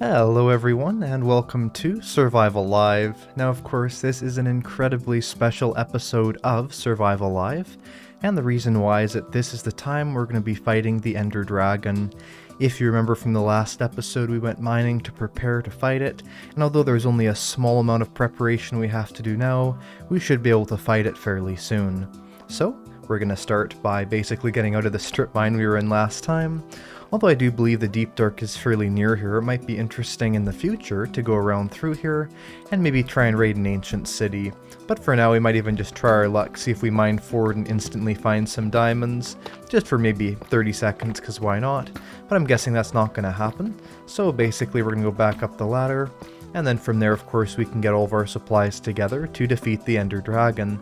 Hello everyone, and welcome to Survival Live. Now of course this is an incredibly special episode of Survival Live, and the reason why is that this is the time we're going to be fighting the Ender Dragon. If you remember from the last episode, we went mining to prepare to fight it, and although there's only a small amount of preparation we have to do now, we should be able to fight it fairly soon. So, we're going to start by basically getting out of the strip mine we were in last time. Although I do believe the Deep Dark is fairly near here, it might be interesting in the future to go around through here and maybe try and raid an ancient city. But for now we might even just try our luck, see if we mine forward and instantly find some diamonds, just for maybe 30 seconds, because why not? But I'm guessing that's not going to happen, so basically we're going to go back up the ladder, and then from there of course we can get all of our supplies together to defeat the Ender Dragon.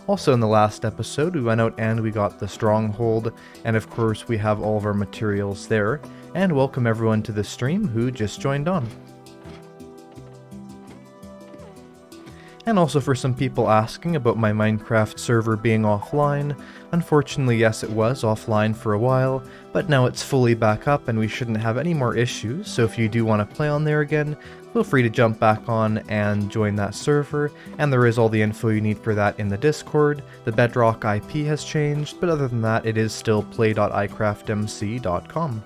Also in the last episode we went out and we got the stronghold, and of course we have all of our materials there, and welcome everyone to the stream who just joined on. And also for some people asking about my Minecraft server being offline, unfortunately yes it was offline for a while, but now it's fully back up and we shouldn't have any more issues, so if you do want to play on there again, feel free to jump back on and join that server, and there is all the info you need for that in the Discord. The Bedrock IP has changed, but other than that it is still play.eyecraftmc.com.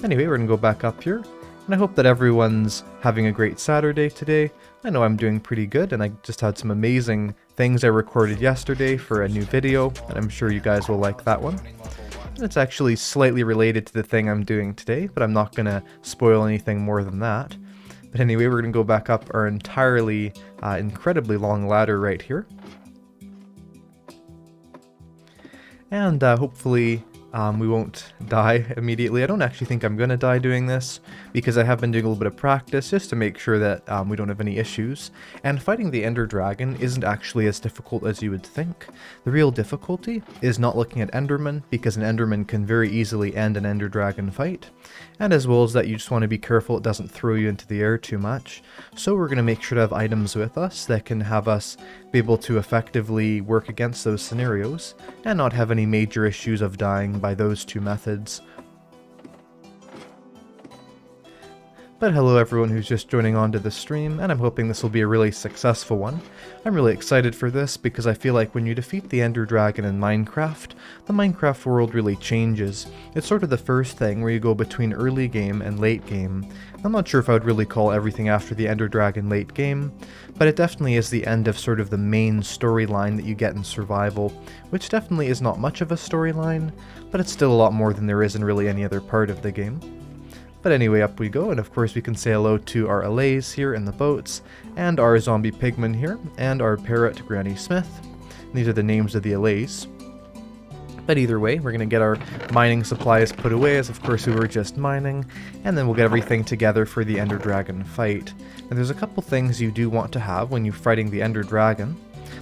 Anyway, we're going to go back up here, and I hope that everyone's having a great Saturday today. I know I'm doing pretty good, and I just had some amazing things I recorded yesterday for a new video, and I'm sure you guys will like that one. And it's actually slightly related to the thing I'm doing today, but I'm not going to spoil anything more than that. But anyway, we're going to go back up our entirely incredibly long ladder right here. And hopefully we won't die immediately. I don't actually think I'm going to die doing this, because I have been doing a little bit of practice just to make sure that we don't have any issues. And fighting the Ender Dragon isn't actually as difficult as you would think. The real difficulty is not looking at Endermen, because an Enderman can very easily end an Ender Dragon fight. And as well as that, you just want to be careful it doesn't throw you into the air too much. So we're going to make sure to have items with us that can have us be able to effectively work against those scenarios, and not have any major issues of dying by those two methods. But hello everyone who's just joining onto the stream, and I'm hoping this will be a really successful one. I'm really excited for this because I feel like when you defeat the Ender Dragon in Minecraft, the Minecraft world really changes. It's sort of the first thing where you go between early game and late game. I'm not sure if I would really call everything after the Ender Dragon late game, but it definitely is the end of sort of the main storyline that you get in Survival, which definitely is not much of a storyline, but it's still a lot more than there is in really any other part of the game. But anyway, up we go, and of course we can say hello to our allays here in the boats, and our zombie pigman here, and our parrot Granny Smith. And these are the names of the allays. But either way, we're going to get our mining supplies put away, as of course we were just mining, and then we'll get everything together for the Ender Dragon fight. And there's a couple things you do want to have when you're fighting the Ender Dragon.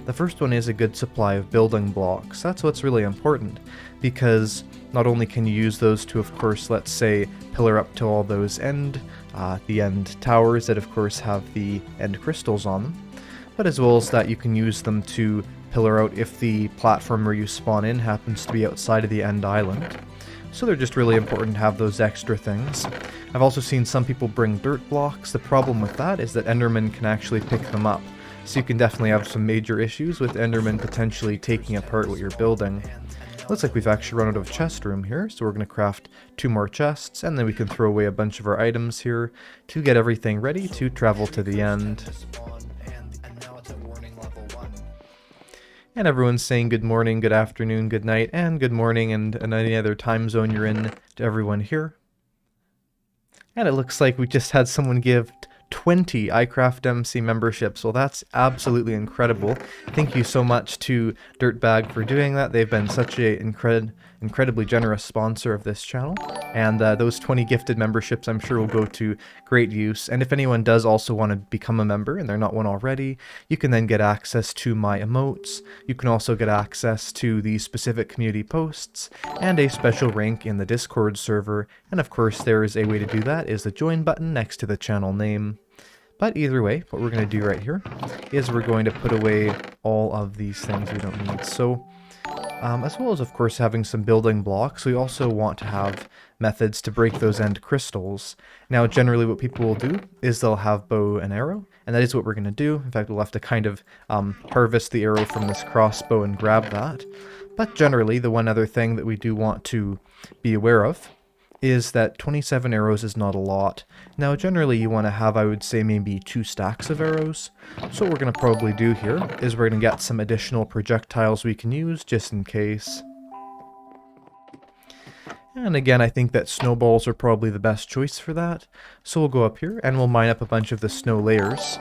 The first one is a good supply of building blocks. That's what's really important, because not only can you use those to, of course, let's say, pillar up to all those the end towers that of course have the end crystals on them, but as well as that you can use them to pillar out if the platform where you spawn in happens to be outside of the end island. So they're just really important to have those extra things. I've also seen some people bring dirt blocks. The problem with that is that Endermen can actually pick them up. So you can definitely have some major issues with Endermen potentially taking apart what you're building. Looks like we've actually run out of chest room here, so we're going to craft 2 more chests, and then we can throw away a bunch of our items here to get everything ready to travel to the end. And everyone's saying good morning, good afternoon, good night, and good morning, and any other time zone you're in to everyone here. And it looks like we just had someone give 20 Eyecraftmc memberships. Well, that's absolutely incredible. Thank you so much to Dirtbag for doing that. They've been such a incredibly generous sponsor of this channel, and those 20 gifted memberships I'm sure will go to great use. And if anyone does also want to become a member and they're not one already, you can then get access to my emotes. You can also get access to the specific community posts and a special rank in the Discord server, and of course there is a way to do that, is the join button next to the channel name. But either way, what we're going to do right here is we're going to put away all of these things we don't need. So as well as, of course, having some building blocks. We also want to have methods to break those end crystals. Now, generally what people will do is they'll have bow and arrow, and that is what we're going to do. In fact, we'll have to kind of harvest the arrow from this crossbow and grab that. But generally, the one other thing that we do want to be aware of is that 27 arrows is not a lot. Now, generally you want to have, I would say, maybe 2 stacks of arrows. So what we're going to probably do here is we're going to get some additional projectiles we can use, just in case. And again, I think that snowballs are probably the best choice for that. So we'll go up here and we'll mine up a bunch of the snow layers.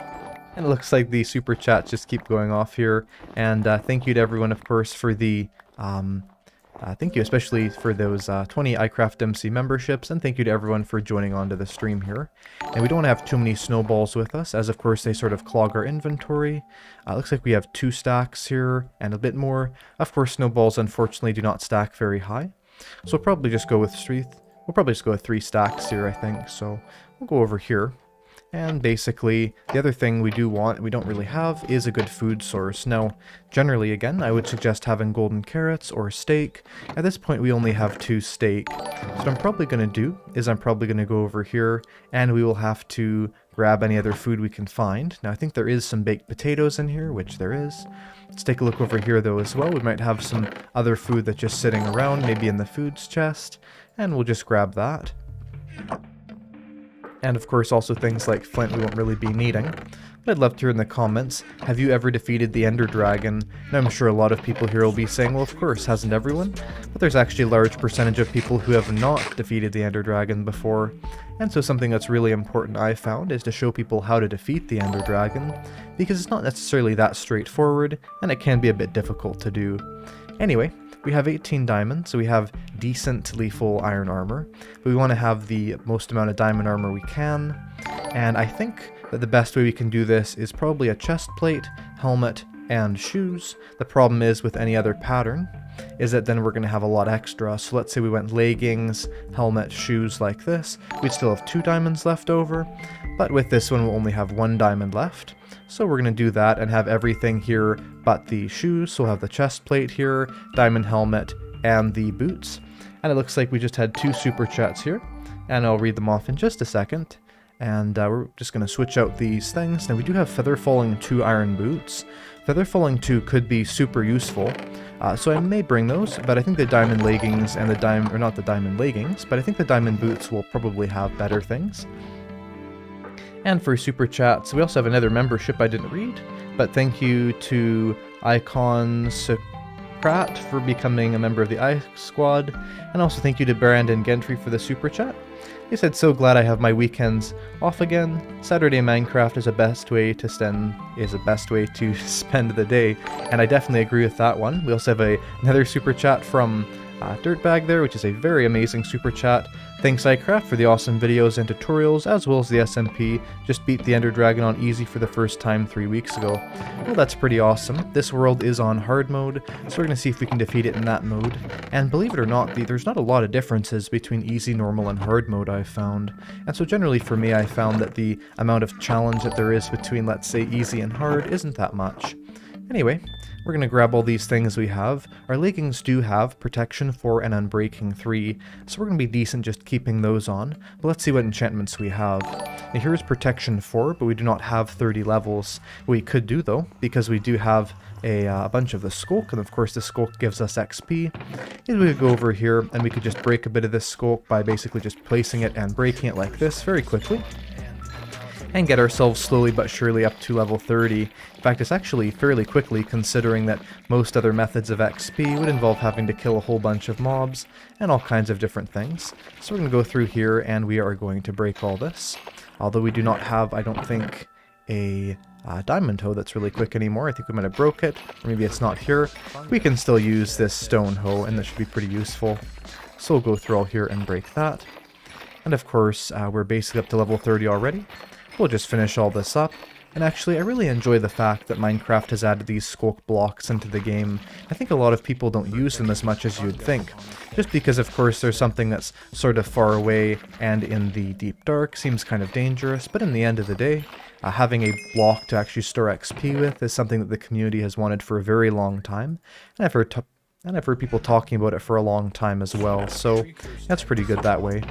And it looks like the super chats just keep going off here. And thank you to everyone, of course, for the... thank you especially for those 20 Eyecraftmc memberships, and thank you to everyone for joining onto the stream here. And we don't want to have too many snowballs with us, as of course they sort of clog our inventory. Looks like we have 2 stacks here, and a bit more. Of course, snowballs unfortunately do not stack very high. So we'll probably just go with 3 stacks here, I think. So we'll go over here. And basically, the other thing we do want, we don't really have, is a good food source. Now, generally, again, I would suggest having golden carrots or steak. At this point, we only have 2 steak. So what I'm probably going to do is I'm probably going to go over here, and we will have to grab any other food we can find. Now, I think there is some baked potatoes in here, which there is. Let's take a look over here, though, as well. We might have some other food that's just sitting around, maybe in the foods chest, and we'll just grab that. And of course also things like flint we won't really be needing. But I'd love to hear in the comments, have you ever defeated the Ender Dragon? And I'm sure a lot of people here will be saying, well, of course, hasn't everyone? But there's actually a large percentage of people who have not defeated the Ender Dragon before. And so something that's really important I found is to show people how to defeat the Ender Dragon, because it's not necessarily that straightforward, and it can be a bit difficult to do. Anyway, we have 18 diamonds, so we have decently full iron armor, but we want to have the most amount of diamond armor we can, and I think that the best way we can do this is probably a chest plate, helmet, and shoes. The problem is with any other pattern is that then we're going to have a lot extra. So let's say we went leggings, helmet, shoes like this, we'd still have 2 diamonds left over, but with this one we'll only have 1 diamond left. So we're going to do that and have everything here but the shoes. So we'll have the chest plate here, diamond helmet, and the boots. And it looks like we just had 2 super chats here, and I'll read them off in just a second. And we're just going to switch out these things. Now we do have feather falling 2 iron boots. Feather falling 2 could be super useful, so I may bring those, but I think the diamond leggings and the diamond, or not the diamond leggings, but I think the diamond boots will probably have better things. And for super chats, we also have another membership I didn't read, but thank you to EnconsecratE for becoming a member of the I Squad, and also thank you to Brandon Gentry for the super chat. He said, so glad I have my weekends off again. Saturday Minecraft is a best way to spend the day, and I definitely agree with that one. We also have another super chat from Dirtbag there, which is a very amazing super chat. Thanks Eyecraft for the awesome videos and tutorials, as well as the SMP. Just beat the Ender Dragon on easy for the first time 3 weeks ago. Well, that's pretty awesome. This world is on hard mode, so we're going to see if we can defeat it in that mode. And believe it or not, there's not a lot of differences between easy, normal, and hard mode I've found. And so generally for me, I found that the amount of challenge that there is between, let's say, easy and hard isn't that much. Anyway, we're going to grab all these things we have. Our leggings do have Protection 4 and Unbreaking 3, so we're going to be decent just keeping those on. But let's see what enchantments we have. Now here's Protection 4, but we do not have 30 levels. We could do though, because we do have a bunch of the skulk, and of course the skulk gives us XP. Is we could go over here and we could just break a bit of this skulk by basically just placing it and breaking it like this very quickly, and get ourselves slowly but surely up to level 30. In fact, it's actually fairly quickly, considering that most other methods of XP would involve having to kill a whole bunch of mobs and all kinds of different things. So we're going to go through here and we are going to break all this. Although we do not have, I don't think, a diamond hoe that's really quick anymore. I think we might have broke it, or maybe it's not here. We can still use this stone hoe, and that should be pretty useful. So we'll go through all here and break that. And of course, we're basically up to level 30 already. We'll just finish all this up. And actually, I really enjoy the fact that Minecraft has added these skulk blocks into the game. I think a lot of people don't use them as much as you'd think. Just because, of course, there's something that's sort of far away and in the deep dark seems kind of dangerous, but in the end of the day, having a block to actually store XP with is something that the community has wanted for a very long time. And And I've heard people talking about it for a long time as well, so that's pretty good that way.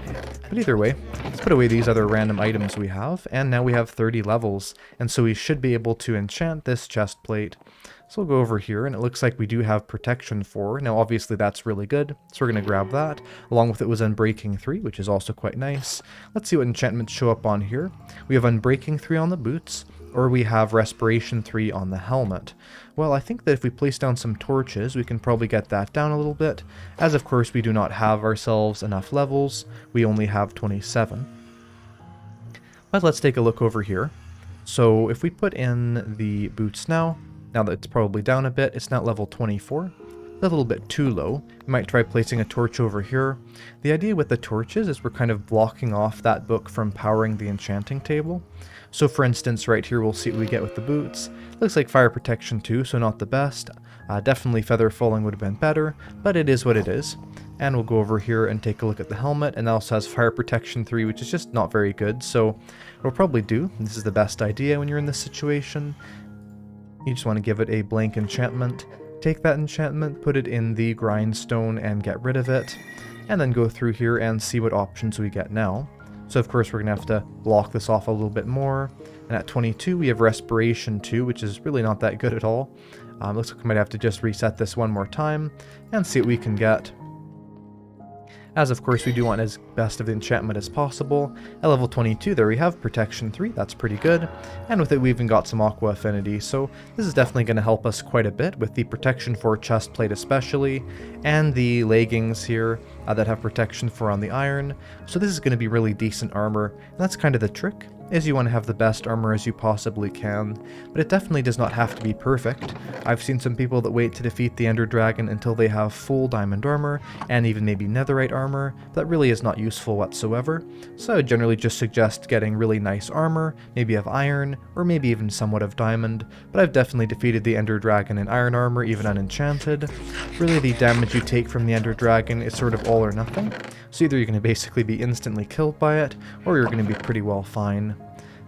But either way, let's put away these other random items we have, and now we have 30 levels, and so we should be able to enchant this chest plate. So we'll go over here, and it looks like we do have Protection 4. Now obviously that's really good, so we're going to grab that. Along with it was Unbreaking 3, which is also quite nice. Let's see what enchantments show up on here. We have Unbreaking 3 on the boots, or we have Respiration 3 on the helmet. Well, I think that if we place down some torches, we can probably get that down a little bit, as of course we do not have ourselves enough levels. We only have 27. But let's take a look over here. So if we put in the boots now that it's probably down a bit, it's now level 24. That's a little bit too low. We might try placing a torch over here. The idea with the torches is we're kind of blocking off that book from powering the enchanting table. So for instance, right here we'll see what we get with the boots. Looks like fire protection 2, so not the best. Definitely feather falling would have been better, but it is what it is. And we'll go over here and take a look at the helmet, and that also has fire protection 3, which is just not very good. So what we'll probably do, and this is the best idea when you're in this situation, you just want to give it a blank enchantment. Take that enchantment, put it in the grindstone and get rid of it, and then go through here and see what options we get now. So of course we're going to have to block this off a little bit more. And at 22 we have Respiration 2, which is really not that good at all. Looks like we might have to just reset this one more time and see what we can get. As of course we do want as best of the enchantment as possible. At level 22 there we have Protection 3, that's pretty good. And with it we even got some Aqua Affinity, so this is definitely going to help us quite a bit with the Protection 4 chest plate especially, and the leggings here that have Protection 4 on the iron. So this is going to be really decent armor, and that's kind of the trick, is you want to have the best armor as you possibly can, but it definitely does not have to be perfect. I've seen some people that wait to defeat the Ender Dragon until they have full diamond armor, and even maybe netherite armor. That really is not useful whatsoever, so I would generally just suggest getting really nice armor, maybe of iron, or maybe even somewhat of diamond, but I've definitely defeated the Ender Dragon in iron armor, even unenchanted. Really the damage you take from the Ender Dragon is sort of all or nothing, so either you're going to basically be instantly killed by it, or you're going to be pretty well fine.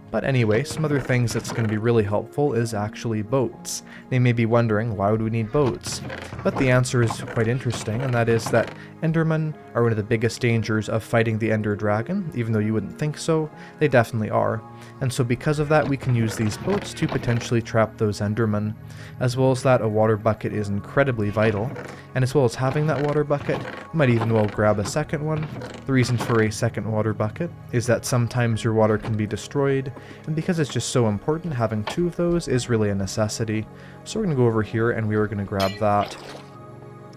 But anyway, some other things that's going to be really helpful is actually boats. They may be wondering, why would we need boats? But the answer is quite interesting, and that is that Endermen are one of the biggest dangers of fighting the Ender Dragon. Even though you wouldn't think so, they definitely are. And so because of that, we can use these boats to potentially trap those Endermen. As well as that, a water bucket is incredibly vital. And as well as having that water bucket, you might even well grab a second one. The reason for a second water bucket is that sometimes your water can be destroyed, and because it's just so important, having two of those is really a necessity. So we're going to go over here and we are going to grab that.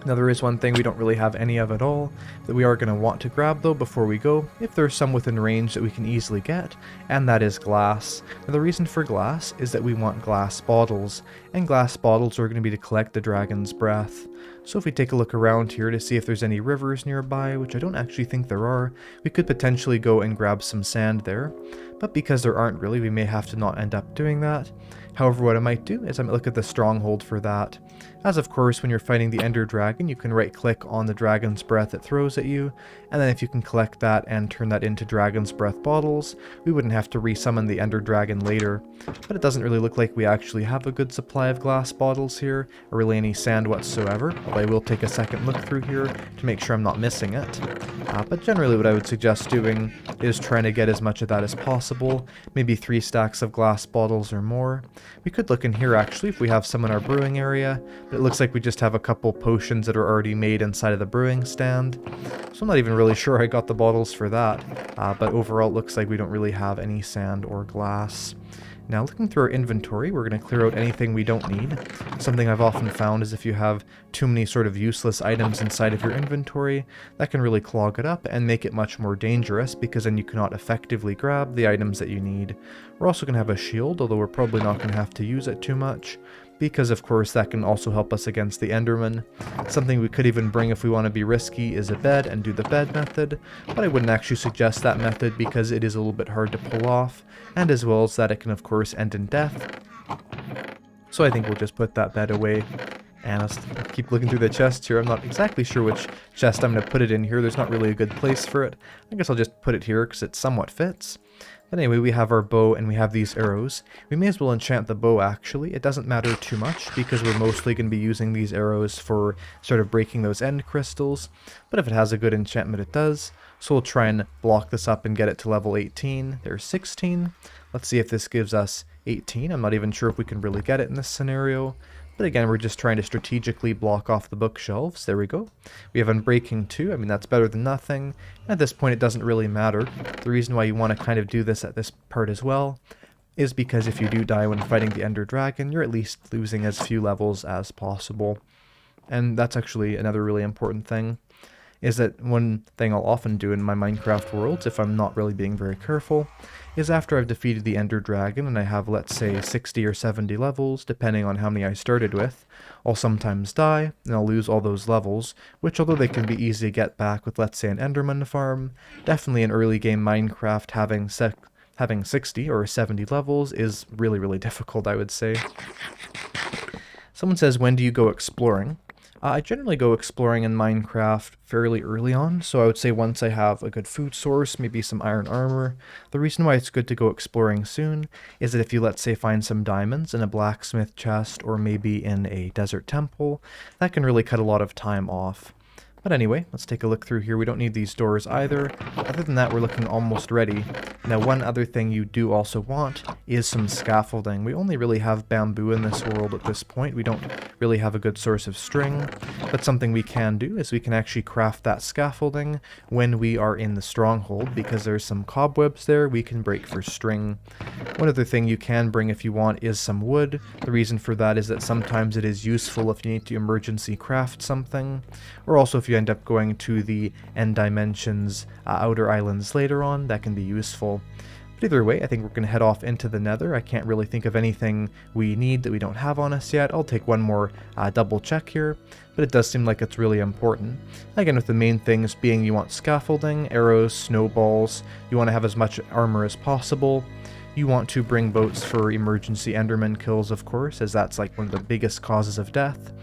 Now there is one thing we don't really have any of at all that we are going to want to grab though before we go, if there's some within range that we can easily get, and that is glass. Now the reason for glass is that we want glass bottles, and glass bottles are going to be to collect the dragon's breath. So if we take a look around here to see if there's any rivers nearby, which I don't actually think there are, we could potentially go and grab some sand there. But because there aren't really, we may have to not end up doing that. However, what I might do is I might look at the stronghold for that. As of course, when you're fighting the Ender Dragon, you can right click on the dragon's breath it throws at you, and then if you can collect that and turn that into dragon's breath bottles, we wouldn't have to resummon the Ender Dragon later. But it doesn't really look like we actually have a good supply of glass bottles here, or really any sand whatsoever, although I will take a second look through here to make sure I'm not missing it. But generally what I would suggest doing is trying to get as much of that as possible, maybe 3 stacks of glass bottles or more. We could look in here actually if we have some in our brewing area, but it looks like we just have a couple potions that are already made inside of the brewing stand. So I'm not even really sure I got the bottles for that, but overall it looks like we don't really have any sand or glass. Now looking through our inventory, we're going to clear out anything we don't need. Something I've often found is if you have too many sort of useless items inside of your inventory, that can really clog it up and make it much more dangerous, because then you cannot effectively grab the items that you need. We're also going to have a shield, although we're probably not going to have to use it too much, because of course that can also help us against the Enderman. Something we could even bring if we want to be risky is a bed and do the bed method, but I wouldn't actually suggest that method because it is a little bit hard to pull off, and as well as that it can of course end in death. So I think we'll just put that bed away. And let's keep looking through the chests here. I'm not exactly sure which chest I'm going to put it in here. There's not really a good place for it. I guess I'll just put it here because it somewhat fits. But anyway, we have our bow and we have these arrows. We may as well enchant the bow actually. It doesn't matter too much because we're mostly going to be using these arrows for sort of breaking those end crystals. But if it has a good enchantment, it does. So we'll try and block this up and get it to level 18. There's 16. Let's see if this gives us 18. I'm not even sure if we can really get it in this scenario. But again, we're just trying to strategically block off the bookshelves. There we go. We have Unbreaking 2. I mean, that's better than nothing. At this point, it doesn't really matter. The reason why you want to kind of do this at this part as well is because if you do die when fighting the Ender Dragon, you're at least losing as few levels as possible. And that's actually another really important thing, is that one thing I'll often do in my Minecraft worlds, if I'm not really being very careful, is after I've defeated the Ender Dragon and I have, let's say, 60 or 70 levels, depending on how many I started with, I'll sometimes die, and I'll lose all those levels, which although they can be easy to get back with, let's say, an Enderman farm, definitely in early game Minecraft having 60 or 70 levels is really, really difficult, I would say. Someone says, when do you go exploring? I generally go exploring in Minecraft fairly early on, so I would say once I have a good food source, maybe some iron armor. The reason why it's good to go exploring soon is that if you, let's say, find some diamonds in a blacksmith chest or maybe in a desert temple, that can really cut a lot of time off. But anyway, let's take a look through here. We don't need these doors either. Other than that, we're looking almost ready. Now, one other thing you do also want is some scaffolding. We only really have bamboo in this world at this point. We don't really have a good source of string. But something we can do is we can actually craft that scaffolding when we are in the stronghold, because there's some cobwebs there we can break for string. One other thing you can bring if you want is some wood. The reason for that is that sometimes it is useful if you need to emergency craft something, or also if you end up going to the end dimensions outer islands later on, that can be useful. But either way, I think we're going to head off into the nether. I can't really think of anything we need that we don't have on us yet. I'll take one more double check here, but it does seem like it's really important. Again, with the main things being you want scaffolding, arrows, snowballs, you want to have as much armor as possible. You want to bring boats for emergency enderman kills, of course, as that's like one of the biggest causes of death.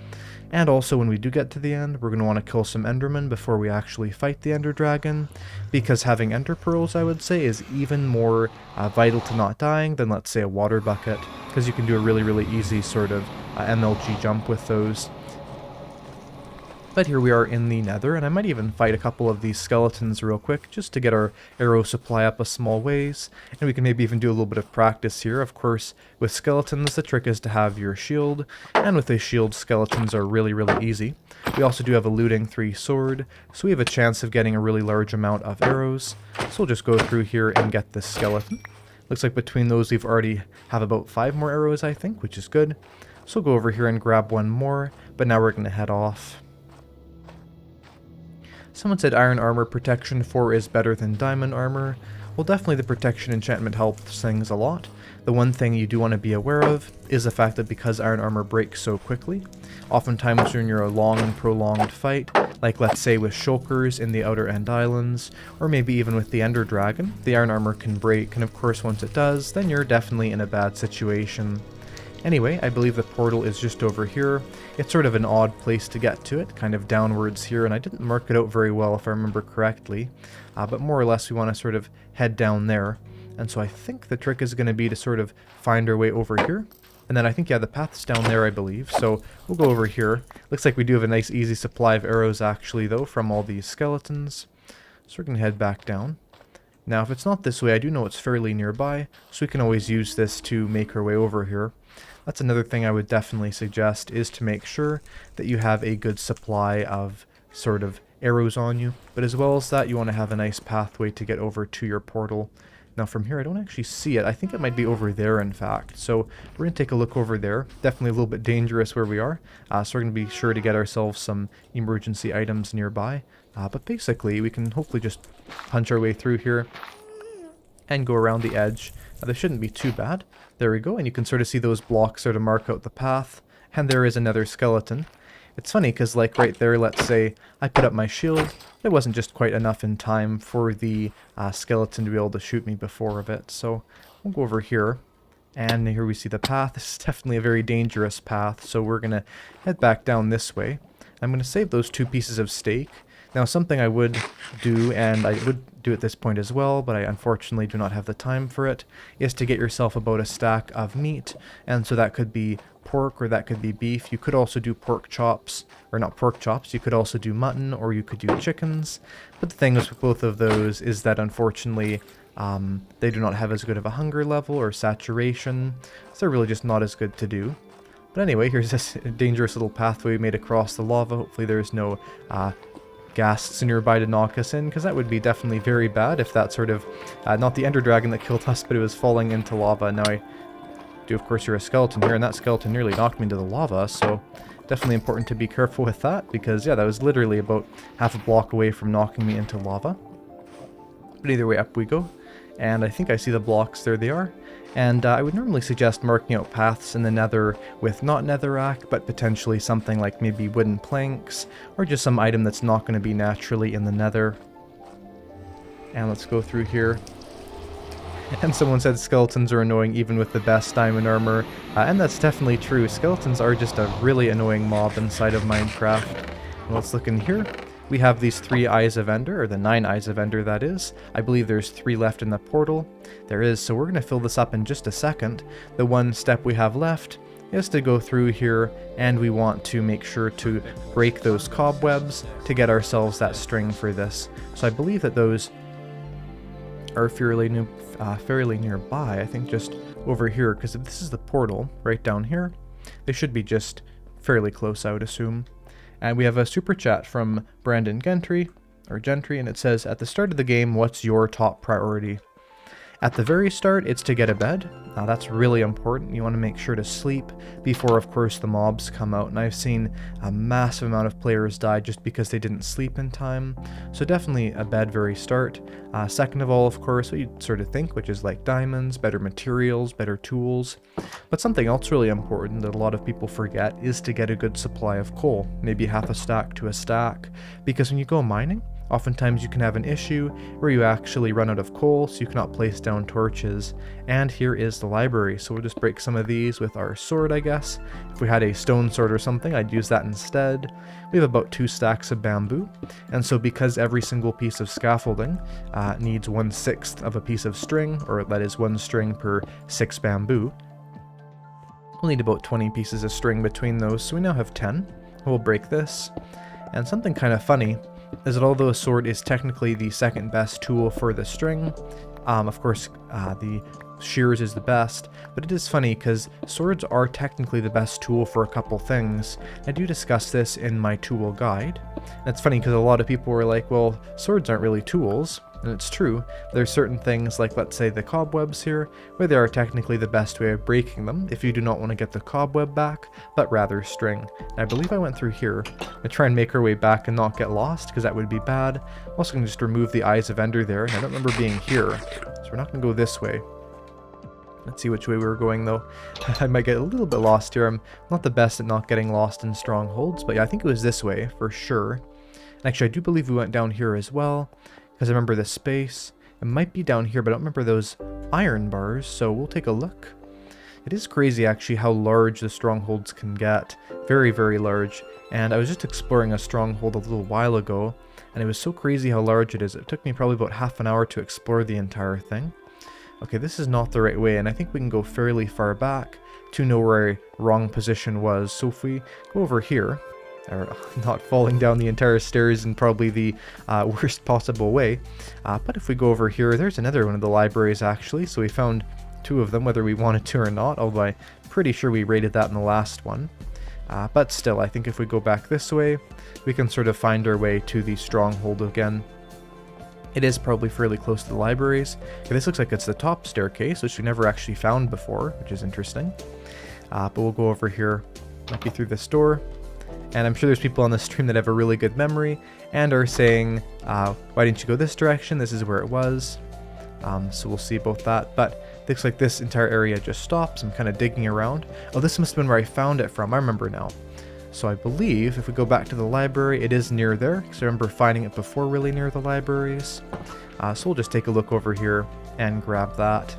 And also when we do get to the end, we're going to want to kill some endermen before we actually fight the ender dragon, because having ender pearls, I would say, is even more vital to not dying than, let's say, a water bucket, because you can do a really, really easy sort of MLG jump with those. But here we are in the nether, and I might even fight a couple of these skeletons real quick, just to get our arrow supply up a small ways, and we can maybe even do a little bit of practice here. Of course, with skeletons, the trick is to have your shield, and with a shield, skeletons are really, really easy. We also do have a looting 3 sword, so we have a chance of getting a really large amount of arrows. So we'll just go through here and get this skeleton. Looks like between those we've already have about 5 more arrows, I think, which is good. So we'll go over here and grab one more, but now we're going to head off. Someone said iron armor protection 4 is better than diamond armor. Well, definitely the protection enchantment helps things a lot. The one thing you do want to be aware of is the fact that because iron armor breaks so quickly, oftentimes during your long and prolonged fight, like let's say with shulkers in the outer end islands, or maybe even with the ender dragon, the iron armor can break, and of course once it does, then you're definitely in a bad situation. Anyway, I believe the portal is just over here. It's sort of an odd place to get to it, kind of downwards here, and I didn't mark it out very well if I remember correctly. But more or less we want to sort of head down there. And so I think the trick is going to be to sort of find our way over here. And then I think, yeah, the path's down there, I believe. So we'll go over here. Looks like we do have a nice easy supply of arrows actually, though, from all these skeletons. So we're going to head back down. Now, if it's not this way, I do know it's fairly nearby, so we can always use this to make our way over here. That's another thing I would definitely suggest, is to make sure that you have a good supply of sort of arrows on you. But as well as that, you want to have a nice pathway to get over to your portal. Now from here, I don't actually see it. I think it might be over there, in fact. So we're going to take a look over there. Definitely a little bit dangerous where we are. So we're going to be sure to get ourselves some emergency items nearby. But basically, we can hopefully just punch our way through here and go around the edge. This shouldn't be too bad. There we go, and you can sort of see those blocks sort of mark out the path. And there is another skeleton. It's funny because, like, right there, let's say I put up my shield. It wasn't just quite enough in time for the skeleton to be able to shoot me before of it. So we'll go over here. And here we see the path. This is definitely a very dangerous path, so we're going to head back down this way. I'm going to save those 2 pieces of steak. Now, something I would do, and I would do at this point as well, but I unfortunately do not have the time for it, is to get yourself about a stack of meat. And so that could be pork or that could be beef. You could also do pork chops, or not pork chops, you could also do mutton or you could do chickens. But the thing is with both of those is that unfortunately they do not have as good of a hunger level or saturation, so they're really just not as good to do. But anyway, here's this dangerous little pathway we made across the lava. Hopefully there's no ghasts nearby to knock us in, because that would be definitely very bad if that sort of, not the ender dragon that killed us, but it was falling into lava. Now I do of course hear a skeleton here, and that skeleton nearly knocked me into the lava, so definitely important to be careful with that, because yeah, that was literally about half a block away from knocking me into lava. But either way, up we go, and I think I see the blocks, there they are. And I would normally suggest marking out paths in the nether with not netherrack, but potentially something like maybe wooden planks, or just some item that's not going to be naturally in the nether. And let's go through here. And someone said skeletons are annoying even with the best diamond armor, and that's definitely true. Skeletons are just a really annoying mob inside of Minecraft. And let's look in here. We have these 3 eyes of Ender, or the 9 eyes of Ender that is. I believe there's 3 left in the portal. There is, so we're going to fill this up in just a second. The one step we have left is to go through here, and we want to make sure to break those cobwebs to get ourselves that string for this. So I believe that those are fairly nearby, I think just over here, because if this is the portal right down here, they should be just fairly close, I would assume. And we have a super chat from Brandon Gentry, and it says, at the start of the game, what's your top priority? At the very start, it's to get a bed. That's really important. You want to make sure to sleep before, of course, the mobs come out. And I've seen a massive amount of players die just because they didn't sleep in time. So definitely a bed very start. Second of all, of course, what you'd sort of think, which is like diamonds, better materials, better tools. But something else really important that a lot of people forget is to get a good supply of coal. Maybe half a stack to a stack. Because when you go mining, oftentimes you can have an issue where you actually run out of coal, so you cannot place down torches. And here is the library, so we'll just break some of these with our sword, I guess. If we had a stone sword or something, I'd use that instead. We have about 2 stacks of bamboo, and so because every single piece of scaffolding needs 1/6 of a piece of string, or that is 1 string per 6 bamboo, we'll need about 20 pieces of string between those, so we now have 10. We'll break this. And something kind of funny is that although a sword is technically the second best tool for the string, of course the shears is the best, but it is funny because swords are technically the best tool for a couple things. I do discuss this in my tool guide. And it's funny because a lot of people were like, well, swords aren't really tools. And it's true, there's certain things like, let's say, the cobwebs here, where they are technically the best way of breaking them if you do not want to get the cobweb back, but rather string. And I believe I went through here to try and make our way back and not get lost, because that would be bad. I'm also going to just remove the eyes of Ender there, and I don't remember being here, so we're not going to go this way. Let's see which way we were going, though. I might get a little bit lost here. I'm not the best at not getting lost in strongholds, but yeah, I think it was this way, for sure. And actually, I do believe we went down here as well, because I remember this space. It might be down here, but I don't remember those iron bars, so we'll take a look. It is crazy, actually, how large the strongholds can get. Very, very large. And I was just exploring a stronghold a little while ago, and it was so crazy how large it is. It took me probably about half an hour to explore the entire thing. Okay, this is not the right way, and I think we can go fairly far back to know where our wrong position was. So if we go over here, or not falling down the entire stairs in probably the worst possible way, but if we go over here, there's another one of the libraries actually, so we found 2 of them whether we wanted to or not, although I'm pretty sure we rated that in the last one. But still, I think if we go back this way, we can sort of find our way to the stronghold again. It is probably fairly close to the libraries. Okay, this looks like it's the top staircase, which we never actually found before, which is interesting. But we'll go over here, might be through this door. And I'm sure there's people on the stream that have a really good memory and are saying, why didn't you go this direction? This is where it was. So we'll see about that. But it looks like this entire area just stops. I'm kind of digging around. Oh, this must have been where I found it from. I remember now. So I believe if we go back to the library, it is near there, because I remember finding it before really near the libraries. So we'll just take a look over here and grab that.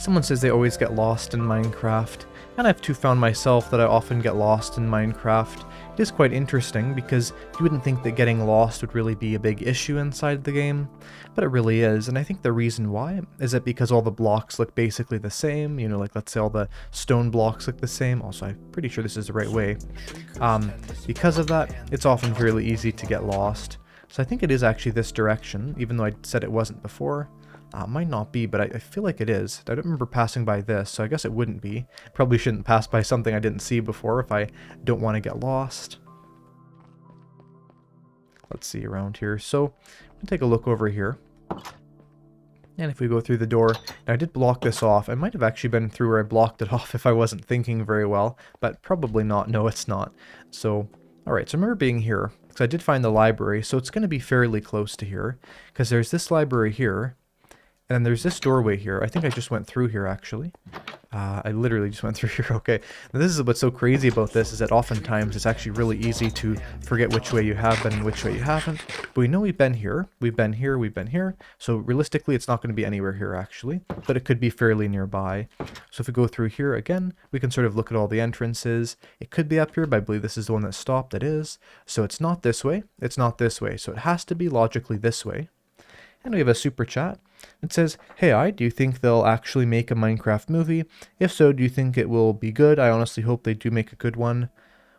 Someone says they always get lost in Minecraft, and I've too found myself that I often get lost in Minecraft. It is quite interesting because you wouldn't think that getting lost would really be a big issue inside the game, but it really is, and I think the reason why is that because all the blocks look basically the same, you know, like let's say all the stone blocks look the same. Also, I'm pretty sure this is the right way. Because of that, it's often fairly easy to get lost. So I think it is actually this direction, even though I said it wasn't before. Might not be, but I feel like it is. I don't remember passing by this, so I guess it wouldn't be. Probably shouldn't pass by something I didn't see before if I don't want to get lost. Let's see around here. So, we'll take a look over here. And if we go through the door, now I did block this off. I might have actually been through where I blocked it off if I wasn't thinking very well, but probably not. No, it's not. So, alright, so I remember being here, because I did find the library, so it's going to be fairly close to here, because there's this library here, and then there's this doorway here. I think I just went through here, actually. I literally just went through here, okay. Now this is what's so crazy about this, is that oftentimes it's actually really easy to forget which way you have been and which way you haven't. But we know we've been here, we've been here, we've been here. So realistically, it's not going to be anywhere here, actually. But it could be fairly nearby. So if we go through here again, we can sort of look at all the entrances. It could be up here, but I believe this is the one that stopped. It is. So it's not this way, it's not this way. So it has to be logically this way. And we have a super chat. It says, "Hey, do you think they'll actually make a Minecraft movie? If so, do you think it will be good? I honestly hope they do make a good one."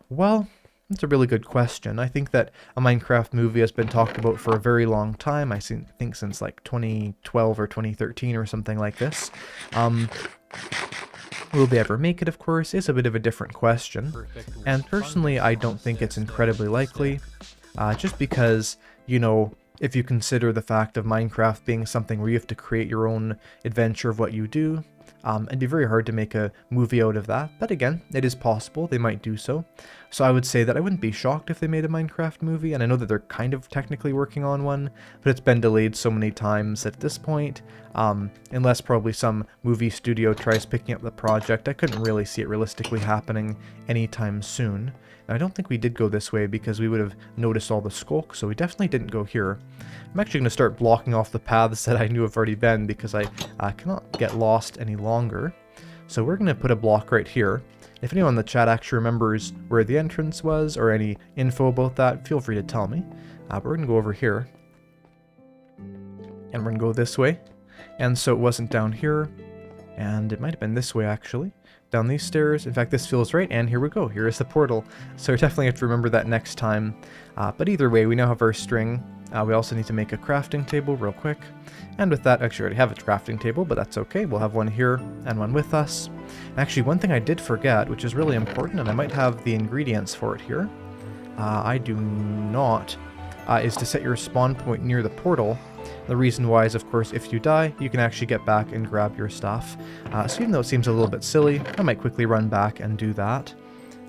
Well, that's a really good question. I think that a Minecraft movie has been talked about for a very long time. I think since like 2012 or 2013 or something like this. Will they ever make it, of course, is a bit of a different question. And personally, I don't think it's incredibly likely. Just because, you know, if you consider the fact of Minecraft being something where you have to create your own adventure of what you do, it'd be very hard to make a movie out of that. But again, it is possible, they might do so. So I would say that I wouldn't be shocked if they made a Minecraft movie, and I know that they're kind of technically working on one, but it's been delayed so many times at this point, unless probably some movie studio tries picking up the project, I couldn't really see it realistically happening anytime soon. Now, I don't think we did go this way because we would have noticed all the skulk, so we definitely didn't go here. I'm actually going to start blocking off the paths that I knew have already been because I cannot get lost any longer. So we're going to put a block right here. If anyone in the chat actually remembers where the entrance was or any info about that, feel free to tell me. But we're going to go over here. And we're going to go this way. And so it wasn't down here. And it might have been this way, actually. Down these stairs. In fact, this feels right, and here we go. Here is the portal. So we definitely have to remember that next time. But either way, we now have our string. We also need to make a crafting table real quick. And with that, actually, I already have a crafting table, but that's okay. We'll have one here and one with us. And actually, one thing I did forget, which is really important, and I might have the ingredients for it here. I do not. Is to set your spawn point near the portal. The reason why is, of course, if you die, you can actually get back and grab your stuff. So even though it seems a little bit silly, I might quickly run back and do that.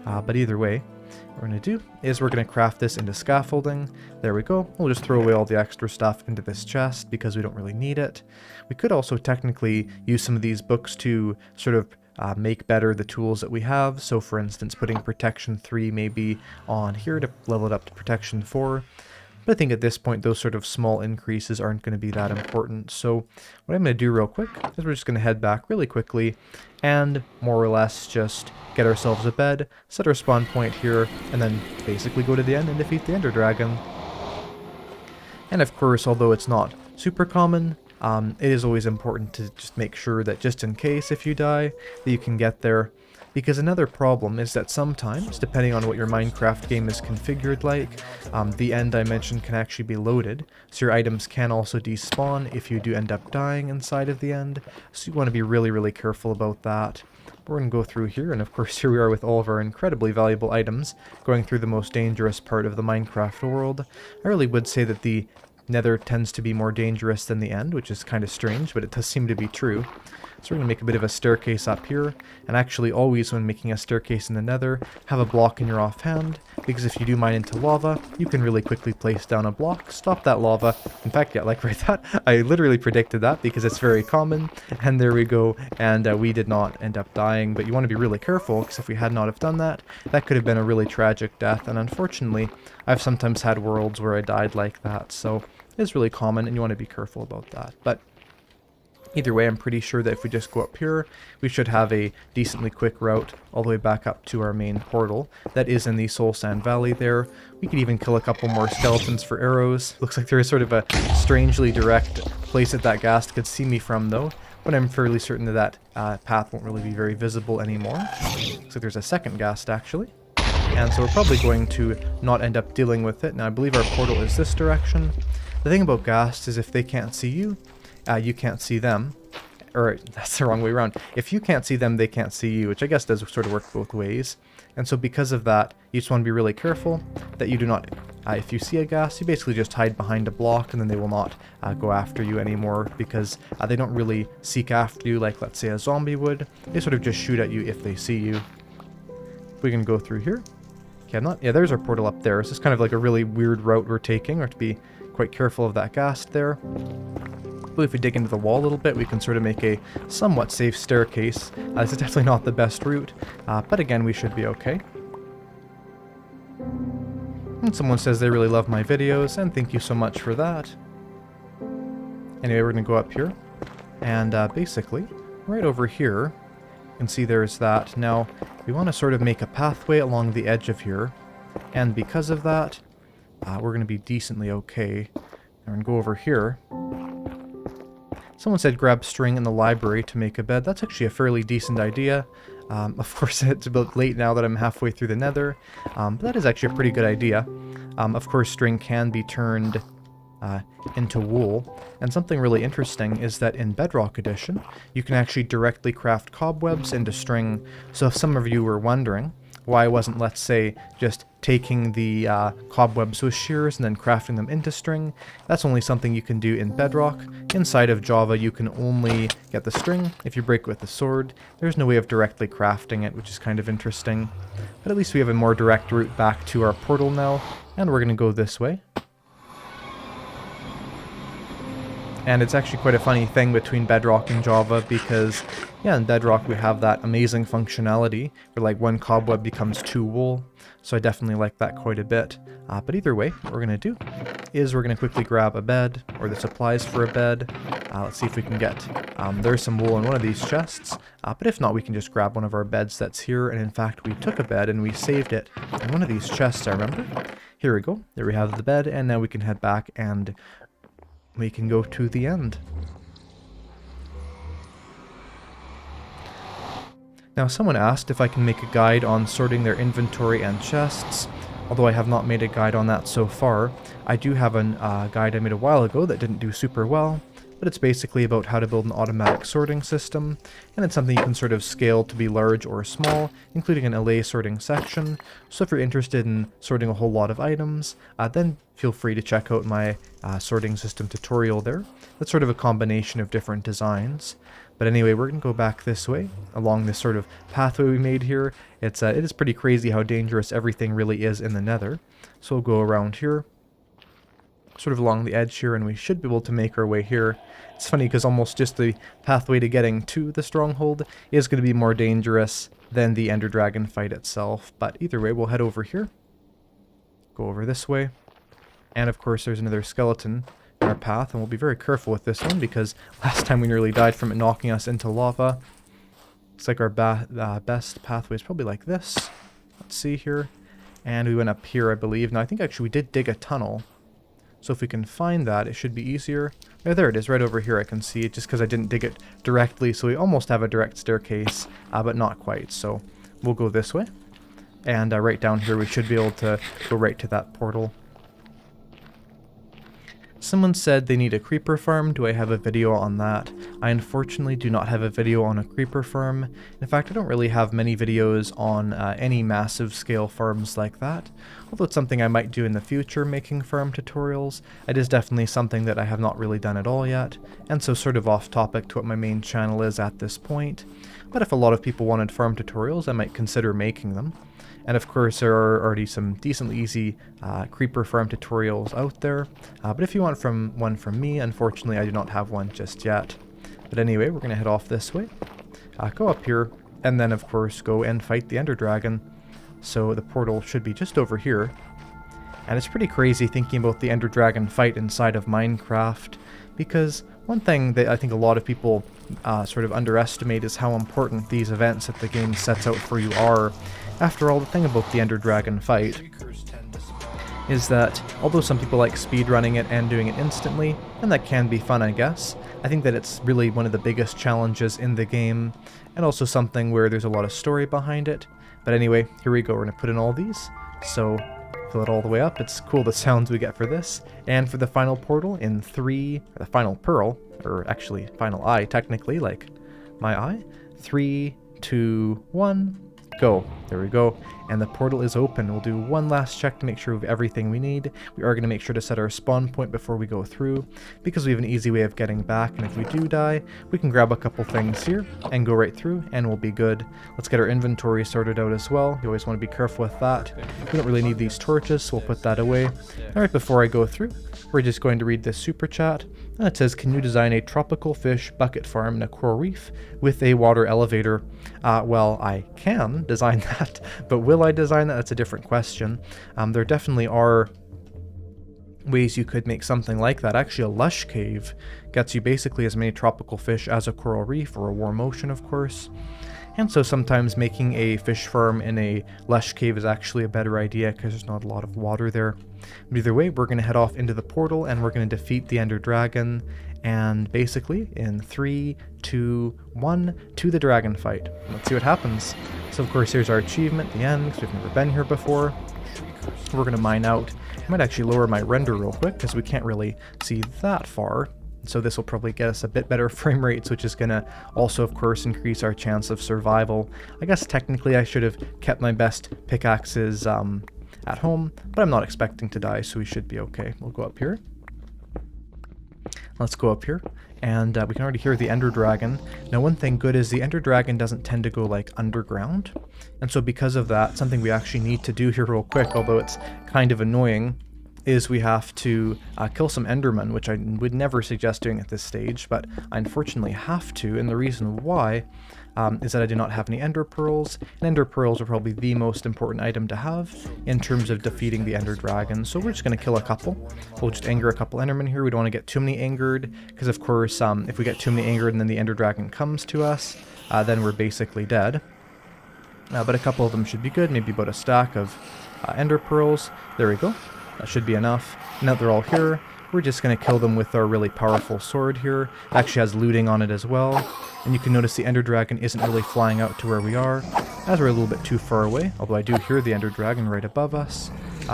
But either way, what we're going to do is we're going to craft this into scaffolding. There we go. We'll just throw away all the extra stuff into this chest because we don't really need it. We could also technically use some of these books to sort of make better the tools that we have. So for instance, putting protection 3 maybe on here to level it up to protection 4. But I think at this point, those sort of small increases aren't going to be that important. So what I'm going to do real quick is we're just going to head back really quickly and more or less just get ourselves a bed, set our spawn point here, and then basically go to the end and defeat the Ender Dragon. And of course, although it's not super common, it is always important to just make sure that just in case if you die, that you can get there. Because another problem is that sometimes, depending on what your Minecraft game is configured like, the end I mentioned can actually be loaded. So your items can also despawn if you do end up dying inside of the end. So you want to be really, really careful about that. We're going to go through here, and of course here we are with all of our incredibly valuable items, going through the most dangerous part of the Minecraft world. I really would say that the Nether tends to be more dangerous than the end, which is kind of strange, but it does seem to be true. So we're going to make a bit of a staircase up here, and actually always when making a staircase in the Nether, have a block in your offhand, because if you do mine into lava, you can really quickly place down a block, stop that lava. In fact, yeah, like right that, I literally predicted that because it's very common, and there we go, and we did not end up dying, but you want to be really careful, because if we had not have done that, that could have been a really tragic death, and unfortunately, I've sometimes had worlds where I died like that, so it's really common, and you want to be careful about that. But Either way, I'm pretty sure that if we just go up here, we should have a decently quick route all the way back up to our main portal. That is in the Soul Sand Valley there. We could even kill a couple more skeletons for arrows. Looks like there is sort of a strangely direct place that ghast could see me from though, but I'm fairly certain that path won't really be very visible anymore. Looks like there's a second ghast actually. And so we're probably going to not end up dealing with it. Now I believe our portal is this direction. The thing about ghasts is if they can't see you, you can't see them. Or that's the wrong way around. If you can't see them, they can't see you, which I guess does sort of work both ways. And so because of that, you just want to be really careful that you do not, if you see a ghast, you basically just hide behind a block and then they will not go after you anymore because they don't really seek after you like, let's say, a zombie would. They sort of just shoot at you if they see you. We can go through here. Okay, yeah, there's our portal up there. So it's kind of like a really weird route we're taking. We have to be quite careful of that ghast there. But if we dig into the wall a little bit, we can sort of make a somewhat safe staircase. This is definitely not the best route, but again, we should be okay. And someone says they really love my videos, and thank you so much for that. Anyway, we're going to go up here, and basically, right over here, you can see there's that. Now, we want to sort of make a pathway along the edge of here, and because of that, we're going to be decently okay. We're going to go over here. Someone said grab string in the library to make a bed. That's actually a fairly decent idea. Of course, it's a bit late now that I'm halfway through the nether, but that is actually a pretty good idea. Of course, string can be turned into wool, and something really interesting is that in Bedrock Edition, you can actually directly craft cobwebs into string. So if some of you were wondering why I wasn't, let's say, just taking the cobwebs with shears and then crafting them into string, that's only something you can do in Bedrock. Inside of Java, you can only get the string if you break it with the sword. There's no way of directly crafting it, which is kind of interesting. But at least we have a more direct route back to our portal now, and we're going to go this way. And it's actually quite a funny thing between Bedrock and Java because, yeah, in Bedrock we have that amazing functionality where like one cobweb becomes 2 wool. So I definitely like that quite a bit. But either way, what we're going to do is we're going to quickly grab a bed or the supplies for a bed. Let's see if we can get, there's some wool in one of these chests. But if not, we can just grab one of our beds that's here. And in fact, we took a bed and we saved it in one of these chests, I remember. Here we go. There we have the bed. And now we can head back and we can go to the end. Now someone asked if I can make a guide on sorting their inventory and chests. Although I have not made a guide on that so far, I do have a guide I made a while ago that didn't do super well, but it's basically about how to build an automatic sorting system, and it's something you can sort of scale to be large or small, including an array sorting section. So if you're interested in sorting a whole lot of items, then feel free to check out my sorting system tutorial there. That's sort of a combination of different designs. But anyway, we're going to go back this way, along this sort of pathway we made here. It is pretty crazy how dangerous everything really is in the nether. So we'll go around here, sort of along the edge here, and we should be able to make our way here. It's funny because almost just the pathway to getting to the stronghold is going to be more dangerous than the Ender Dragon fight itself. But either way, we'll head over here, go over this way, and of course there's another skeleton in our path, and we'll be very careful with this one because last time we nearly died from it knocking us into lava. Looks like our best pathway is probably like this. Let's see here. And we went up here, I believe. Now I think actually we did dig a tunnel. So if we can find that, it should be easier. Oh, there it is, right over here. I can see it just because I didn't dig it directly. So we almost have a direct staircase, but not quite. So we'll go this way. And right down here, we should be able to go right to that portal. Someone said they need a creeper farm. Do I have a video on that? I unfortunately do not have a video on a creeper farm. In fact, I don't really have many videos on any massive scale farms like that. Although it's something I might do in the future, making farm tutorials. It is definitely something that I have not really done at all yet, and so sort of off topic to what my main channel is at this point. But if a lot of people wanted farm tutorials, I might consider making them. And of course there are already some decently easy creeper farm tutorials out there. But if you want one from me, unfortunately I do not have one just yet. But anyway, we're going to head off this way. Go up here, and then of course go and fight the Ender Dragon. So the portal should be just over here. And it's pretty crazy thinking about the Ender Dragon fight inside of Minecraft, because one thing that I think a lot of people sort of underestimate is how important these events that the game sets out for you are. After all, the thing about the Ender Dragon fight is that although some people like speedrunning it and doing it instantly, and that can be fun I guess, I think that it's really one of the biggest challenges in the game, and also something where there's a lot of story behind it. But anyway, here we go, we're going to put in all these, so fill it all the way up. It's cool the sounds we get for this. And for the final portal in 3, or the final pearl, or actually final eye technically, like my eye, 3, 2, 1, go. There we go. And the portal is open. We'll do one last check to make sure we have everything we need. We are going to make sure to set our spawn point before we go through, because we have an easy way of getting back, and if we do die, we can grab a couple things here and go right through, and we'll be good. Let's get our inventory sorted out as well. You always want to be careful with that. We don't really need these torches, so we'll put that away. Alright, before I go through, we're just going to read this super chat, and it says, can you design a tropical fish bucket farm in a coral reef with a water elevator? Well, I can design that, but will I design that? That's a different question. There definitely are ways you could make something like that. Actually, a lush cave gets you basically as many tropical fish as a coral reef, or a warm ocean, of course. And so sometimes making a fish farm in a lush cave is actually a better idea because there's not a lot of water there. But either way, we're going to head off into the portal and we're going to defeat the Ender Dragon. And basically, in 3, 2, 1, to the dragon fight. Let's see what happens. So of course, here's our achievement, the end, because we've never been here before. We're going to mine out. I might actually lower my render real quick because we can't really see that far. So this will probably get us a bit better frame rates, which is going to also, of course, increase our chance of survival. I guess technically I should have kept my best pickaxes at home, but I'm not expecting to die, so we should be okay. We'll go up here. Let's go up here, and we can already hear the Ender Dragon. Now, one thing good is the Ender Dragon doesn't tend to go, like, underground, and so because of that, something we actually need to do here real quick, although it's kind of annoying, is we have to kill some Endermen, which I would never suggest doing at this stage, but I unfortunately have to, and the reason why is that I do not have any Ender Pearls, and Ender Pearls are probably the most important item to have in terms of defeating the Ender Dragon, so we're just going to kill a couple. We'll just anger a couple Endermen here. We don't want to get too many angered, because of course, if we get too many angered and then the Ender Dragon comes to us, then we're basically dead. But a couple of them should be good, maybe about a stack of Ender Pearls. There we go. That should be enough. Now that they're all here, we're just going to kill them with our really powerful sword here. It actually has looting on it as well. And you can notice the Ender Dragon isn't really flying out to where we are, as we're a little bit too far away, although I do hear the Ender Dragon right above us.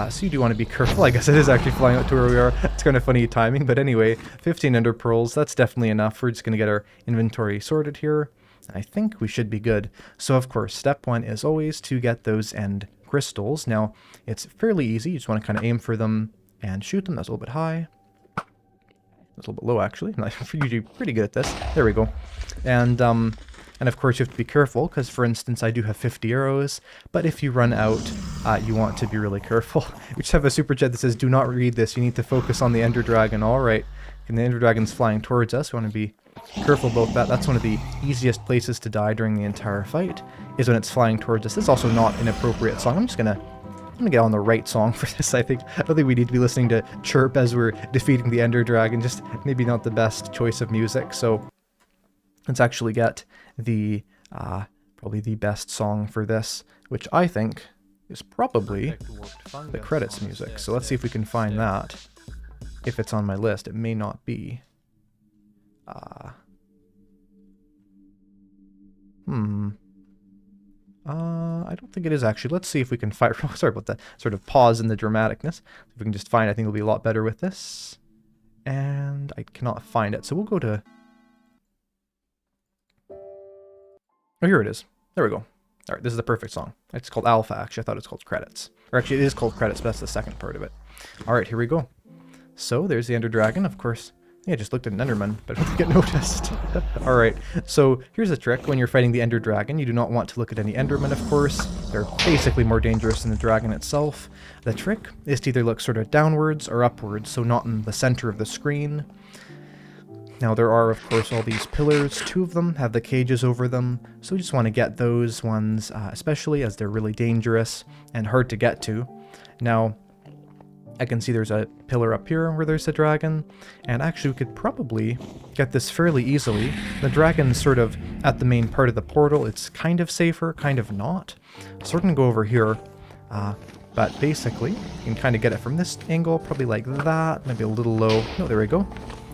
So you do want to be careful. I guess it is actually flying out to where we are. It's kind of funny timing, but anyway, 15 Ender Pearls, that's definitely enough. We're just going to get our inventory sorted here. I think we should be good. So of course, step 1 is always to get those end crystals. Now, it's fairly easy. You just want to kind of aim for them and shoot them. That's a little bit high. That's a little bit low, actually. I'm usually pretty good at this. There we go. And of course, you have to be careful, because, for instance, I do have 50 arrows, but if you run out, you want to be really careful. We just have a super chat that says, do not read this. You need to focus on the Ender Dragon. All right. And the Ender Dragon's flying towards us. We want to be careful about that. That's one of the easiest places to die during the entire fight, is when it's flying towards us. This is also not an appropriate song. I'm gonna get on the right song for this, I think. I don't think we need to be listening to Chirp as we're defeating the Ender Dragon. Just maybe not the best choice of music. So let's actually get the probably the best song for this, which I think is probably the credits music. So let's see if we can find that. If it's on my list, it may not be. I don't think it is actually. Let's see if we can find. Sorry about that sort of pause in the dramaticness. If we can just find it, I think it'll be a lot better with this. And I cannot find it, so we'll go to. Oh, here it is. There we go. All right, this is the perfect song. It's called Alpha, actually. I thought it's called Credits. Or actually, it is called Credits, but that's the second part of it. All right, here we go. So there's the Ender Dragon, of course. Yeah, I just looked at an Enderman, but I don't get noticed. Alright, so here's a trick. When you're fighting the Ender Dragon, you do not want to look at any Endermen, of course. They're basically more dangerous than the dragon itself. The trick is to either look sort of downwards or upwards, so not in the center of the screen. Now there are, of course, all these pillars. 2 of them have the cages over them, so we just want to get those ones, especially as they're really dangerous and hard to get to. Now, I can see there's a pillar up here where there's a dragon, and actually we could probably get this fairly easily. The dragon's sort of at the main part of the portal. It's kind of safer, kind of not. So we're going to go over here, but basically you can kind of get it from this angle, probably like that, maybe a little low. No, there we go.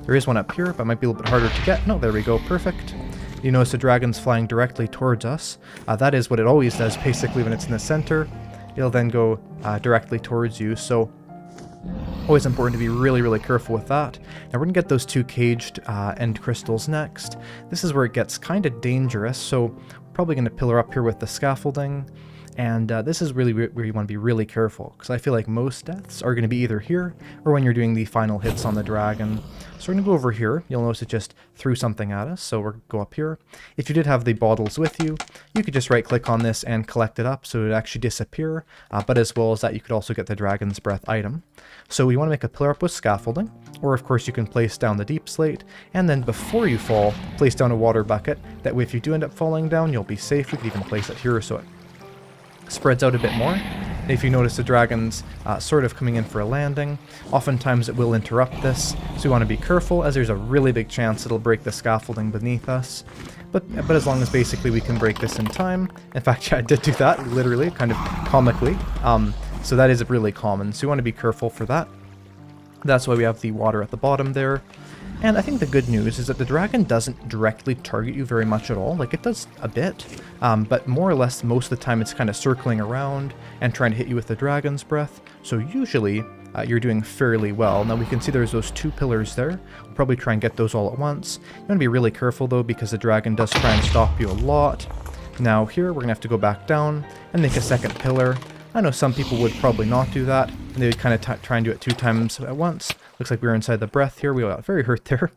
There is one up here, but might be a little bit harder to get. No, there we go, perfect. You notice the dragon's flying directly towards us. That is what it always does, basically, when it's in the center. It'll then go directly towards you, so always important to be really, really careful with that. Now we're going to get those two caged end crystals next. This is where it gets kind of dangerous, so we're probably going to pillar up here with the scaffolding. And this is really where you want to be really careful, because I feel like most deaths are going to be either here or when you're doing the final hits on the dragon. So we're going to go over here. You'll notice it just threw something at us, so we'll go up here. If you did have the bottles with you, you could just right click on this and collect it up so it would actually disappear, but as well as that you could also get the dragon's breath item. So we want to make a pillar up with scaffolding, or of course you can place down the deep slate, and then before you fall, place down a water bucket. That way if you do end up falling down, you'll be safe. We could even place it here so it spreads out a bit more. If you notice the dragon's sort of coming in for a landing, oftentimes it will interrupt this, so we want to be careful as there's a really big chance it'll break the scaffolding beneath us. But as long as basically we can break this in time. In fact, yeah, I did do that, literally, kind of comically. So that is really common, so you want to be careful for that. That's why we have the water at the bottom there. And I think the good news is that the dragon doesn't directly target you very much at all. Like, it does a bit, but more or less most of the time it's kind of circling around and trying to hit you with the dragon's breath. So usually you're doing fairly well. Now we can see there's those two pillars there. We'll probably try and get those all at once. You want to be really careful though, because the dragon does try and stop you a lot. Now here we're going to have to go back down and make a second pillar. I know some people would probably not do that, and they would kind of try and do it 2 times at once. Looks like we were inside the breath here. We got very hurt there.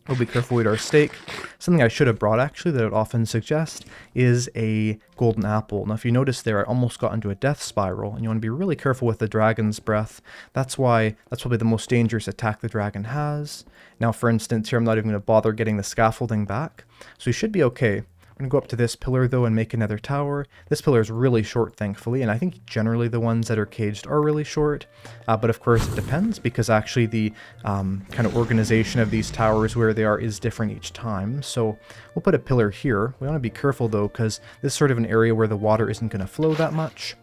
We'll be careful with our stake. Something I should have brought, actually, that I would often suggest is a golden apple. Now, if you notice there, I almost got into a death spiral, and you want to be really careful with the dragon's breath. That's probably the most dangerous attack the dragon has. Now, for instance, here I'm not even going to bother getting the scaffolding back, so you should be okay. I'm going to go up to this pillar though and make another tower. This pillar is really short, thankfully, and I think generally the ones that are caged are really short, but of course it depends, because actually the kind of organization of these towers where they are is different each time. So we'll put a pillar here. We want to be careful though, because this is sort of an area where the water isn't going to flow that much.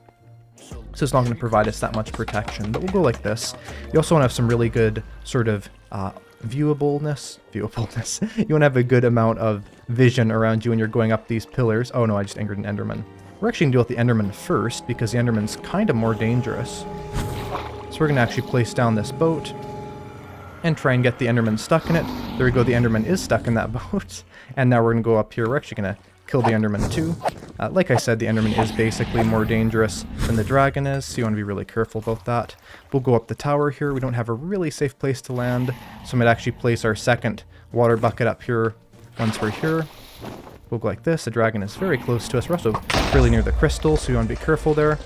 So it's not going to provide us that much protection, but we'll go like this. You also want to have some really good sort of viewableness. You want to have a good amount of vision around you when you're going up these pillars. Oh no, I just angered an enderman. We're actually going to deal with the enderman first, because the enderman's kind of more dangerous. So we're going to actually place down this boat and try and get the enderman stuck in it. There we go, the enderman is stuck in that boat. And now we're going to go up here. We're actually going to kill the enderman too. Like I said, the enderman is basically more dangerous than the dragon is, so you want to be really careful about that. We'll go up the tower here. We don't have a really safe place to land, so I might actually place our second water bucket up here once we're here. We'll go like this. The dragon is very close to us. We're also really near the crystal, so you want to be careful there.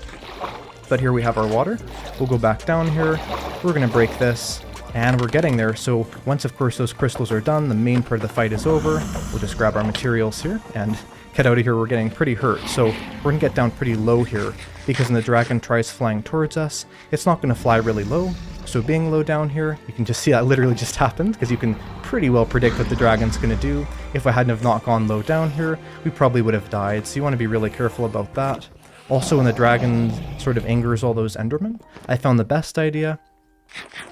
But here we have our water. We'll go back down here. We're going to break this, and we're getting there. So once, of course, those crystals are done, the main part of the fight is over. We'll just grab our materials here and get out of here. We're getting pretty hurt, so we're going to get down pretty low here, because when the dragon tries flying towards us, it's not going to fly really low. So being low down here, you can just see that literally just happened, because you can pretty well predict what the dragon's going to do. If I hadn't have not gone low down here, we probably would have died, so you want to be really careful about that. Also, when the dragon sort of angers all those endermen, I found the best idea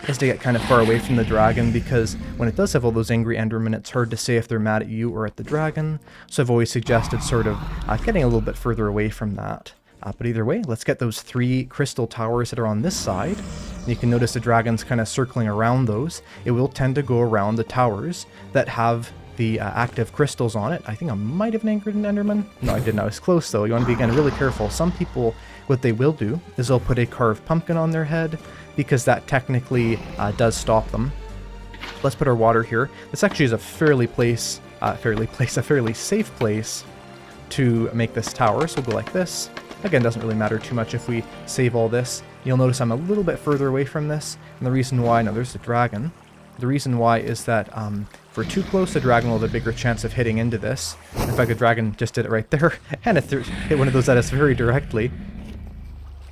is to get kind of far away from the dragon, because when it does have all those angry endermen, it's hard to say if they're mad at you or at the dragon. So I've always suggested sort of getting a little bit further away from that. But either way, let's get those 3 crystal towers that are on this side. And you can notice the dragon's kind of circling around those. It will tend to go around the towers that have the active crystals on it. I think I might have angered an enderman. No, I didn't. I was close though. You want to be, again, really careful. Some people, what they will do is they'll put a carved pumpkin on their head, because that technically does stop them. Let's put our water here. This actually is a fairly safe place to make this tower. So we'll go like this. Again, doesn't really matter too much if we save all this. You'll notice I'm a little bit further away from this, and the reason why, no, there's the dragon. The reason why is that if we're too close, the dragon will have a bigger chance of hitting into this. In fact, the dragon just did it right there, and it hit one of those at us very directly.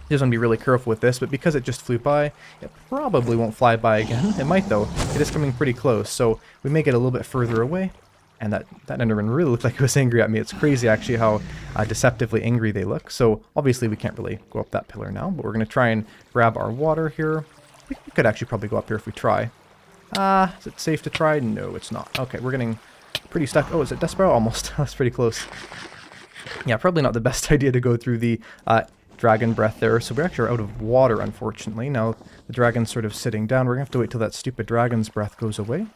Just want to be really careful with this, but because it just flew by, it probably won't fly by again. It might though. It is coming pretty close, so we may get a little bit further away. And that Enderman really looked like it was angry at me. It's crazy actually how deceptively angry they look. So obviously we can't really go up that pillar now, but we're going to try and grab our water here. We could actually probably go up here if we try. Is it safe to try? No, it's not. Okay, we're getting pretty stuck. Oh, is it Desperado? Almost. That's pretty close. Yeah, probably not the best idea to go through the dragon breath there. So we actually are out of water, unfortunately. Now the dragon's sort of sitting down. We're going to have to wait till that stupid dragon's breath goes away.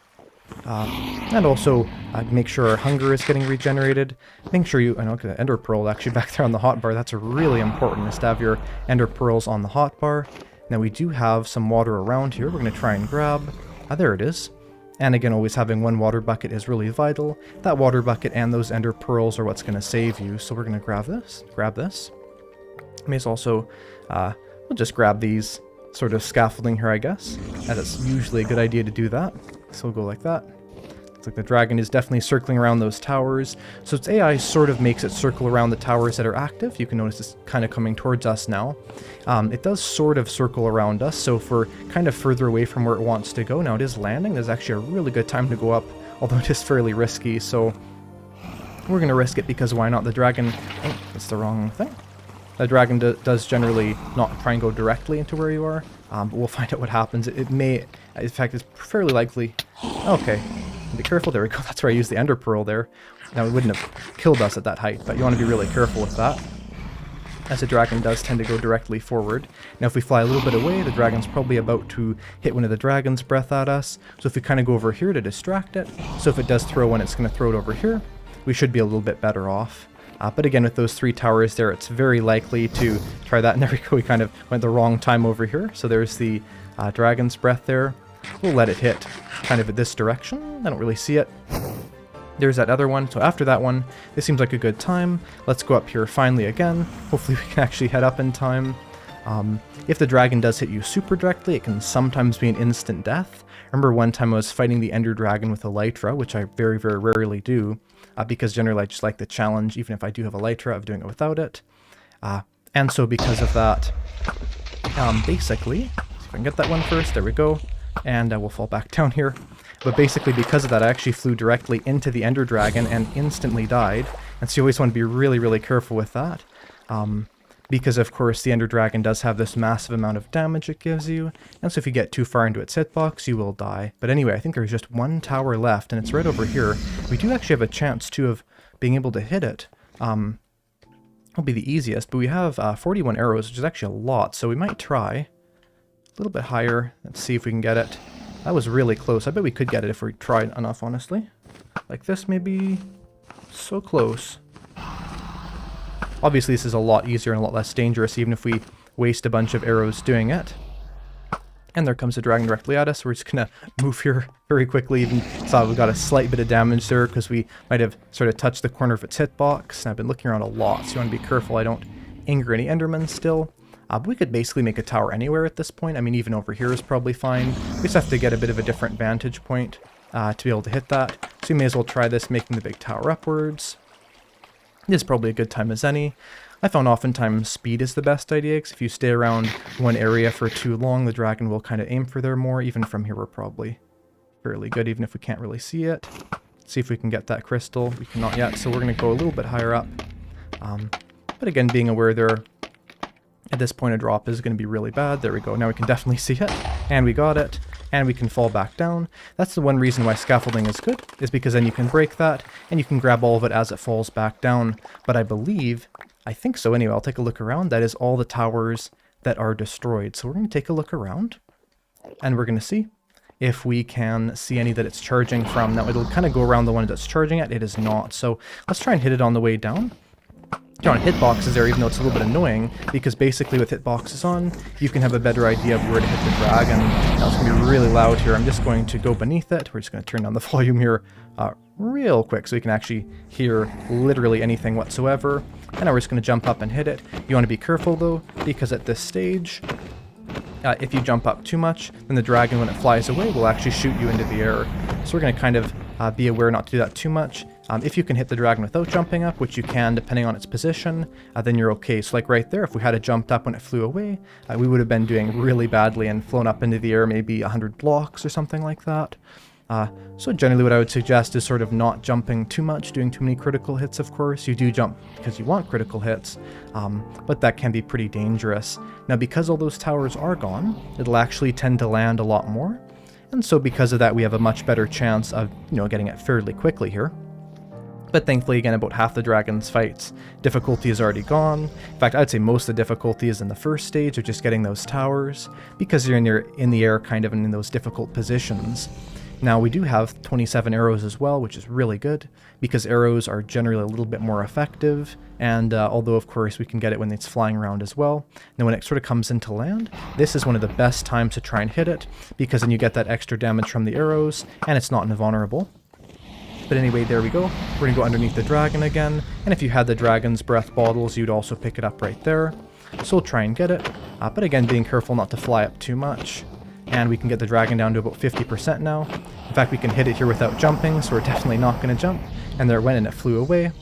And also make sure our hunger is getting regenerated. Make sure you, I know, the ender pearl actually back there on the hotbar. That's really important, is to have your ender pearls on the hotbar. Now we do have some water around here. We're going to try and grab. There it is. And again, always having one water bucket is really vital. That water bucket and those ender pearls are what's going to save you. So we're going to grab this. May as also, we'll just grab these sort of scaffolding here, I guess. And it's usually a good idea to do that. So we'll go like that. Looks like the dragon is definitely circling around those towers. So its AI sort of makes it circle around the towers that are active. You can notice it's kind of coming towards us now. It does sort of circle around us, so if we're kind of further away from where it wants to go, now it is landing. There's actually a really good time to go up, although it is fairly risky, so we're going to risk it because why not? The dragon... Oh, that's the wrong thing. The dragon does generally not try and go directly into where you are, but we'll find out what happens. It may... In fact, it's fairly likely... Okay. Be careful. There we go. That's where I used the ender pearl there. Now, it wouldn't have killed us at that height, but you want to be really careful with that, as the dragon does tend to go directly forward. Now, if we fly a little bit away, the dragon's probably about to hit one of the dragon's breath at us. So if we kind of go over here to distract it, so if it does throw one, it's going to throw it over here. We should be a little bit better off. But again, with those 3 towers there, it's very likely to try that. And there we go. We kind of went the wrong time over here. So there's the dragon's breath there. We'll let it hit kind of at this direction. I don't really see it. There's that other one. So after that one, this seems like a good time. Let's go up here finally again. Hopefully we can actually head up in time. If the dragon does hit you super directly, it can sometimes be an instant death. I remember one time I was fighting the ender dragon with elytra, which I very, very rarely do, because generally I just like the challenge, even if I do have elytra, of doing it without it. And so because of that, basically, see if I can get that one first. There we go. And we'll fall back down here. But basically because of that, I actually flew directly into the ender dragon and instantly died. And so you always want to be really, really careful with that. Because of course the ender dragon does have this massive amount of damage it gives you. And so if you get too far into its hitbox, you will die. But anyway, I think there's just one tower left, and it's right over here. We do actually have a chance too of being able to hit it. It'll be the easiest, but we have 41 arrows, which is actually a lot. So we might try. A little bit higher. Let's see if we can get it. That was really close. I bet we could get it if we tried enough, honestly. Like this, maybe. So close. Obviously, this is a lot easier and a lot less dangerous, even if we waste a bunch of arrows doing it. And there comes the dragon directly at us. We're just going to move here very quickly. Even saw we got a slight bit of damage there because we might have sort of touched the corner of its hitbox. And I've been looking around a lot, so you want to be careful I don't anger any endermen still. But we could basically make a tower anywhere at this point. I mean, even over here is probably fine. We just have to get a bit of a different vantage point to be able to hit that. So we may as well try this, making the big tower upwards. This is probably a good time as any. I found oftentimes speed is the best idea, because if you stay around one area for too long, the dragon will kind of aim for there more. Even from here, we're probably fairly good, even if we can't really see it. See if we can get that crystal. We cannot yet, so we're going to go a little bit higher up. But again, being aware there, at this point a drop is going to be really bad. There we go. Now we can definitely see it. And we got it. And we can fall back down. That's the one reason why scaffolding is good, is because then you can break that, and you can grab all of it as it falls back down. But I think so anyway, I'll take a look around. That is all the towers that are destroyed. So we're going to take a look around, and we're going to see if we can see any that it's charging from. Now it'll kind of go around the one that's charging it. It is not. So let's try and hit it on the way down. On hitboxes there, even though it's a little bit annoying, because basically with hitboxes on, you can have a better idea of where to hit the dragon. Now it's going to be really loud here. I'm just going to go beneath it. We're just going to turn down the volume here real quick so you can actually hear literally anything whatsoever. And now we're just going to jump up and hit it. You want to be careful though, because at this stage, if you jump up too much, then the dragon, when it flies away, will actually shoot you into the air. So we're going to kind of be aware not to do that too much. If you can hit the dragon without jumping up, which you can depending on its position, then you're okay. So like right there, if we had jumped up when it flew away, we would have been doing really badly and flown up into the air maybe 100 blocks or something like that. So generally what I would suggest is sort of not jumping too much, doing too many critical hits, of course. You do jump because you want critical hits, but that can be pretty dangerous. Now because all those towers are gone, it'll actually tend to land a lot more, and so because of that we have a much better chance of, getting it fairly quickly here. But thankfully, again, about half the dragon's fights, difficulty is already gone. In fact, I'd say most of the difficulty is in the first stage of just getting those towers, because you're in the air kind of in those difficult positions. Now we do have 27 arrows as well, which is really good, because arrows are generally a little bit more effective, and although of course we can get it when it's flying around as well. Now when it sort of comes into land, this is one of the best times to try and hit it, because then you get that extra damage from the arrows, and it's not invulnerable. But anyway, there we go. We're going to go underneath the dragon again, and if you had the dragon's breath bottles, you'd also pick it up right there. So we'll try and get it, but again, being careful not to fly up too much. And we can get the dragon down to about 50% now. In fact, we can hit it here without jumping, so we're definitely not going to jump. And there it went and it flew away.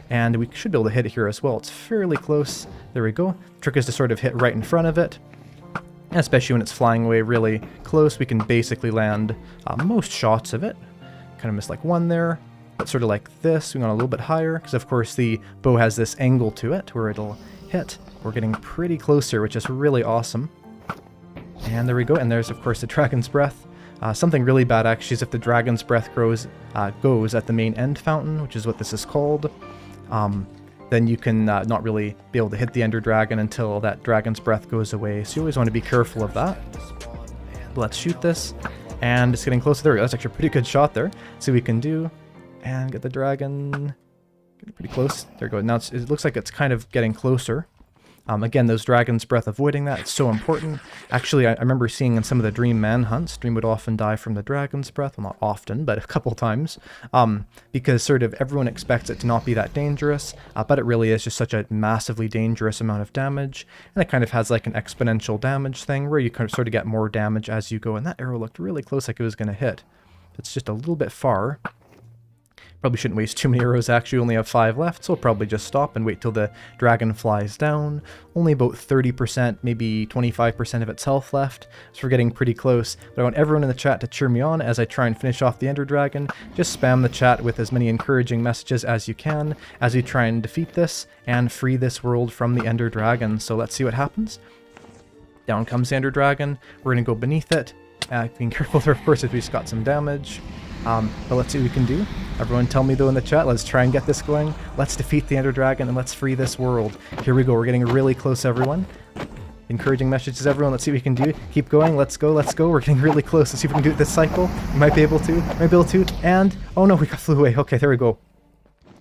And we should be able to hit it here as well. It's fairly close. There we go. The trick is to sort of hit right in front of it. And especially when it's flying away really close, we can basically land most shots of it. Kind of missed like one there, but sort of like this. We went a little bit higher, because of course the bow has this angle to it where it'll hit. We're getting pretty close here, which is really awesome. And there we go, and there's of course the dragon's breath. Something really bad actually is if the dragon's breath goes at the main end fountain, which is what this is called, then you can not really be able to hit the ender dragon until that dragon's breath goes away, so you always want to be careful of that. But let's shoot this, and it's getting closer. There we go, that's actually a pretty good shot there. See what we can do, and get the dragon, getting pretty close. There we go, now it looks like it's kind of getting closer. Again, those dragon's breath, avoiding that, it's so important. Actually, I remember seeing in some of the Dream manhunts, Dream would often die from the dragon's breath. Well, not often, but a couple times. Because sort of everyone expects it to not be that dangerous, but it really is just such a massively dangerous amount of damage. And it kind of has like an exponential damage thing, where you kind of sort of get more damage as you go. And that arrow looked really close, like it was going to hit. It's just a little bit far. Probably shouldn't waste too many arrows, actually only have 5 left, so we'll probably just stop and wait till the dragon flies down. Only about 30%, maybe 25% of its health left, so we're getting pretty close. But I want everyone in the chat to cheer me on as I try and finish off the ender dragon. Just spam the chat with as many encouraging messages as you can as we try and defeat this and free this world from the ender dragon. So let's see what happens. Down comes the ender dragon. We're going to go beneath it. Being careful there, of course, if we've got some damage. But let's see what we can do. Everyone tell me though in the chat, let's try and get this going. Let's defeat the ender dragon and let's free this world. Here we go, we're getting really close, everyone. Encouraging messages, everyone. Let's see what we can do. Keep going, let's go, let's go. We're getting really close. Let's see if we can do it this cycle. We might be able to, and, oh no, we flew away. Okay, there we go.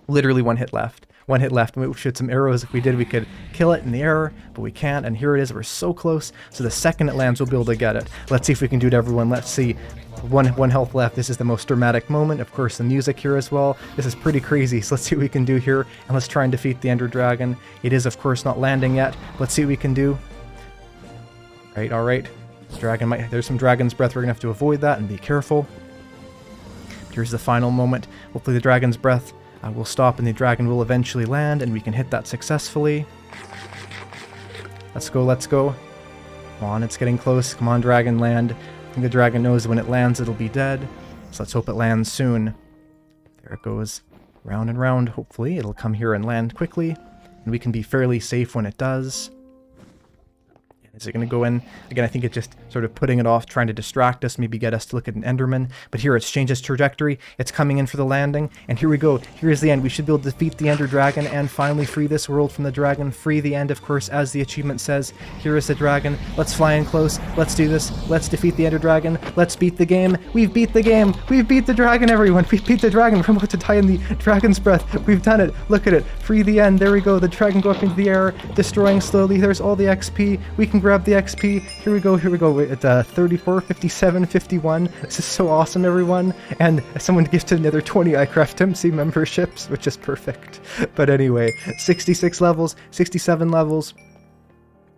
Literally one hit left. One hit left. We shoot some arrows. If we did, we could kill it in the air, but we can't, and here it is. We're so close. So the second it lands, we'll be able to get it. Let's see if we can do it, everyone. Let's see. One health left. This is the most dramatic moment. Of course, the music here as well. This is pretty crazy. So let's see what we can do here, and let's try and defeat the ender dragon. It is, of course, not landing yet. Let's see what we can do. All right. There's some dragon's breath. We're gonna have to avoid that and be careful. Here's the final moment. Hopefully the dragon's breath will stop and the dragon will eventually land and we can hit that successfully. Let's go, let's go. Come on, it's getting close. Come on, dragon, land. I think the dragon knows when it lands it'll be dead. So let's hope it lands soon. There it goes. Round and round, hopefully. It'll come here and land quickly. And we can be fairly safe when it does. Is it going to go in? Again, I think it's just sort of putting it off, trying to distract us, maybe get us to look at an Enderman. But here it's changed its trajectory. It's coming in for the landing. And here we go. Here's the end. We should be able to defeat the Ender Dragon and finally free this world from the dragon. Free the end, of course, as the achievement says. Here is the dragon. Let's fly in close. Let's do this. Let's defeat the Ender Dragon. Let's beat the game. We've beat the game. We've beat the dragon, everyone. We've beat the dragon. We're about to die in the dragon's breath. We've done it. Look at it. Free the end. There we go. The dragon go up into the air, destroying slowly. There's all the XP. We can grab the XP. Here we go. Here we go. It's 34, 57, 51. This is so awesome, everyone. And someone gifted another 20 Eyecraftmc memberships, which is perfect. But anyway, 66 levels, 67 levels.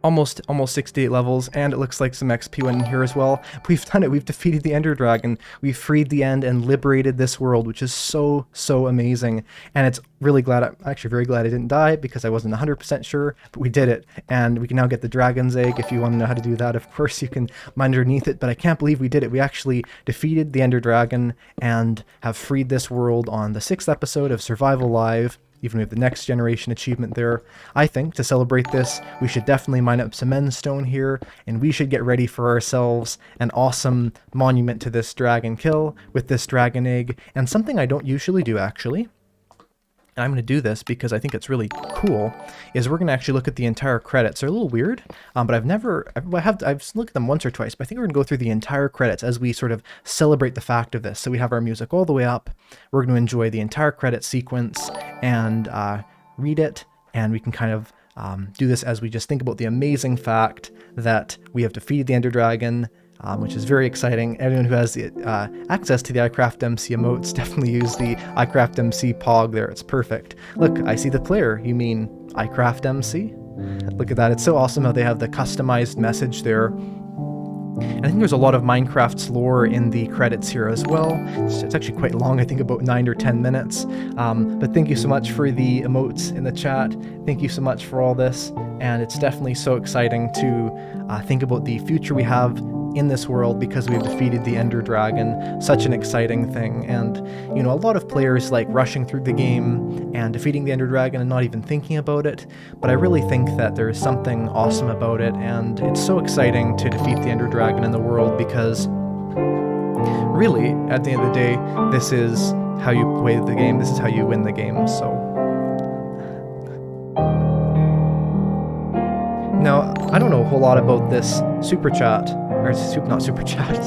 almost 68 levels, and it looks like some XP went in here as well. We've done it. We've defeated the Ender Dragon. We've freed the end and liberated this world, which is so amazing. And it's really glad, I'm actually very glad I didn't die, because I wasn't 100% sure, but we did it. And we can now get the dragon's egg. If you want to know how to do that, of course you can mine underneath it, but I can't believe we did it. We actually defeated the Ender Dragon and have freed this world on the 6th episode of Survival Live. Even with the next generation achievement there. I think to celebrate this, we should definitely mine up some endstone here, and we should get ready for ourselves an awesome monument to this dragon kill with this dragon egg, and something I don't usually do actually. And I'm going to do this because I think it's really cool, is we're going to actually look at the entire credits. They're a little weird, but I've looked at them once or twice, but I think we're going to go through the entire credits as we sort of celebrate the fact of this. So we have our music all the way up, we're going to enjoy the entire credit sequence and read it, and we can kind of do this as we just think about the amazing fact that we have defeated the Ender Dragon, which is very exciting. Anyone who has the, access to the Eyecraftmc emotes, definitely use the Eyecraftmc pog there. It's perfect. Look, I see the player. You mean Eyecraftmc? Look at that. It's so awesome how they have the customized message there. And I think there's a lot of Minecraft's lore in the credits here as well. It's actually quite long, I think about 9 or 10 minutes. But thank you so much for the emotes in the chat. Thank you so much for all this. And it's definitely so exciting to think about the future we have in this world because we've defeated the Ender Dragon. Such an exciting thing. And, you know, a lot of players like rushing through the game and defeating the Ender Dragon and not even thinking about it. But I really think that there's something awesome about it, and it's so exciting to defeat the Ender Dragon in the world because really, at the end of the day, this is how you play the game, this is how you win the game, so. Now, I don't know a whole lot about this super chat, or not super chat,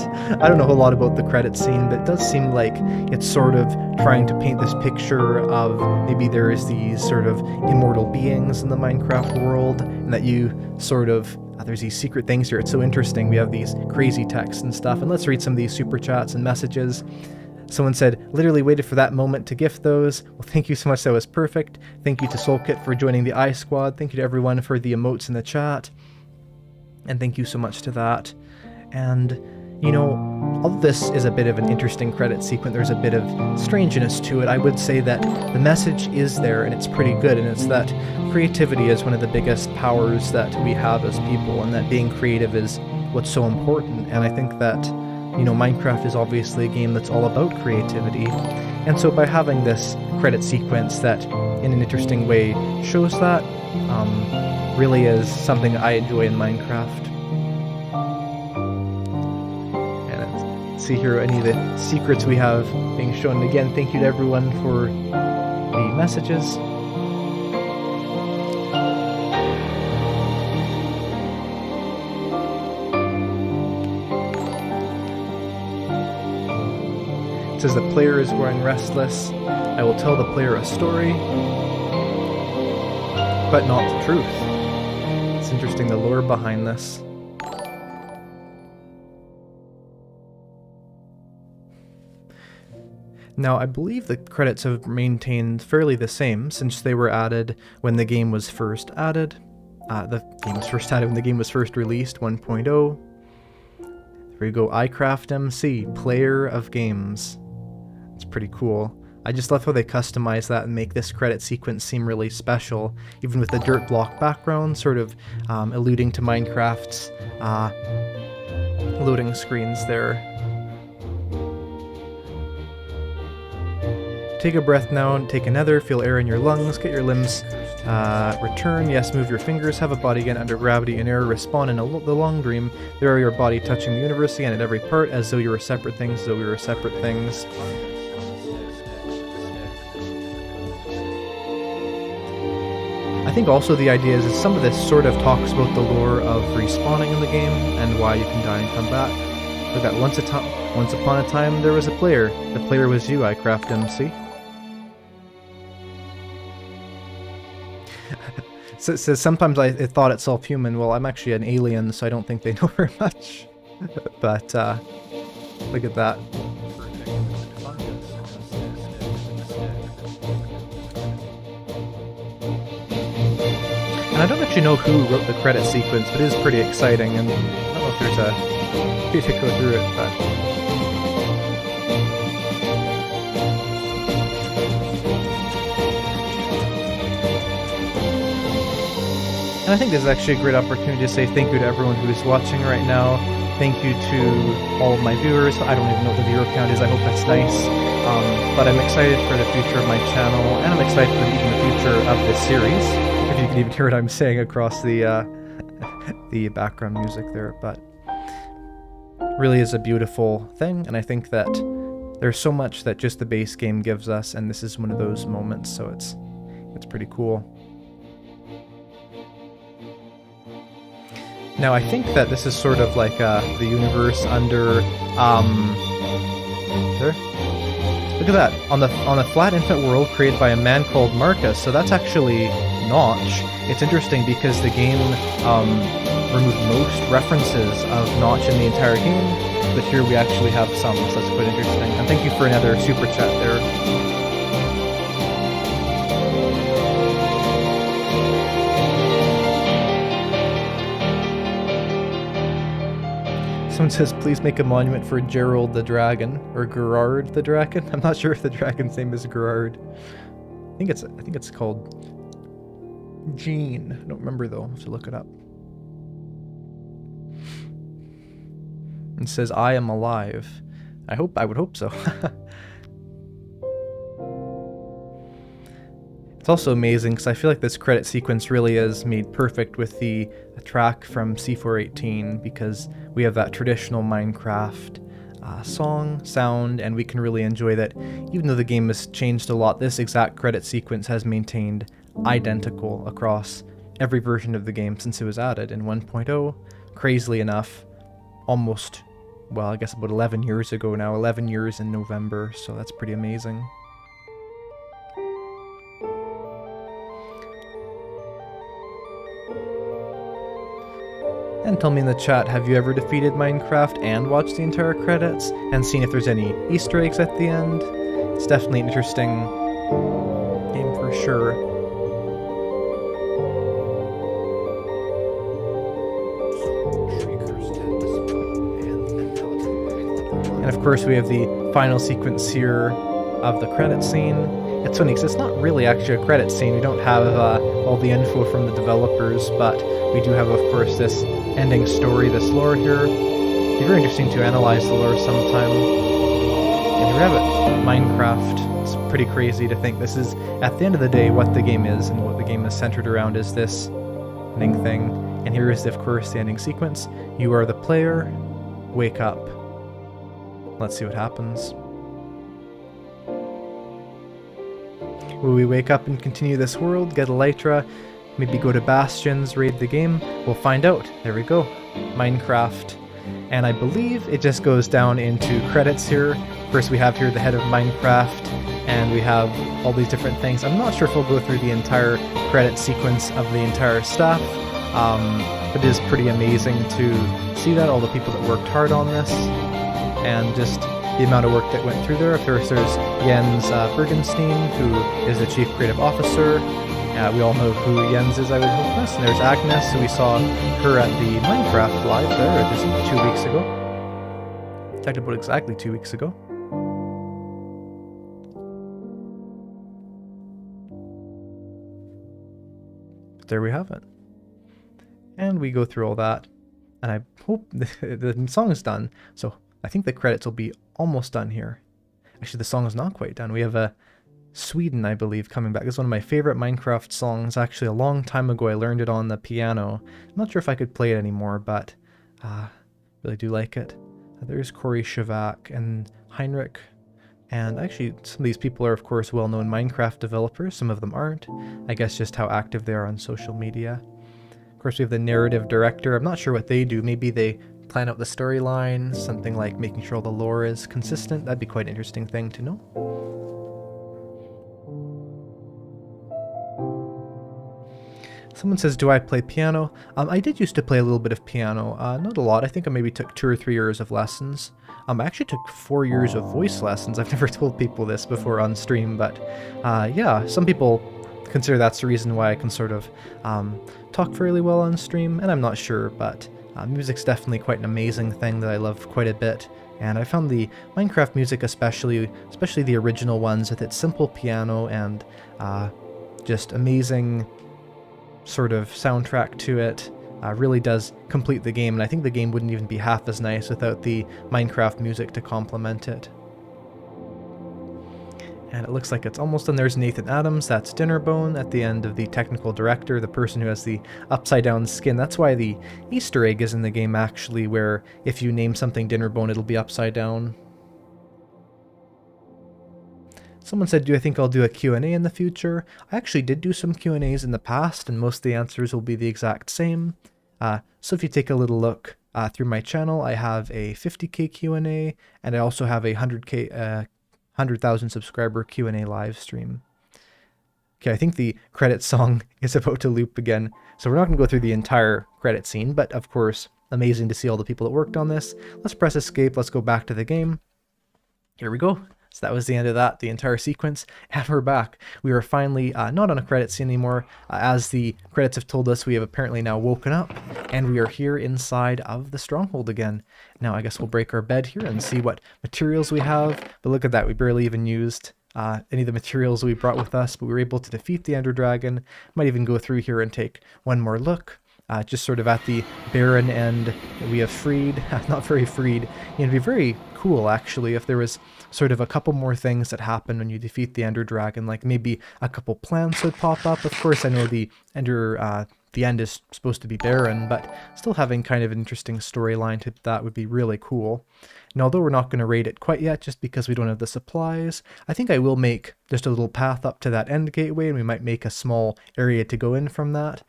I don't know a whole lot about the credit scene, but it does seem like it's sort of trying to paint this picture of maybe there is these sort of immortal beings in the Minecraft world, and that you sort of, there's these secret things here. It's so interesting. We have these crazy texts and stuff, and let's read some of these super chats and messages. Someone said, literally waited for that moment to gift those. Well, thank you so much. That was perfect. Thank you to SoulKit for joining the I Squad. Thank you to everyone for the emotes in the chat. And thank you so much to that. And, you know, all of this is a bit of an interesting credit sequence. There's a bit of strangeness to it. I would say that the message is there, and it's pretty good, and it's that creativity is one of the biggest powers that we have as people, and that being creative is what's so important. And I think that, you know, Minecraft is obviously a game that's all about creativity. And so by having this credit sequence that, in an interesting way, shows that, really is something I enjoy in Minecraft. And let's see here any of the secrets we have being shown. And again, thank you to everyone for the messages. It says the player is growing restless. I will tell the player a story, but not the truth. It's interesting, the lore behind this. Now, I believe the credits have maintained fairly the same since they were added when the game was first added. The game was first added when the game was first released, 1.0. There you go, Eyecraftmc, player of games. It's pretty cool. I just love how they customize that and make this credit sequence seem really special, even with the dirt block background, sort of alluding to Minecraft's loading screens there. Take a breath now and take another, feel air in your lungs, get your limbs return, yes, move your fingers, have a body again under gravity and air, respawn in the long dream. There are your body touching the universe again at every part, as though you were separate things, as though we were separate things. I think also the idea is that some of this sort of talks about the lore of respawning in the game and why you can die and come back. Look at once upon a time there was a player. The player was you, Eyecraftmc. So sometimes I thought itself human. Well, I'm actually an alien, so I don't think they know very much. But look at that. And I don't actually know who wrote the credit sequence, but it is pretty exciting, and I don't know if there's a way to go through it, but... And I think this is actually a great opportunity to say thank you to everyone who is watching right now. Thank you to all of my viewers. I don't even know what the viewer count is. I hope that's nice. But I'm excited for the future of my channel, and I'm excited for even the future of this series. If you can even hear what I'm saying across the the background music there, but really is a beautiful thing, and I think that there's so much that just the base game gives us, and this is one of those moments, so it's pretty cool. Now I think that this is sort of like the universe under there. Look at that, on a flat infinite world created by a man called Marcus. So that's actually Notch. It's interesting because the game removed most references of Notch in the entire game, but here we actually have some, so that's quite interesting. And thank you for another super chat there. Someone says, please make a monument for Gerald the Dragon, or Gerard the Dragon. I'm not sure if the dragon's name is Gerard. I think it's called Gene. I don't remember though. I'll have to look it up. It says, I am alive. I would hope so. It's also amazing because I feel like this credit sequence really is made perfect with the track from C418, because we have that traditional Minecraft song, sound, and we can really enjoy that. Even though the game has changed a lot, this exact credit sequence has maintained identical across every version of the game since it was added in 1.0. Crazily enough, almost, well, I guess about 11 years ago now, 11 years in November, so that's pretty amazing. And tell me in the chat, have you ever defeated Minecraft and watched the entire credits and seen if there's any Easter eggs at the end? It's definitely an interesting game for sure. And of course we have the final sequence here of the credit scene. It's funny because it's not really actually a credit scene. We don't have all the info from the developers, but we do have, of course, this ending story, this lore here. It'd be very interesting to analyze the lore sometime. And here we have it, Minecraft. It's pretty crazy to think this is, at the end of the day, what the game is, and what the game is centered around is this ending thing. And here is, of course, the ending sequence. You are the player. Wake up. Let's see what happens. Will we wake up and continue this world, get Elytra, maybe go to Bastions, raid the game? We'll find out. There we go. Minecraft. And I believe it just goes down into credits here. First we have here the head of Minecraft, and we have all these different things. I'm not sure if we'll go through the entire credit sequence of the entire staff, but it is pretty amazing to see that, all the people that worked hard on this, and just the amount of work that went through there. Of course, there's Jens Bergenstein, who is the Chief Creative Officer. We all know who Jens is, I would hope. And there's Agnes, so we saw her at the Minecraft Live there just 2 weeks ago. Talked about exactly 2 weeks ago. But there we have it. And we go through all that, and I hope the song is done. So I think the credits will be almost done here. Actually, the song is not quite done. We have a Sweden, I believe, coming back. This is one of my favorite Minecraft songs. Actually, a long time ago, I learned it on the piano. I'm not sure if I could play it anymore, but really do like it. There's Corey Shavak and Heinrich. And actually, some of these people are, of course, well-known Minecraft developers. Some of them aren't. I guess just how active they are on social media. Of course, we have the narrative director. I'm not sure what they do. Maybe they plan out the storyline, something like making sure all the lore is consistent. That'd be quite an interesting thing to know. Someone says, do I play piano? I did used to play a little bit of piano, not a lot. I think I maybe took 2 or 3 years of lessons. I actually took 4 years of voice lessons. I've never told people this before on stream, but yeah, some people consider that's the reason why I can sort of talk fairly well on stream, and I'm not sure, but music's definitely quite an amazing thing that I love quite a bit. And I found the Minecraft music, especially the original ones, with its simple piano and just amazing sort of soundtrack to it, really does complete the game. And I think the game wouldn't even be half as nice without the Minecraft music to complement it. And it looks like it's almost done. There's Nathan Adams, that's Dinnerbone at the end of the technical director, the person who has the upside down skin. That's why the Easter egg is in the game actually, where if you name something Dinnerbone, it'll be upside down. Someone said, do I think I'll do a Q&A in the future? I actually did do some Q&As in the past, and most of the answers will be the exact same. So if you take a little look through my channel, I have a 50k Q&A, and I also have a 100,000 subscriber Q&A live stream. Okay, I think the credit song is about to loop again, so we're not going to go through the entire credit scene, but of course, amazing to see all the people that worked on this. Let's press escape, let's go back to the game. Here we go. So that was the end of that, the entire sequence, and we're back. We are finally not on a credit scene anymore. As the credits have told us, we have apparently now woken up, and we are here inside of the stronghold again. Now I guess we'll break our bed here and see what materials we have, but look at that, we barely even used any of the materials we brought with us, but we were able to defeat the Ender Dragon. Might even go through here and take one more look. Just sort of at the barren end we have freed, not very freed. It'd be very cool actually if there was sort of a couple more things that happen when you defeat the Ender Dragon, like maybe a couple plants would pop up. Of course I know the end is supposed to be barren, but still having kind of an interesting storyline to that would be really cool. And although we're not going to raid it quite yet just because we don't have the supplies, I think I will make just a little path up to that end gateway, and we might make a small area to go in from that.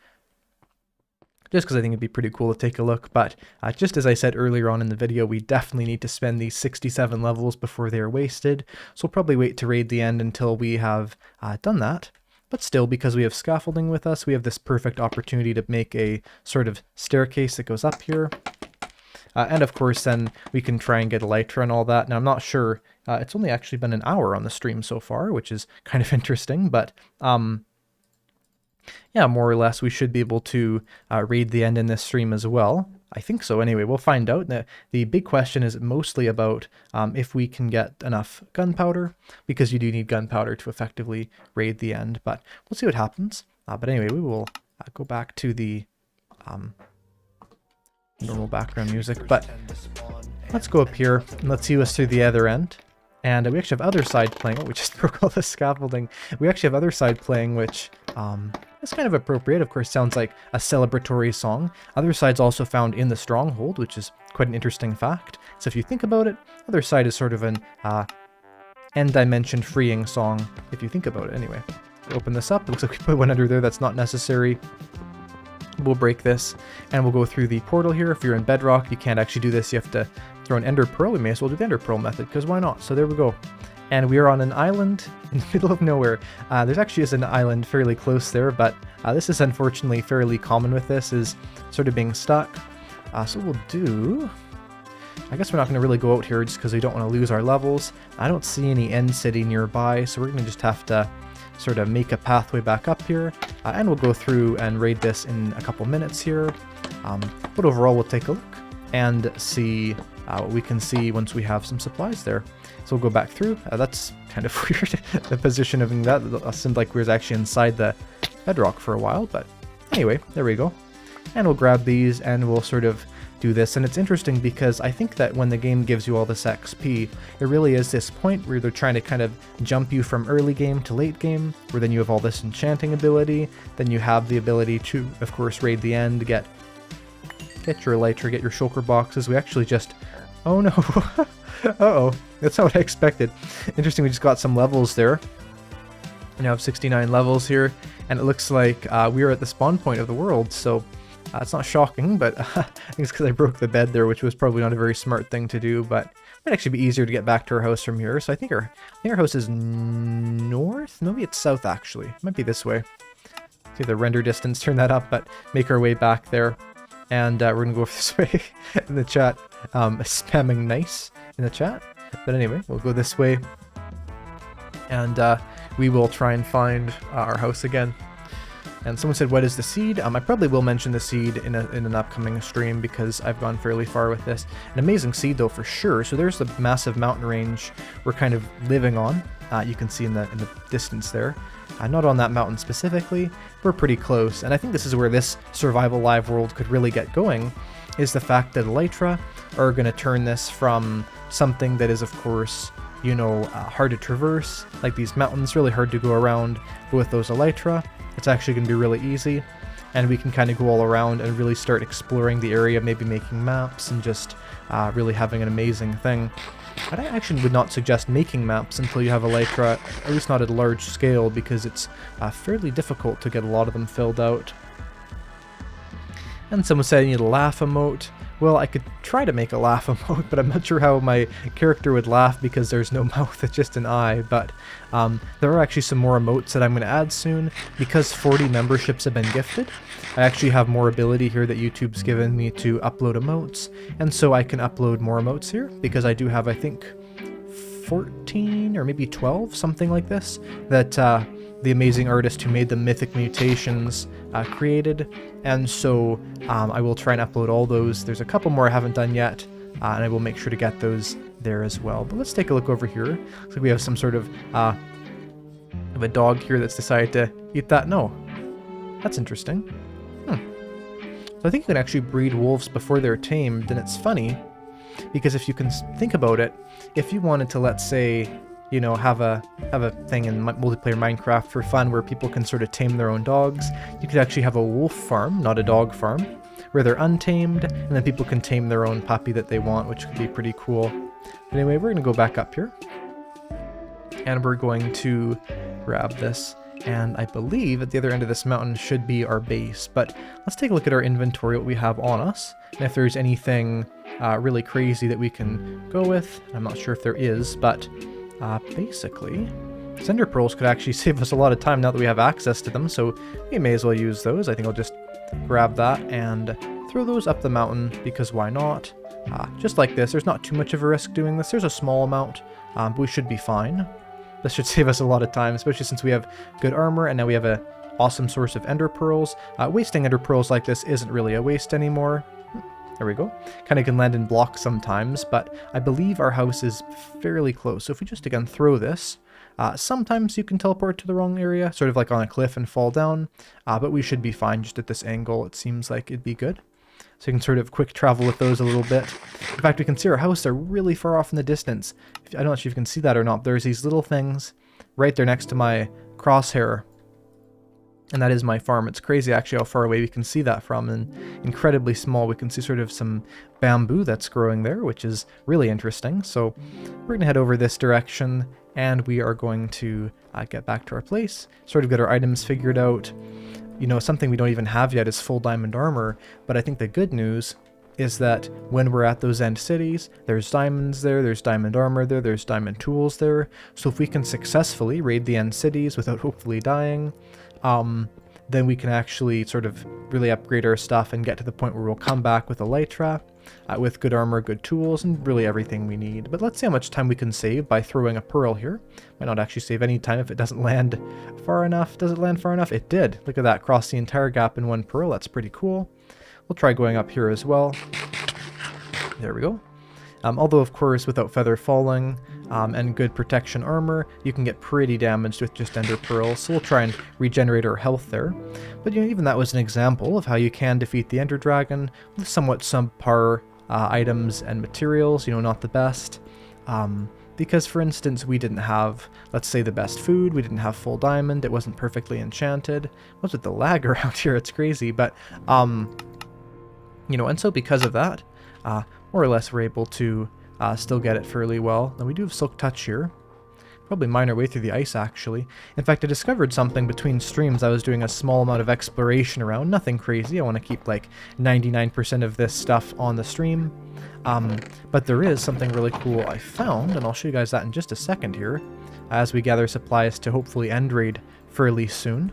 Just because I think it'd be pretty cool to take a look, but just as I said earlier on in the video, we definitely need to spend these 67 levels before they are wasted, so we'll probably wait to raid the end until we have done that. But still, because we have scaffolding with us, we have this perfect opportunity to make a sort of staircase that goes up here. And of course, then we can try and get a elytra and all that. Now, I'm not sure, it's only actually been an hour on the stream so far, which is kind of interesting, but yeah, more or less, we should be able to raid the end in this stream as well. I think so. Anyway, we'll find out. The big question is mostly about if we can get enough gunpowder, because you do need gunpowder to effectively raid the end, but we'll see what happens. But anyway, we will go back to the normal background music, but let's go up here and let's see what's through the other end. And we actually have other side playing. Oh, we just broke all the scaffolding. We actually have other side playing, which is kind of appropriate. Of course, sounds like a celebratory song. Other side's also found in the stronghold, which is quite an interesting fact. So if you think about it, other side is sort of an end dimension freeing song, if you think about it anyway. Open this up. It looks like we put one under there that's not necessary. We'll break this, and we'll go through the portal here. If you're in Bedrock, you can't actually do this. You have to throw an Ender Pearl. We may as well do the Ender Pearl method, because why not? So there we go. And we are on an island in the middle of nowhere. There's actually is an island fairly close there, but this is unfortunately fairly common with this, is sort of being stuck. So we'll do... I guess we're not going to really go out here just because we don't want to lose our levels. I don't see any end city nearby, so we're going to just have to sort of make a pathway back up here, and we'll go through and raid this in a couple minutes here. But overall, we'll take a look and see what we can see once we have some supplies there. So we'll go back through. That's kind of weird, the position of that. Seemed like we was actually inside the bedrock for a while, but anyway, there we go. And we'll grab these and we'll sort of do this. And it's interesting because I think that when the game gives you all this XP, it really is this point where they're trying to kind of jump you from early game to late game, where then you have all this enchanting ability, then you have the ability to, of course, raid the end, get your elytra, get your shulker boxes. We actually just... Oh no! Uh-oh, that's not what I expected. Interesting, we just got some levels there. We now have 69 levels here, and it looks like we are at the spawn point of the world, so it's not shocking, but I think it's because I broke the bed there, which was probably not a very smart thing to do, but it might actually be easier to get back to our house from here. So I think our house is north? Maybe it's south, actually. It might be this way. See the render distance, turn that up, but make our way back there. And we're going to go this way in the chat, spamming nice in the chat. But anyway, we'll go this way. And we will try and find our house again. And someone said, what is the seed? I probably will mention the seed in an upcoming stream because I've gone fairly far with this. An amazing seed though for sure. So there's the massive mountain range we're kind of living on. You can see in the distance there. Not on that mountain specifically, we're pretty close. And I think this is where this survival live world could really get going, is the fact that elytra are going to turn this from something that is of course, you know, hard to traverse, like these mountains, really hard to go around, but with those elytra, it's actually going to be really easy, and we can kind of go all around and really start exploring the area, maybe making maps and just really having an amazing thing. But I actually would not suggest making maps until you have elytra, at least not at a large scale, because it's fairly difficult to get a lot of them filled out. And someone said I need a laugh emote. Well, I could try to make a laugh emote, but I'm not sure how my character would laugh because there's no mouth, it's just an eye. But there are actually some more emotes that I'm going to add soon. Because 40 memberships have been gifted, I actually have more ability here that YouTube's given me to upload emotes. And so I can upload more emotes here, because I do have, I think, 14 or maybe 12, something like this, that the amazing artist who made the Mythic Mutations created. And so I will try and upload all those. There's a couple more I haven't done yet, and I will make sure to get those there as well. But let's take a look over here. Looks like we have some sort of a dog here that's decided to eat that. No, that's interesting. So I think you can actually breed wolves before they're tamed, and it's funny because if you can think about it, if you wanted to, let's say, you know, have a thing in multiplayer Minecraft for fun where people can sort of tame their own dogs, you could actually have a wolf farm, not a dog farm, where they're untamed, and then people can tame their own puppy that they want, which could be pretty cool. But anyway, we're going to go back up here, and we're going to grab this, and I believe at the other end of this mountain should be our base. But let's take a look at our inventory, what we have on us, and if there's anything really crazy that we can go with. I'm not sure if there is, but basically, Ender Pearls could actually save us a lot of time now that we have access to them, so we may as well use those. I think I'll just grab that and throw those up the mountain, because why not? Just like this, there's not too much of a risk doing this. There's a small amount, but we should be fine. This should save us a lot of time, especially since we have good armor, and now we have an awesome source of Ender Pearls. Wasting Ender Pearls like this isn't really a waste anymore. There we go. Kind of can land in blocks sometimes, but I believe our house is fairly close. So if we just again throw this, sometimes you can teleport to the wrong area, sort of like on a cliff and fall down, but we should be fine just at this angle. It seems like it'd be good. So you can sort of quick travel with those a little bit. In fact, we can see our house are really far off in the distance. I don't know if you can see that or not. There's these little things right there next to my crosshair. And that is my farm. It's crazy actually how far away we can see that from, and incredibly small. We can see sort of some bamboo that's growing there, which is really interesting. So we're going to head over this direction, and we are going to get back to our place, sort of get our items figured out. You know, something we don't even have yet is full diamond armor, but I think the good news is that when we're at those end cities, there's diamonds there, there's diamond armor there, there's diamond tools there. So if we can successfully raid the end cities without hopefully dying, then we can actually sort of really upgrade our stuff and get to the point where we'll come back with elytra, with good armor, good tools, and really everything we need. But let's see how much time we can save by throwing a pearl here. Might not actually save any time if it doesn't land far enough. Does it land far enough? It did. Look at that, cross the entire gap in one pearl. That's pretty cool. We'll try going up here as well. There we go. Although, of course, without feather falling and good protection armor, you can get pretty damaged with just ender pearls, so we'll try and regenerate our health there. But you know, even that was an example of how you can defeat the ender dragon with somewhat subpar items and materials, you know, not the best. Because, for instance, we didn't have, let's say, the best food, we didn't have full diamond, it wasn't perfectly enchanted. What's with the lag around here? It's crazy, but, you know, and so because of that, more or less we're able to still get it fairly well. Now we do have Silk Touch here. Probably mine our way through the ice, actually. In fact, I discovered something between streams. I was doing a small amount of exploration around. Nothing crazy. I want to keep like 99% of this stuff on the stream. But there is something really cool I found, and I'll show you guys that in just a second here, as we gather supplies to hopefully end raid fairly soon.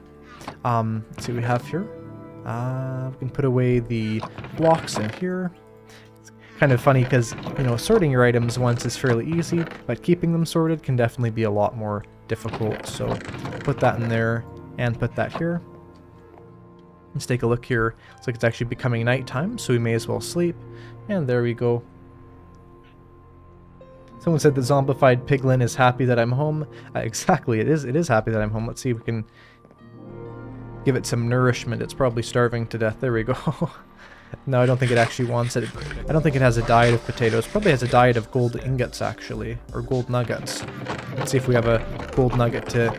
Let's see what we have here. We can put away the blocks in here. kind of funny because, you know, sorting your items once is fairly easy, but keeping them sorted can definitely be a lot more difficult. So put that in there and put that here. Let's take a look here. Looks like it's actually becoming nighttime, so we may as well sleep. And there we go. Someone said the zombified piglin is happy that I'm home. Exactly, it is happy that I'm home. Let's see if we can give it some nourishment. It's probably starving to death. There we go. No, I don't think it actually wants it. I don't think it has a diet of potatoes. Probably has a diet of gold ingots, actually. Or gold nuggets. Let's see if we have a gold nugget to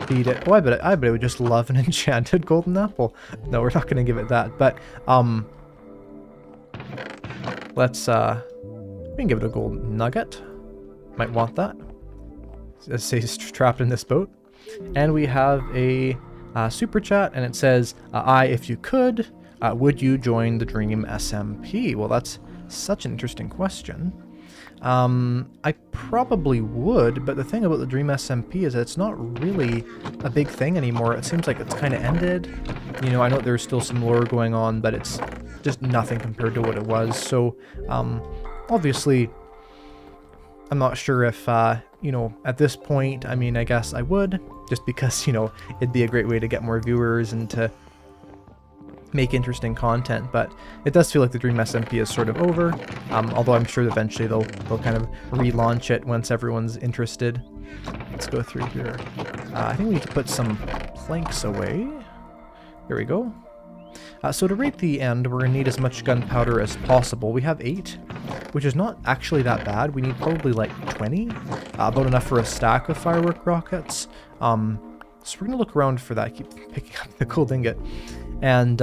feed it. Oh, I bet it would just love an enchanted golden apple. No, we're not going to give it that. But, let's, we can give it a gold nugget. Might want that. It says trapped in this boat. And we have a super chat, and it says, if you could, would you join the Dream SMP? Well, that's such an interesting question. I probably would, but the thing about the Dream SMP is that it's not really a big thing anymore. It seems like it's kind of ended. You know, I know there's still some lore going on, but it's just nothing compared to what it was. So, obviously, I'm not sure if, you know, at this point, I mean, I guess I would, just because, you know, it'd be a great way to get more viewers and to make interesting content, but it does feel like the Dream SMP is sort of over, although I'm sure eventually they'll kind of relaunch it once everyone's interested. Let's go through here. I think we need to put some planks away. Here we go. So to rate the end, we're going to need as much gunpowder as possible. We have 8, which is not actually that bad. We need probably like 20, about enough for a stack of firework rockets. So we're going to look around for that. I keep picking up the gold ingot. And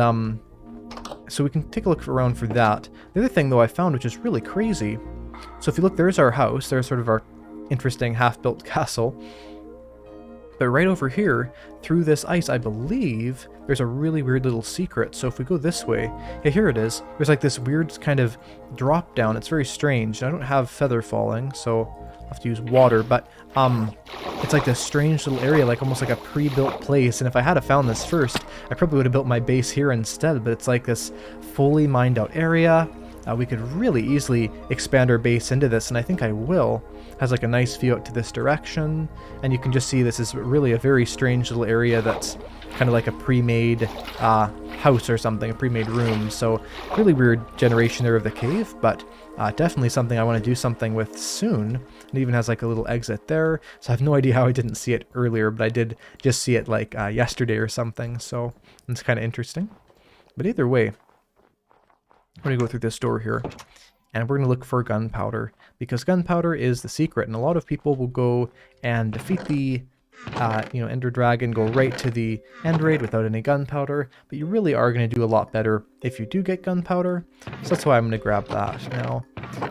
so we can take a look around for that. The other thing, though, I found, which is really crazy, so if you look, there's our house. There's sort of our interesting half-built castle. But right over here, through this ice, I believe, there's a really weird little secret. So if we go this way, yeah, here it is. There's like this weird kind of drop down. It's very strange. I don't have feather falling, so I'll have to use water. But it's like this strange little area, like almost like a pre-built place. And if I had found this first, I probably would have built my base here instead. But it's like this fully mined out area. We could really easily expand our base into this, and I think I will. Has like a nice view out to this direction, and you can just see this is really a very strange little area that's kind of like a pre-made house or something, a pre-made room. So really weird generation there of the cave, but definitely something I want to do something with soon. It even has like a little exit there, so I have no idea how I didn't see it earlier, but I did just see it like yesterday or something, so it's kind of interesting. But either way, we're going to go through this door here, and we're going to look for gunpowder, because gunpowder is the secret, and a lot of people will go and defeat the Ender Dragon, go right to the end raid without any gunpowder, but you really are going to do a lot better if you do get gunpowder, so that's why I'm going to grab that. Now,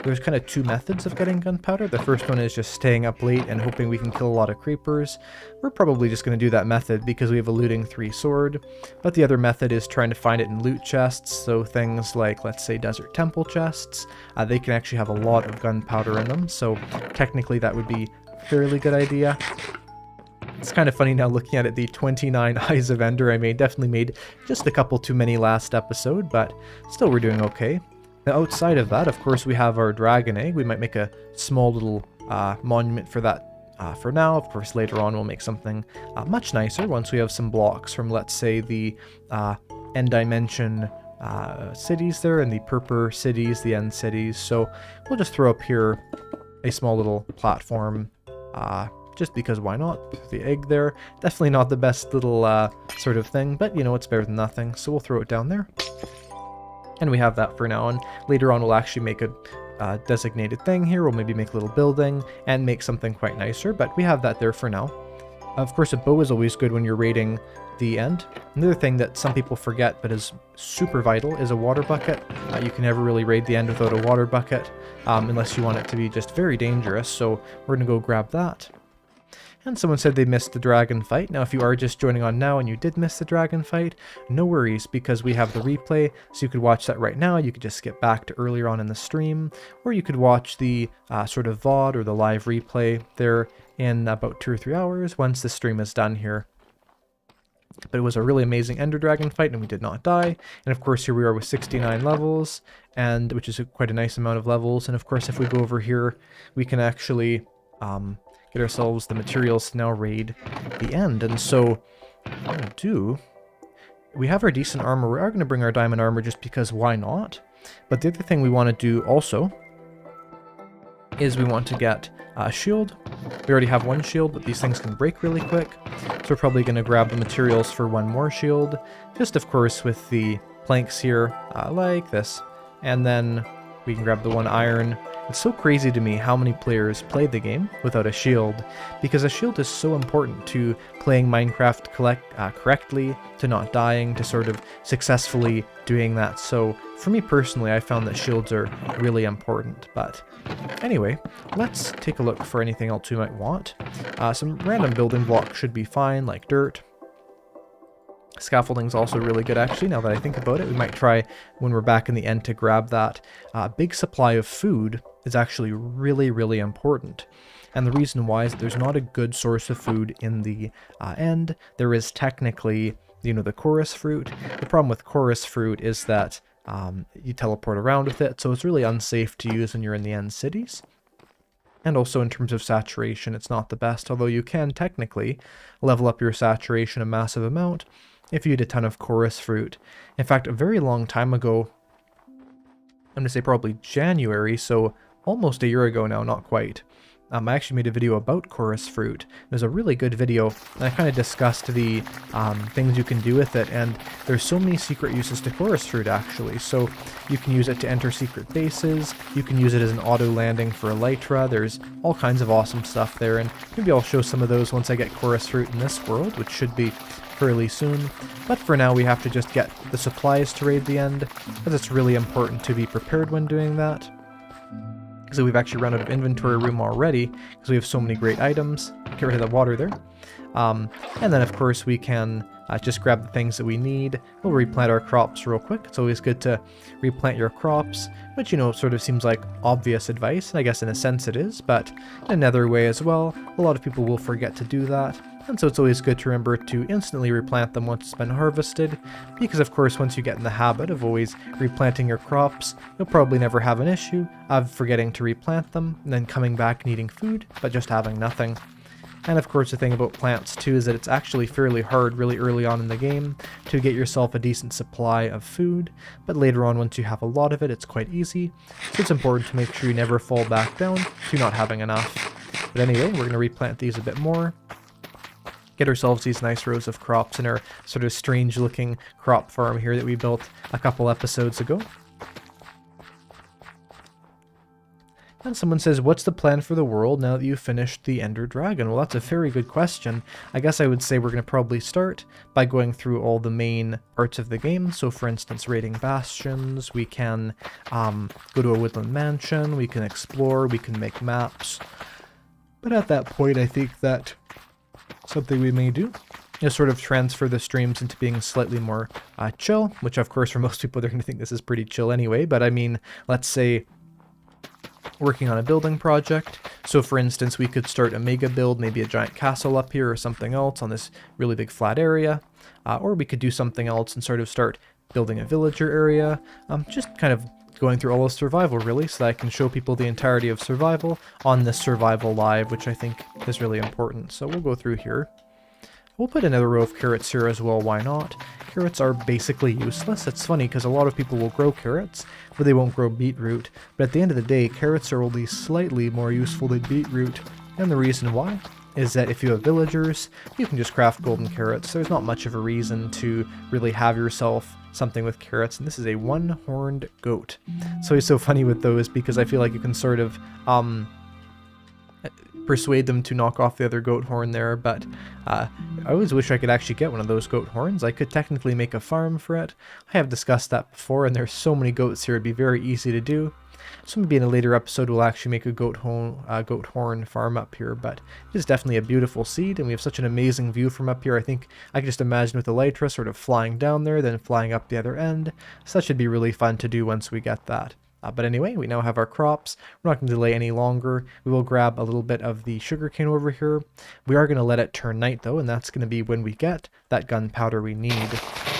there's kind of 2 methods of getting gunpowder. The first one is just staying up late and hoping we can kill a lot of creepers. We're probably just going to do that method because we have a looting 3 sword, but the other method is trying to find it in loot chests, so things like, let's say, desert temple chests. They can actually have a lot of gunpowder in them, so technically that would be a fairly good idea. It's kind of funny now looking at it, the 29 Eyes of Ender I made. Definitely made just a couple too many last episode, but still we're doing okay. Now outside of that, of course, we have our dragon egg. We might make a small little monument for that for now. Of course, later on we'll make something much nicer once we have some blocks from, let's say, the end dimension cities there, and the purple cities, the end cities. So we'll just throw up here a small little platform, just because why not? Put the egg there. Definitely not the best little sort of thing, but you know, it's better than nothing, so we'll throw it down there. And we have that for now, and later on we'll actually make a designated thing here. We'll maybe make a little building and make something quite nicer, but we have that there for now. Of course, a bow is always good when you're raiding the end. Another thing that some people forget but is super vital is a water bucket. You can never really raid the end without a water bucket, unless you want it to be just very dangerous, so we're going to go grab that. And someone said they missed the dragon fight. Now, if you are just joining on now and you did miss the dragon fight, no worries, because we have the replay, so you could watch that right now. You could just skip back to earlier on in the stream, or you could watch the sort of VOD or the live replay there in about 2 or 3 hours once the stream is done here. But it was a really amazing Ender Dragon fight, and we did not die. And of course, here we are with 69 levels, and which is quite a nice amount of levels. And of course, if we go over here, we can actually get ourselves the materials to now raid the end. And so, what we'll do, we have our decent armor. We are going to bring our diamond armor just because why not? But the other thing we want to do also is we want to get a shield. We already have one shield, but these things can break really quick. So we're probably going to grab the materials for one more shield. Just, of course, with the planks here, like this. And then we can grab the one iron. It's so crazy to me how many players play the game without a shield, because a shield is so important to playing Minecraft correctly, to not dying, to sort of successfully doing that. So for me personally, I found that shields are really important. But anyway, let's take a look for anything else we might want. Some random building blocks should be fine, like dirt. Scaffolding's also really good, actually, now that I think about it. We might try, when we're back in the end, to grab that. Big supply of food is actually really, really important. And the reason why is that there's not a good source of food in the end. There is technically, you know, the chorus fruit. The problem with chorus fruit is that you teleport around with it, so it's really unsafe to use when you're in the end cities. And also in terms of saturation, it's not the best, although you can technically level up your saturation a massive amount if you eat a ton of chorus fruit. In fact, a very long time ago, I'm going to say probably January, so almost a year ago now, not quite, I actually made a video about chorus fruit. It was a really good video, and I kind of discussed the things you can do with it, and there's so many secret uses to chorus fruit, actually. So you can use it to enter secret bases, you can use it as an auto landing for elytra. There's all kinds of awesome stuff there, and maybe I'll show some of those once I get chorus fruit in this world, which should be fairly soon. But for now, we have to just get the supplies to raid the end, because it's really important to be prepared when doing that. So we've actually run out of inventory room already, because we have so many great items. Get rid of the water there. And then of course we can just grab the things that we need. We'll replant our crops real quick. It's always good to replant your crops, which, you know, sort of seems like obvious advice, and I guess in a sense it is, but in another way as well, a lot of people will forget to do that. And so it's always good to remember to instantly replant them once it's been harvested, because of course once you get in the habit of always replanting your crops, you'll probably never have an issue of forgetting to replant them, and then coming back needing food, but just having nothing. And of course the thing about plants too is that it's actually fairly hard really early on in the game to get yourself a decent supply of food, but later on once you have a lot of it, it's quite easy. So it's important to make sure you never fall back down to not having enough. But anyway, we're going to replant these a bit more. Get ourselves these nice rows of crops in our sort of strange looking crop farm here that we built a couple episodes ago. And someone says, what's the plan for the world now that you've finished the Ender Dragon? Well, that's a very good question. I guess I would say we're going to probably start by going through all the main parts of the game. So for instance, raiding bastions, we can go to a woodland mansion, we can explore, we can make maps. But at that point, I think that something we may do is sort of transfer the streams into being slightly more chill, which of course for most people they're going to think this is pretty chill anyway, but I mean, let's say working on a building project. So for instance, we could start a mega build, maybe a giant castle up here or something else on this really big flat area, or we could do something else and sort of start building a villager area, just kind of going through all of Survival really, so that I can show people the entirety of Survival on this Survival Live, which I think is really important. So we'll go through here. We'll put another row of carrots here as well, why not? Carrots are basically useless. It's funny because a lot of people will grow carrots, but they won't grow beetroot. But at the end of the day, carrots are only slightly more useful than beetroot. And the reason why is that if you have villagers, you can just craft golden carrots. There's not much of a reason to really have yourself something with carrots. And this is a one-horned goat. So it's so funny with those because I feel like you can sort of persuade them to knock off the other goat horn there, but I always wish I could actually get one of those goat horns. I could technically make a farm for it. I have discussed that before, and there's so many goats here, it'd be very easy to do. So maybe in a later episode we'll actually make a goat horn farm up here, but it is definitely a beautiful seed, and we have such an amazing view from up here. I think I can just imagine with elytra sort of flying down there, then flying up the other end. So that should be really fun to do once we get that. But anyway, we now have our crops. We're not going to delay any longer. We will grab a little bit of the sugarcane over here. We are going to let it turn night though, and that's going to be when we get that gunpowder we need.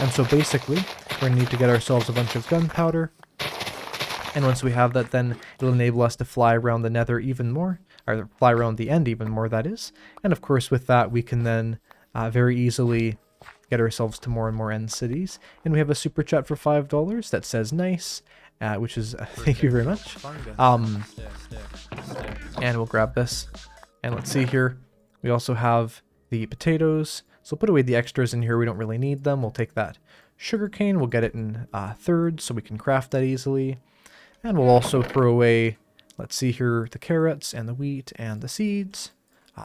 And so basically, we're going to need to get ourselves a bunch of gunpowder. And once we have that, then it'll enable us to fly around the nether even more, or fly around the end even more, that is. And of course, with that, we can then very easily get ourselves to more and more end cities. And we have a super chat for $5 that says nice, which is thank you very much. And we'll grab this. And let's see here. We also have the potatoes. So we'll put away the extras in here. We don't really need them. We'll take that sugarcane. We'll get it in thirds so we can craft that easily. And we'll also throw away, let's see here, the carrots and the wheat and the seeds.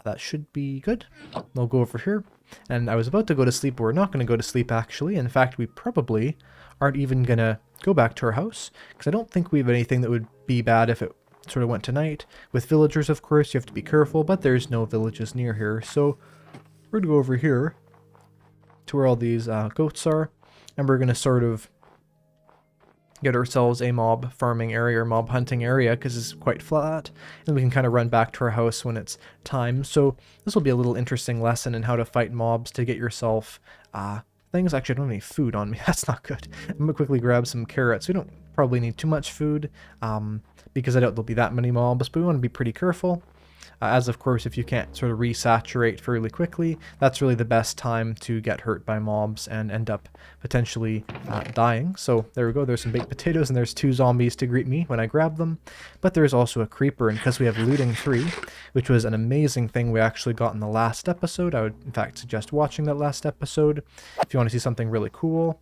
That should be good. We'll go over here. And I was about to go to sleep, but we're not going to go to sleep actually. In fact, we probably aren't even going to go back to our house, because I don't think we have anything that would be bad if it sort of went tonight. With villagers, of course, you have to be careful, but there's no villages near here. So we're going to go over here to where all these goats are, and we're going to sort of get ourselves a mob farming area or mob hunting area, because it's quite flat, and we can kind of run back to our house when it's time. So this will be a little interesting lesson in how to fight mobs to get yourself things. Actually, I don't have any food on me. That's not good. I'm gonna quickly grab some carrots. We don't probably need too much food because I doubt there'll be that many mobs, but we want to be pretty careful. As of course, if you can't sort of resaturate fairly quickly, that's really the best time to get hurt by mobs and end up potentially dying. So there we go, there's some baked potatoes, and there's 2 zombies to greet me when I grab them. But there's also a creeper, and because we have looting 3, which was an amazing thing we actually got in the last episode, I would in fact suggest watching that last episode if you want to see something really cool.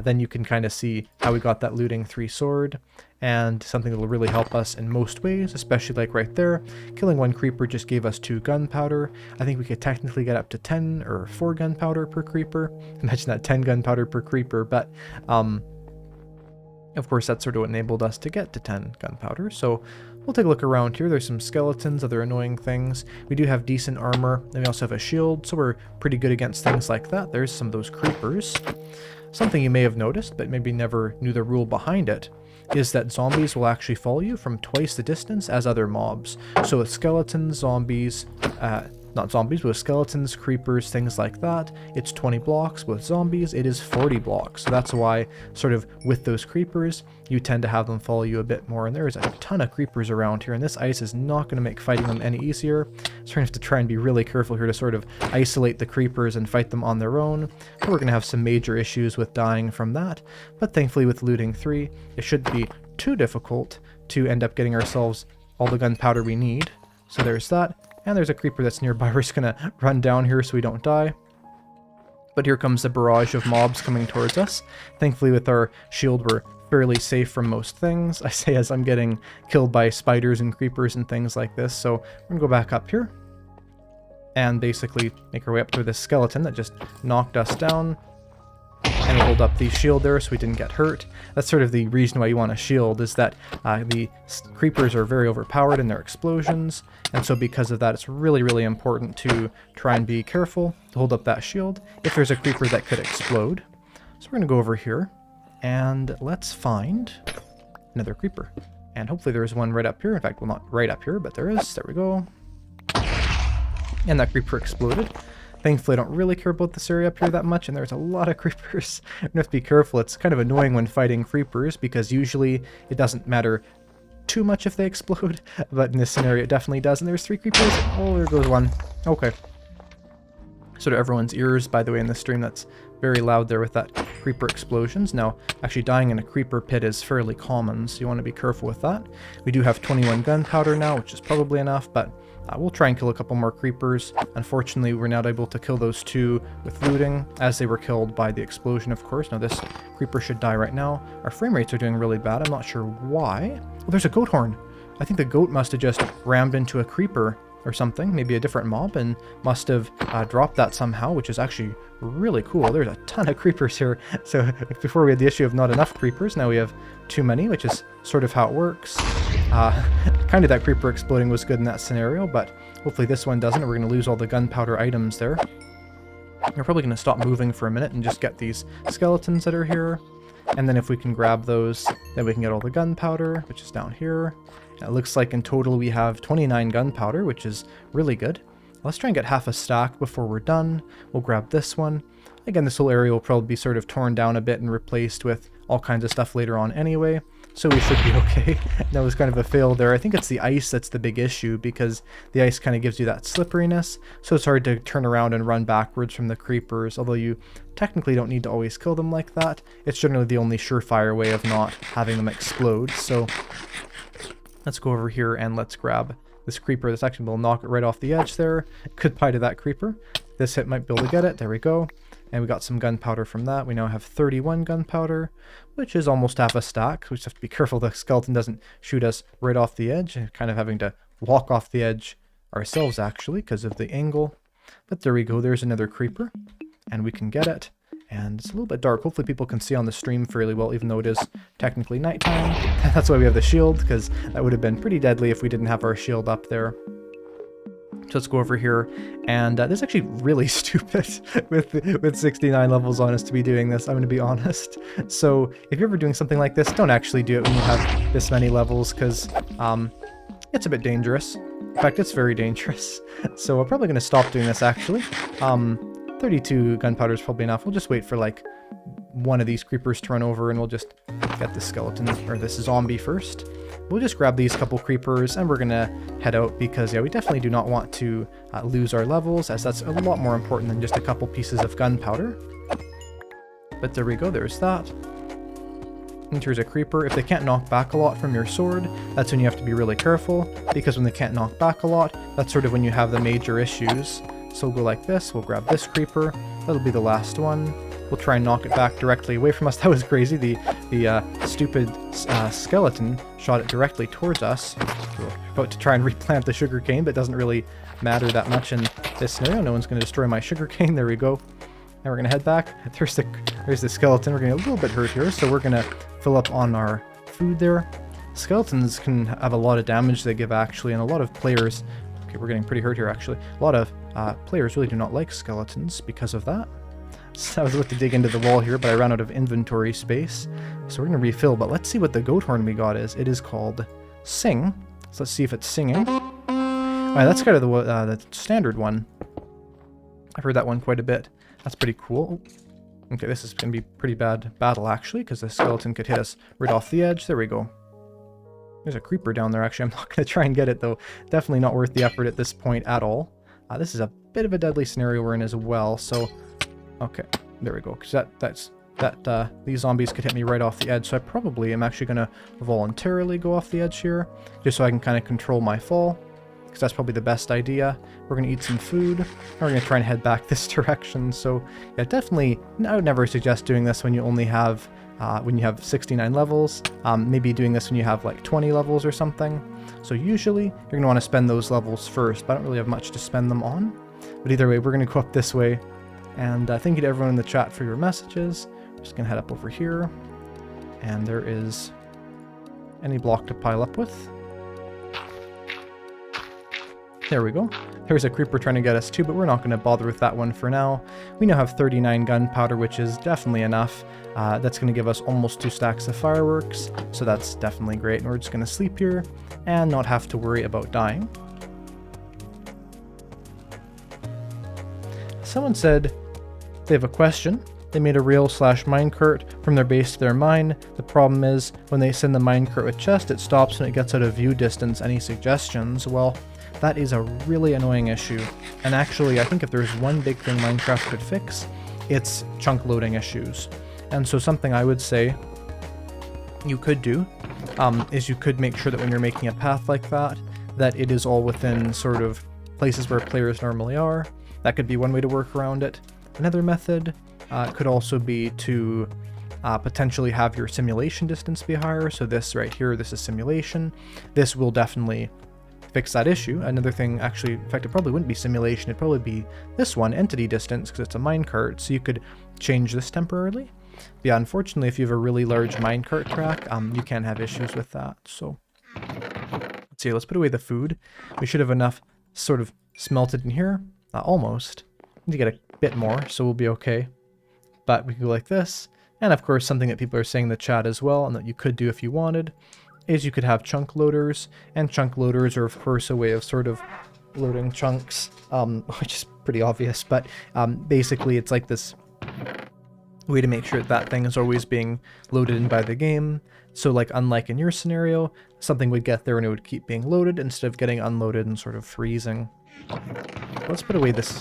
Then you can kind of see how we got that looting 3 sword, and something that will really help us in most ways, especially like right there. Killing 1 creeper just gave us 2 gunpowder. I think we could technically get up to 10 or 4 gunpowder per creeper. Imagine that, 10 gunpowder per creeper, but of course that sort of enabled us to get to 10 gunpowder. So we'll take a look around here. There's some skeletons, other annoying things. We do have decent armor, and we also have a shield, so we're pretty good against things like that. There's some of those creepers. Something you may have noticed, but maybe never knew the rule behind it, is that zombies will actually follow you from twice the distance as other mobs. So with skeletons, zombies, not zombies, but with skeletons, creepers, things like that, it's 20 blocks. With zombies, it is 40 blocks. So that's why, sort of, with those creepers, you tend to have them follow you a bit more. And there is a ton of creepers around here, and this ice is not going to make fighting them any easier. So we're going to have to try and be really careful here to sort of isolate the creepers and fight them on their own. But we're going to have some major issues with dying from that. But thankfully with looting 3, it shouldn't be too difficult to end up getting ourselves all the gunpowder we need. So there's that. And there's a creeper that's nearby. We're just gonna run down here so we don't die. But here comes the barrage of mobs coming towards us. Thankfully with our shield we're fairly safe from most things. I say as I'm getting killed by spiders and creepers and things like this. So we're gonna go back up here and basically make our way up to this skeleton that just knocked us down. And hold up the shield there so we didn't get hurt. That's sort of the reason why you want a shield, is that the creepers are very overpowered in their explosions, and so because of that it's really, really important to try and be careful to hold up that shield if there's a creeper that could explode. So we're going to go over here and let's find another creeper. And hopefully there's one right up here. In fact, well, not right up here, but there is. There we go. And that creeper exploded. Thankfully, I don't really care about this area up here that much, and there's a lot of creepers. You have to be careful. It's kind of annoying when fighting creepers, because usually it doesn't matter too much if they explode, but in this scenario it definitely does. And there's 3 creepers. Oh, there goes 1. Okay. Sort of everyone's ears, by the way, in the stream, that's very loud there with that creeper explosions. Now, actually dying in a creeper pit is fairly common, so you want to be careful with that. We do have 21 gunpowder now, which is probably enough, but we'll try and kill a couple more creepers. Unfortunately, we're not able to kill those 2 with looting, as they were killed by the explosion, of course. Now, this creeper should die right now. Our frame rates are doing really bad. I'm not sure why. Oh, there's a goat horn. I think the goat must have just rammed into a creeper or something, maybe a different mob, and must have dropped that somehow, which is actually really cool. There's a ton of creepers here. So before we had the issue of not enough creepers, now we have too many, which is sort of how it works. Kind of that creeper exploding was good in that scenario, but hopefully this one doesn't. We're going to lose all the gunpowder items there. We're probably going to stop moving for a minute and just get these skeletons that are here. And then if we can grab those, then we can get all the gunpowder, which is down here. And it looks like in total we have 29 gunpowder, which is really good. Let's try and get half a stack before we're done. We'll grab this one. Again, this whole area will probably be sort of torn down a bit and replaced with all kinds of stuff later on anyway, so we should be okay. That was kind of a fail there. I think it's the ice that's the big issue, because the ice kind of gives you that slipperiness, so it's hard to turn around and run backwards from the creepers, although you technically don't need to always kill them like that. It's generally the only surefire way of not having them explode. So let's go over here and let's grab this creeper. This actually will knock it right off the edge there. Goodbye to that creeper. This hit might be able to get it. There we go. And we got some gunpowder from that. We now have 31 gunpowder, which is almost half a stack. We just have to be careful the skeleton doesn't shoot us right off the edge. Kind of having to walk off the edge ourselves, actually, because of the angle. But there we go. There's another creeper. And we can get it. And it's a little bit dark. Hopefully people can see on the stream fairly well, even though it is technically nighttime. That's why we have the shield, because that would have been pretty deadly if we didn't have our shield up there. So let's go over here, and this is actually really stupid with 69 levels on us to be doing this, I'm going to be honest. So if you're ever doing something like this, don't actually do it when you have this many levels, because it's a bit dangerous. In fact, it's very dangerous. So we're probably going to stop doing this, actually. 32 gunpowder is probably enough. We'll just wait for like one of these creepers to run over, and we'll just get the skeleton, or this zombie first. We'll just grab these couple creepers and we're gonna head out, because yeah, we definitely do not want to lose our levels, as that's a lot more important than just a couple pieces of gunpowder. But there we go, there's that. And here's a creeper. If they can't knock back a lot from your sword, that's when you have to be really careful, because when they can't knock back a lot, that's sort of when you have the major issues. So we'll go like this, we'll grab this creeper, that'll be the last one. We'll try and knock it back directly away from us. That was crazy. The stupid skeleton shot it directly towards us. We're about to try and replant the sugarcane, but it doesn't really matter that much in this scenario. No one's going to destroy my sugarcane. There we go. Now we're going to head back. There's the skeleton. We're going to get a little bit hurt here, so we're going to fill up on our food there. Skeletons can have a lot of damage they give, actually, and a lot of players... Okay, we're getting pretty hurt here, actually. A lot of players really do not like skeletons because of that. So I was about to dig into the wall here, but I ran out of inventory space. So we're going to refill, but let's see what the goat horn we got is. It is called Sing. So let's see if it's singing. Alright, that's kind of the standard one. I've heard that one quite a bit. That's pretty cool. Okay, this is going to be a pretty bad battle, actually, because the skeleton could hit us right off the edge. There we go. There's a creeper down there, actually. I'm not going to try and get it, though. Definitely not worth the effort at this point at all. This is a bit of a deadly scenario we're in as well, so... Okay, there we go, because these zombies could hit me right off the edge, so I probably am actually going to voluntarily go off the edge here, just so I can kind of control my fall, because that's probably the best idea. We're going to eat some food, and we're going to try and head back this direction. So yeah, definitely, I would never suggest doing this when you only have, 69 levels. Maybe doing this when you have like 20 levels or something. So usually, you're going to want to spend those levels first, but I don't really have much to spend them on. But either way, we're going to go up this way. And thank you to everyone in the chat for your messages. I'm just going to head up over here. And there is any block to pile up with. There we go. There's a creeper trying to get us too, but we're not going to bother with that one for now. We now have 39 gunpowder, which is definitely enough. That's going to give us almost 2 stacks of fireworks, so that's definitely great. And we're just going to sleep here and not have to worry about dying. Someone said they have a question. They made a rail/minecart from their base to their mine. The problem is when they send the minecart with chest, it stops when it gets out of view distance. Any suggestions? Well, that is a really annoying issue. And actually, I think if there's one big thing Minecraft could fix, it's chunk loading issues. And so something I would say you could do is you could make sure that when you're making a path like that, that it is all within sort of places where players normally are. That could be one way to work around it. Another method could also be to potentially have your simulation distance be higher. So this right here, this is simulation. This will definitely fix that issue. Another thing, actually, in fact, it probably wouldn't be simulation. It'd probably be this one, entity distance, because it's a minecart. So you could change this temporarily. But yeah, unfortunately, if you have a really large minecart track, you can have issues with that. So let's see, let's put away the food. We should have enough sort of smelted in here. Almost. Need to get a bit more, so we'll be okay. But we can go like this, And of course, something that people are saying in the chat as well, and that you could do if you wanted, is you could have chunk loaders. And chunk loaders are of course a way of sort of loading chunks, which is pretty obvious, but basically it's like this way to make sure that thing is always being loaded in by the game. So like, unlike in your scenario, something would get there and it would keep being loaded instead of getting unloaded and sort of freezing. Let's put away this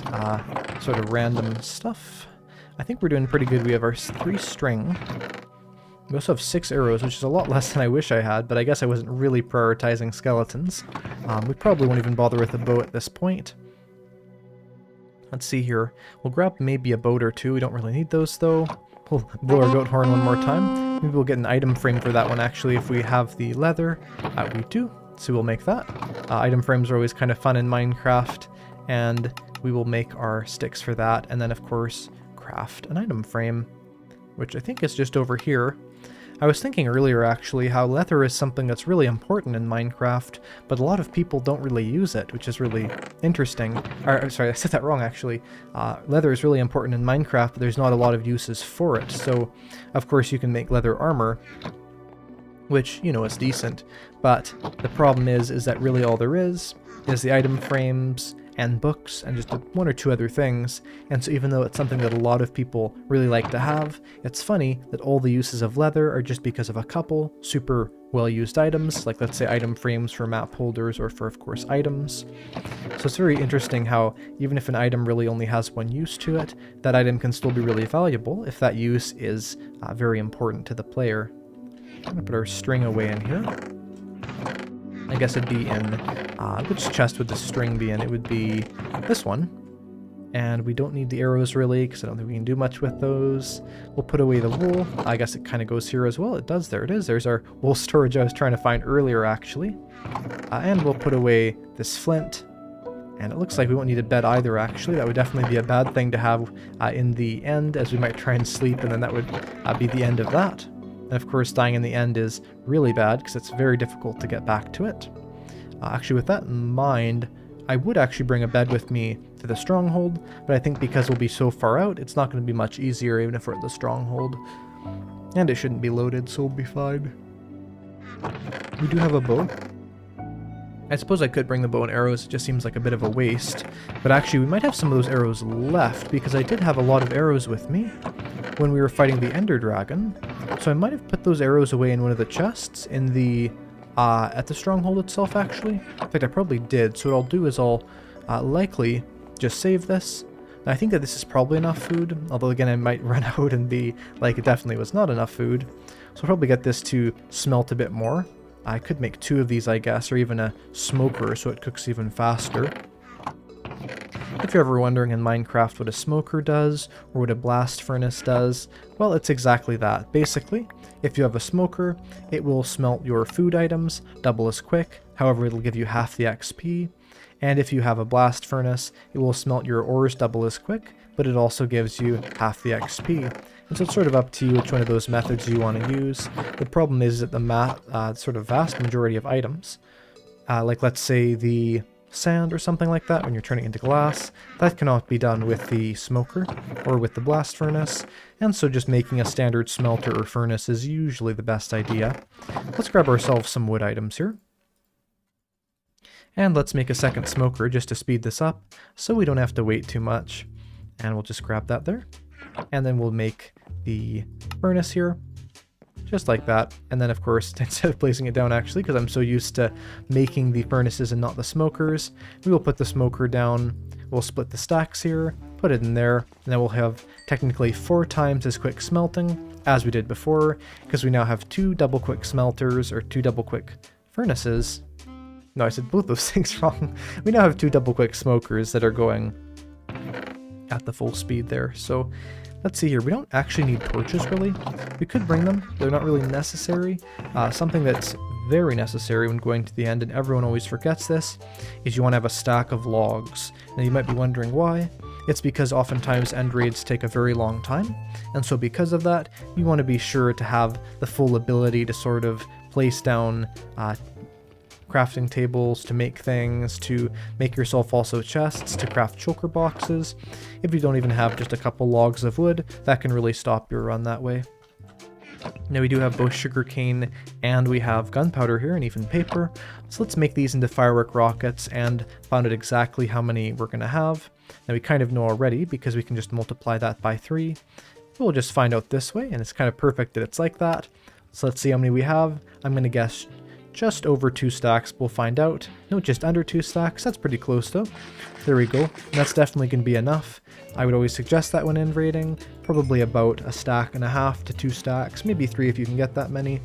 sort of random stuff. I think we're doing pretty good. We have our 3 string. We also have 6 arrows, which is a lot less than I wish I had, but I guess I wasn't really prioritizing skeletons. We probably won't even bother with a bow at this point. Let's see here. We'll grab maybe a boat or 2. We don't really need those though. We'll blow our goat horn one more time. Maybe we'll get an item frame for that one actually if we have the leather. We do, so we'll make that. Item frames are always kind of fun in Minecraft, and we will make our sticks for that, and then of course craft an item frame, which I think is just over here. I was thinking earlier actually how leather is something that's really important in Minecraft, but a lot of people don't really use it, which is really interesting. Sorry, I said that wrong actually. Leather is really important in Minecraft, but there's not a lot of uses for it. So, of course, you can make leather armor, which, you know, is decent. But the problem is that really all there is the item frames and books and just 1 or 2 other things. And so even though it's something that a lot of people really like to have, it's funny that all the uses of leather are just because of a couple super well-used items, like let's say item frames for map holders or for, of course, items. So it's very interesting how even if an item really only has 1 use to it, that item can still be really valuable if that use is very important to the player. I'm going to put our string away in here. I guess it'd be in, which chest would the string be in? It would be this one. And we don't need the arrows really, because I don't think we can do much with those. We'll put away the wool. I guess it kind of goes here as well. It does, there it is. There's our wool storage I was trying to find earlier actually. And we'll put away this flint. And it looks like we won't need a bed either actually. That would definitely be a bad thing to have in the end, as we might try and sleep, and then that would be the end of that. And of course, dying in the end is really bad because it's very difficult to get back to it. Actually, with that in mind, I would actually bring a bed with me to the stronghold, but I think because we'll be so far out, it's not going to be much easier even if we're at the stronghold. And it shouldn't be loaded, so we'll be fine. We do have a bow. I suppose I could bring the bow and arrows, it just seems like a bit of a waste. But actually, we might have some of those arrows left, because I did have a lot of arrows with me when we were fighting the Ender Dragon. So I might have put those arrows away in one of the chests in the at the stronghold itself actually. In fact, I probably did. So what I'll do is I'll likely just save this. And I think that this is probably enough food, although again I might run out and be like it definitely was not enough food. So I'll probably get this to smelt a bit more. I could make 2 of these I guess, or even a smoker so it cooks even faster. If you're ever wondering in Minecraft what a smoker does, or what a blast furnace does, well, it's exactly that. Basically, if you have a smoker, it will smelt your food items double as quick, however it'll give you half the XP, and if you have a blast furnace, it will smelt your ores double as quick, but it also gives you half the XP. And so it's sort of up to you which one of those methods you want to use. The problem is that the sort of vast majority of items, like let's say the sand or something like that when you're turning it into glass, that cannot be done with the smoker or with the blast furnace, and so just making a standard smelter or furnace is usually the best idea. Let's grab ourselves some wood items here. And let's make a second smoker just to speed this up so we don't have to wait too much. And we'll just grab that there. And then we'll make the furnace here. Just like that. And then of course, instead of placing it down actually, because I'm so used to making the furnaces and not the smokers, we will put the smoker down, we'll split the stacks here, put it in there, and then we'll have technically 4 times as quick smelting as we did before, because we now have 2 double quick smelters, or 2 double quick furnaces. No, I said both those things wrong. We now have 2 double quick smokers that are going at the full speed there. So let's see here, we don't actually need torches really. We could bring them, they're not really necessary. Something that's very necessary when going to the end, and everyone always forgets this, is you want to have a stack of logs. Now you might be wondering why. It's because oftentimes end raids take a very long time, and so because of that, you want to be sure to have the full ability to sort of place down crafting tables, to make things, to make yourself also chests, to craft choker boxes. If you don't even have just a couple logs of wood, that can really stop your run that way. Now we do have both sugarcane and we have gunpowder here and even paper. So let's make these into firework rockets and found out exactly how many we're going to have. Now we kind of know already because we can just multiply that by 3. We'll just find out this way, and it's kind of perfect that it's like that. So let's see how many we have. I'm going to guess just over 2 stacks. We'll find out. No, just under 2 stacks. That's pretty close though. There we go. And that's definitely going to be enough. I would always suggest that when end raiding. Probably about 1.5 stacks to 2 stacks. Maybe 3 if you can get that many.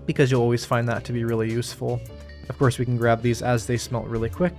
Because you'll always find that to be really useful. Of course, we can grab these as they smelt really quick,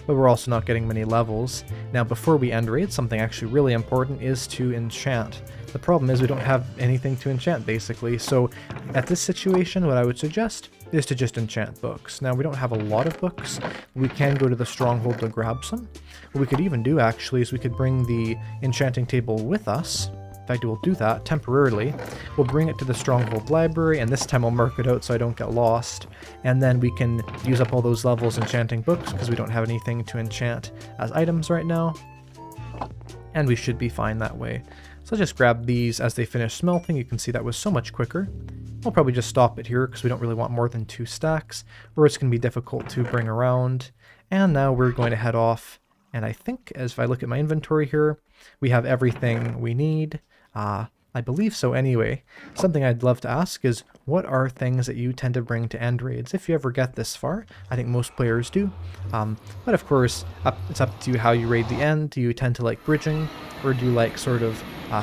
but we're also not getting many levels. Now, before we end raid, something actually really important is to enchant. The problem is we don't have anything to enchant, basically, so at this situation, what I would suggest is to just enchant books. Now, we don't have a lot of books. We can go to the stronghold to grab some. What we could even do, actually, is we could bring the enchanting table with us. In fact, we'll do that temporarily. We'll bring it to the Stronghold Library, and this time I'll mark it out so I don't get lost. And then we can use up all those levels enchanting books, because we don't have anything to enchant as items right now. And we should be fine that way. So I'll just grab these as they finish smelting. You can see that was so much quicker. I'll probably just stop it here, because we don't really want more than 2 stacks, or it's going to be difficult to bring around. And now we're going to head off. And I think, as if I look at my inventory here, we have everything we need. I believe so anyway. Something I'd love to ask is, what are things that you tend to bring to end raids? If you ever get this far, I think most players do. But of course, it's up to you how you raid the end. Do you tend to like bridging, or do you like sort of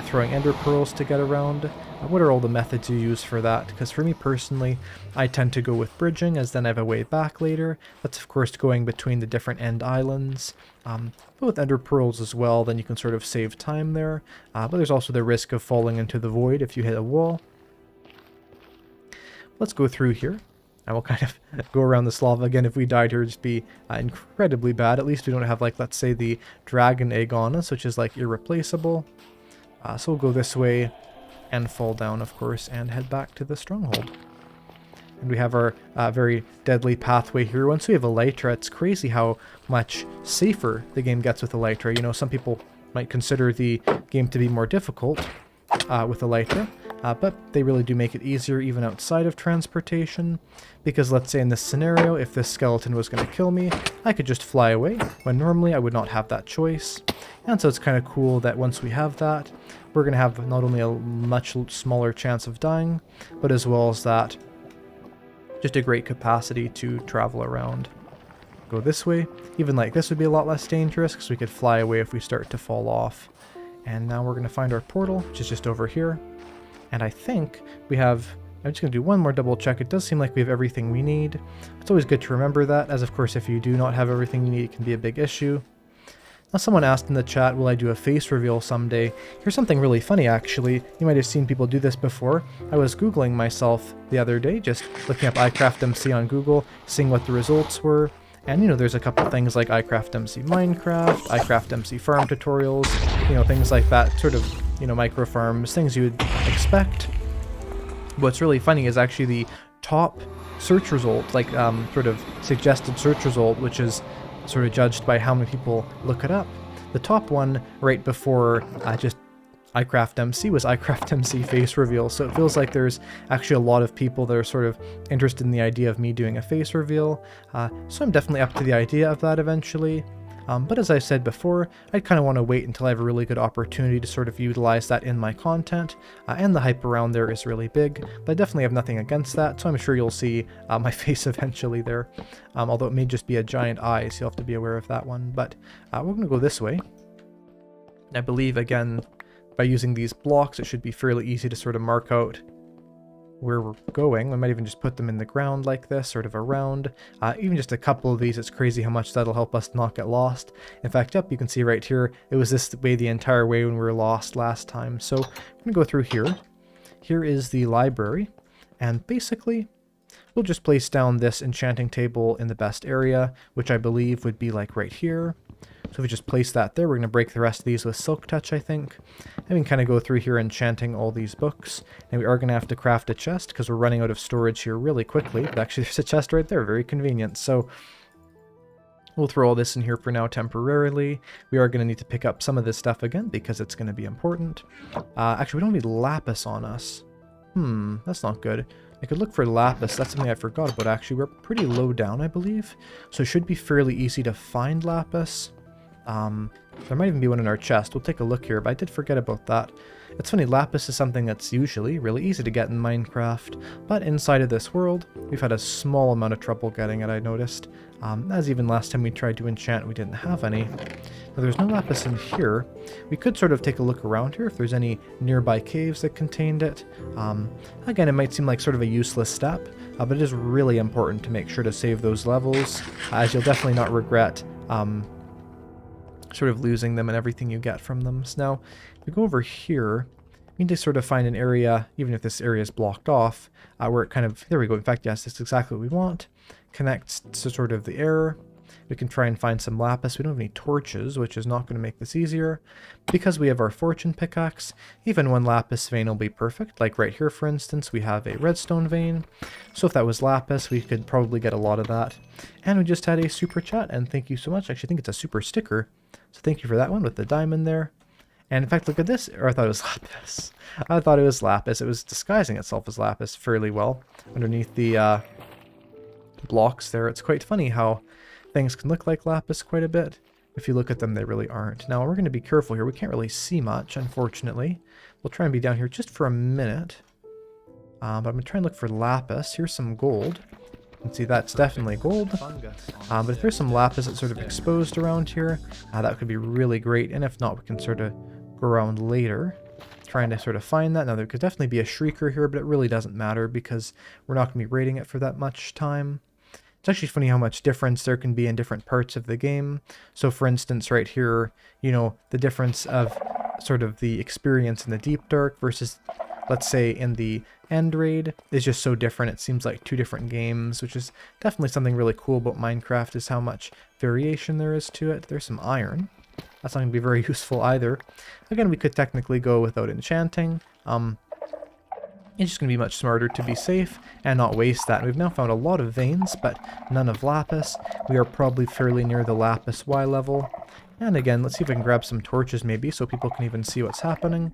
throwing ender pearls to get around? What are all the methods you use for that? Because for me personally, I tend to go with bridging, as then I have a way back later. That's of course going between the different end islands. But with ender pearls as well, then you can sort of save time there. But there's also the risk of falling into the void if you hit a wall. Let's go through here. I will kind of go around this lava again. If we died here, it'd just be incredibly bad. At least we don't have, like, let's say the dragon egg on us, which is like irreplaceable. So we'll go this way and fall down, of course, and head back to the stronghold. And we have our very deadly pathway here. Once we have Elytra, it's crazy how much safer the game gets with Elytra. You know, some people might consider the game to be more difficult with Elytra, but they really do make it easier even outside of transportation. Because let's say in this scenario, if this skeleton was going to kill me, I could just fly away, when normally I would not have that choice. And so it's kind of cool that once we have that, we're going to have not only a much smaller chance of dying, but as well as that, just a great capacity to travel around. Go this way. Even like this would be a lot less dangerous, because we could fly away if we start to fall off. And now we're going to find our portal, which is just over here. And I think we have... I'm just going to do one more double check. It does seem like we have everything we need. It's always good to remember that, as of course if you do not have everything you need, it can be a big issue. Now someone asked in the chat, will I do a face reveal someday? Here's something really funny actually. You might have seen people do this before. I was Googling myself the other day, just looking up Eyecraftmc on Google, seeing what the results were. And you know, there's a couple things like Eyecraftmc Minecraft, Eyecraftmc farm tutorials, you know, things like that, sort of, you know, micro farms, things you would expect. What's really funny is actually the top search result, like sort of suggested search result, which is sort of judged by how many people look it up. The top one right before just Eyecraftmc was Eyecraftmc face reveal, so it feels like there's actually a lot of people that are sort of interested in the idea of me doing a face reveal, so I'm definitely up to the idea of that eventually. But as I said before, I kind of want to wait until I have a really good opportunity to sort of utilize that in my content, and the hype around there is really big, but I definitely have nothing against that, so I'm sure you'll see my face eventually there, although it may just be a giant eye, so you'll have to be aware of that one. But we're going to go this way. I believe, again, by using these blocks, it should be fairly easy to sort of mark out where we're going. We might even just put them in the ground like this, sort of around. Even just a couple of these, it's crazy how much that'll help us not get lost. In fact, yep, you can see right here, it was this way the entire way when we were lost last time. So I'm going to go through here. Here is the library, and basically we'll just place down this enchanting table in the best area, which I believe would be like right here. So if we just place that there, we're going to break the rest of these with Silk Touch, I think. And we can kind of go through here enchanting all these books. And we are going to have to craft a chest, because we're running out of storage here really quickly. But actually, there's a chest right there, very convenient. So we'll throw all this in here for now temporarily. We are going to need to pick up some of this stuff again, because it's going to be important. Actually, we don't need lapis on us. That's not good. I could look for lapis. That's something I forgot about, actually. We're pretty low down, I believe. So it should be fairly easy to find lapis. There might even be one in our chest. We'll take a look here, but I did forget about that. It's funny, lapis is something that's usually really easy to get in Minecraft, but inside of this world, we've had a small amount of trouble getting it, I noticed. As even last time we tried to enchant, we didn't have any. Now, there's no lapis in here. We could sort of take a look around here if there's any nearby caves that contained it. Again, it might seem like sort of a useless step, but it is really important to make sure to save those levels, as you'll definitely not regret sort of losing them and everything you get from them. So now, if we go over here, we need to sort of find an area, even if this area is blocked off, where it kind of, there we go, in fact, yes, that's exactly what we want. Connects to sort of the air. We can try and find some lapis. We don't have any torches, which is not going to make this easier. Because we have our fortune pickaxe, even one lapis vein will be perfect. Like right here, for instance, we have a redstone vein. So if that was lapis, we could probably get a lot of that. And we just had a super chat, and thank you so much. Actually, I think it's a super sticker. So thank you for that one with the diamond there. And in fact, look at this. Or I thought it was lapis. I thought it was lapis. It was disguising itself as lapis fairly well underneath the blocks there. It's quite funny how things can look like lapis quite a bit. If you look at them, they really aren't. Now, we're going to be careful here. We can't really see much, unfortunately. We'll try and be down here just for a minute. But I'm going to try and look for lapis. Here's some gold. You can see that's definitely gold. But if there's some lapis that's sort of exposed around here, that could be really great. And if not, we can sort of go around later, trying to sort of find that. Now, there could definitely be a shrieker here, but it really doesn't matter because we're not going to be raiding it for that much time. It's actually funny how much difference there can be in different parts of the game. So for instance, right here, you know, the difference of sort of the experience in the Deep Dark versus, let's say, in the End raid is just so different. It seems like two different games, which is definitely something really cool about Minecraft, is how much variation there is to it. There's some iron. That's not going to be very useful either. Again, we could technically go without enchanting. It's just going to be much smarter to be safe and not waste that. We've now found a lot of veins, but none of lapis. We are probably fairly near the lapis Y level. And again, let's see if we can grab some torches maybe so people can even see what's happening.